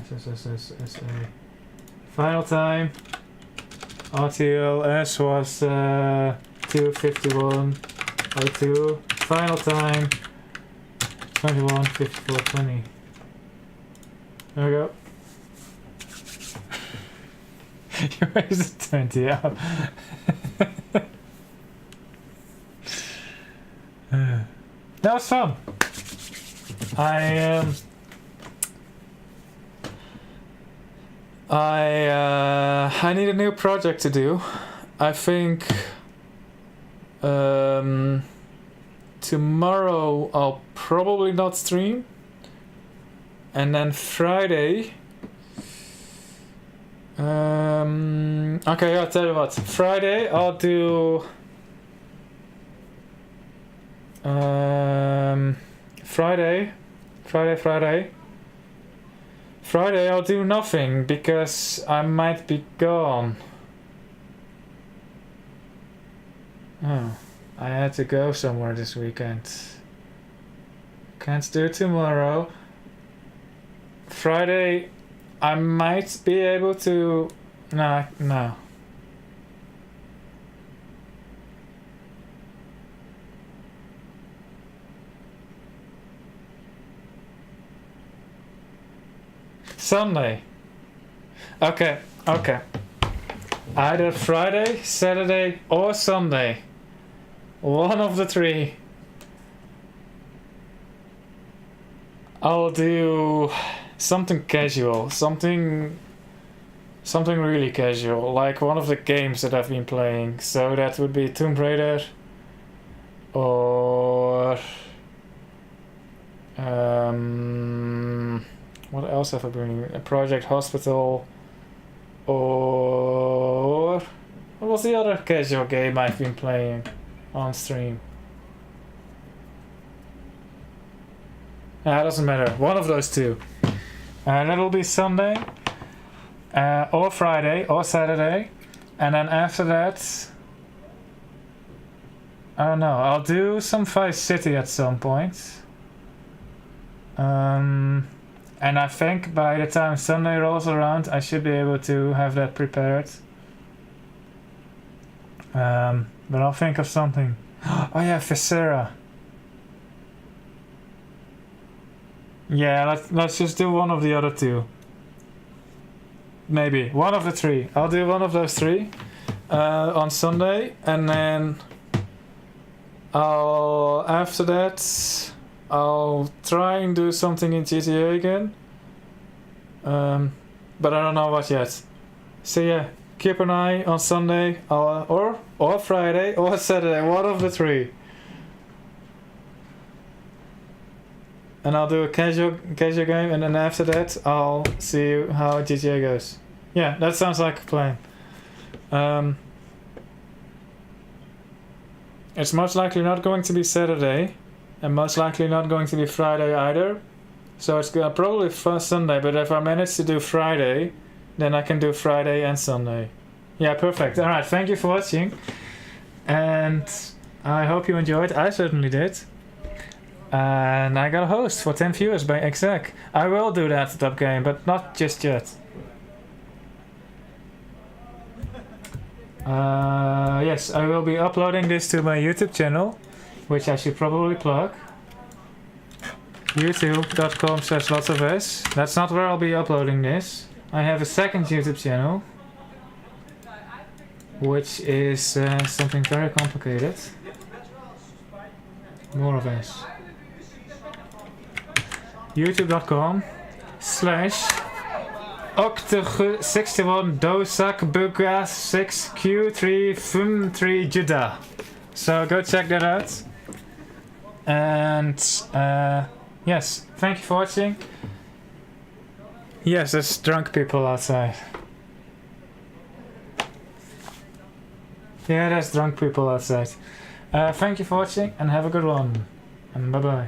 SSSA. Final time. RTLS was 2:51:02. Final time 21:54:20. There we go. You wasted 20 out. That was fun. I need a new project to do. I think tomorrow I'll probably not stream, and then Friday. Okay, I'll tell you what. Friday I'll do. Friday I'll do nothing because I might be gone. Oh, I had to go somewhere this weekend. Can't do tomorrow. Friday I might be able to. No. Sunday. Okay. Either Friday, Saturday, or Sunday. One of the three. I'll do something casual, something really casual, like one of the games that I've been playing. So that would be Tomb Raider, or what else have I been? Project Hospital, or what was the other casual game I've been playing on stream? Doesn't matter. One of those two. That'll be Sunday, or Friday, or Saturday, and then after that, I don't know. I'll do some Vice City at some point. And I think by the time Sunday rolls around, I should be able to have that prepared. But I'll think of something. Oh yeah, Viscera. Yeah, let's just do one of the other two. Maybe one of the three. I'll do one of those three on Sunday, and then after that I'll try and do something in GTA again. But I don't know what yet. So yeah, keep an eye on Sunday or Friday or Saturday, one of the three. And I'll do a casual game, and then after that I'll see how GTA goes. Yeah, that sounds like a plan. It's most likely not going to be Saturday, and most likely not going to be Friday either. So it's probably Sunday, but if I manage to do Friday, then I can do Friday and Sunday. Yeah, perfect. Alright, thank you for watching. And I hope you enjoyed. I certainly did. And I got a host for 10 viewers by exec. I will do that top game, but not just yet. Yes, I will be uploading this to my YouTube channel, which I should probably plug. youtube.com/lotsofs. That's not where I'll be uploading this. I have a second YouTube channel, which is something very complicated. More of this. youtube.com/Octog61 Dosak Buka 6Q353 Judah. So go check that out. And yes, thank you for watching. Yes, there's drunk people outside. Yeah, there's drunk people outside. Thank you for watching and have a good one. And bye bye.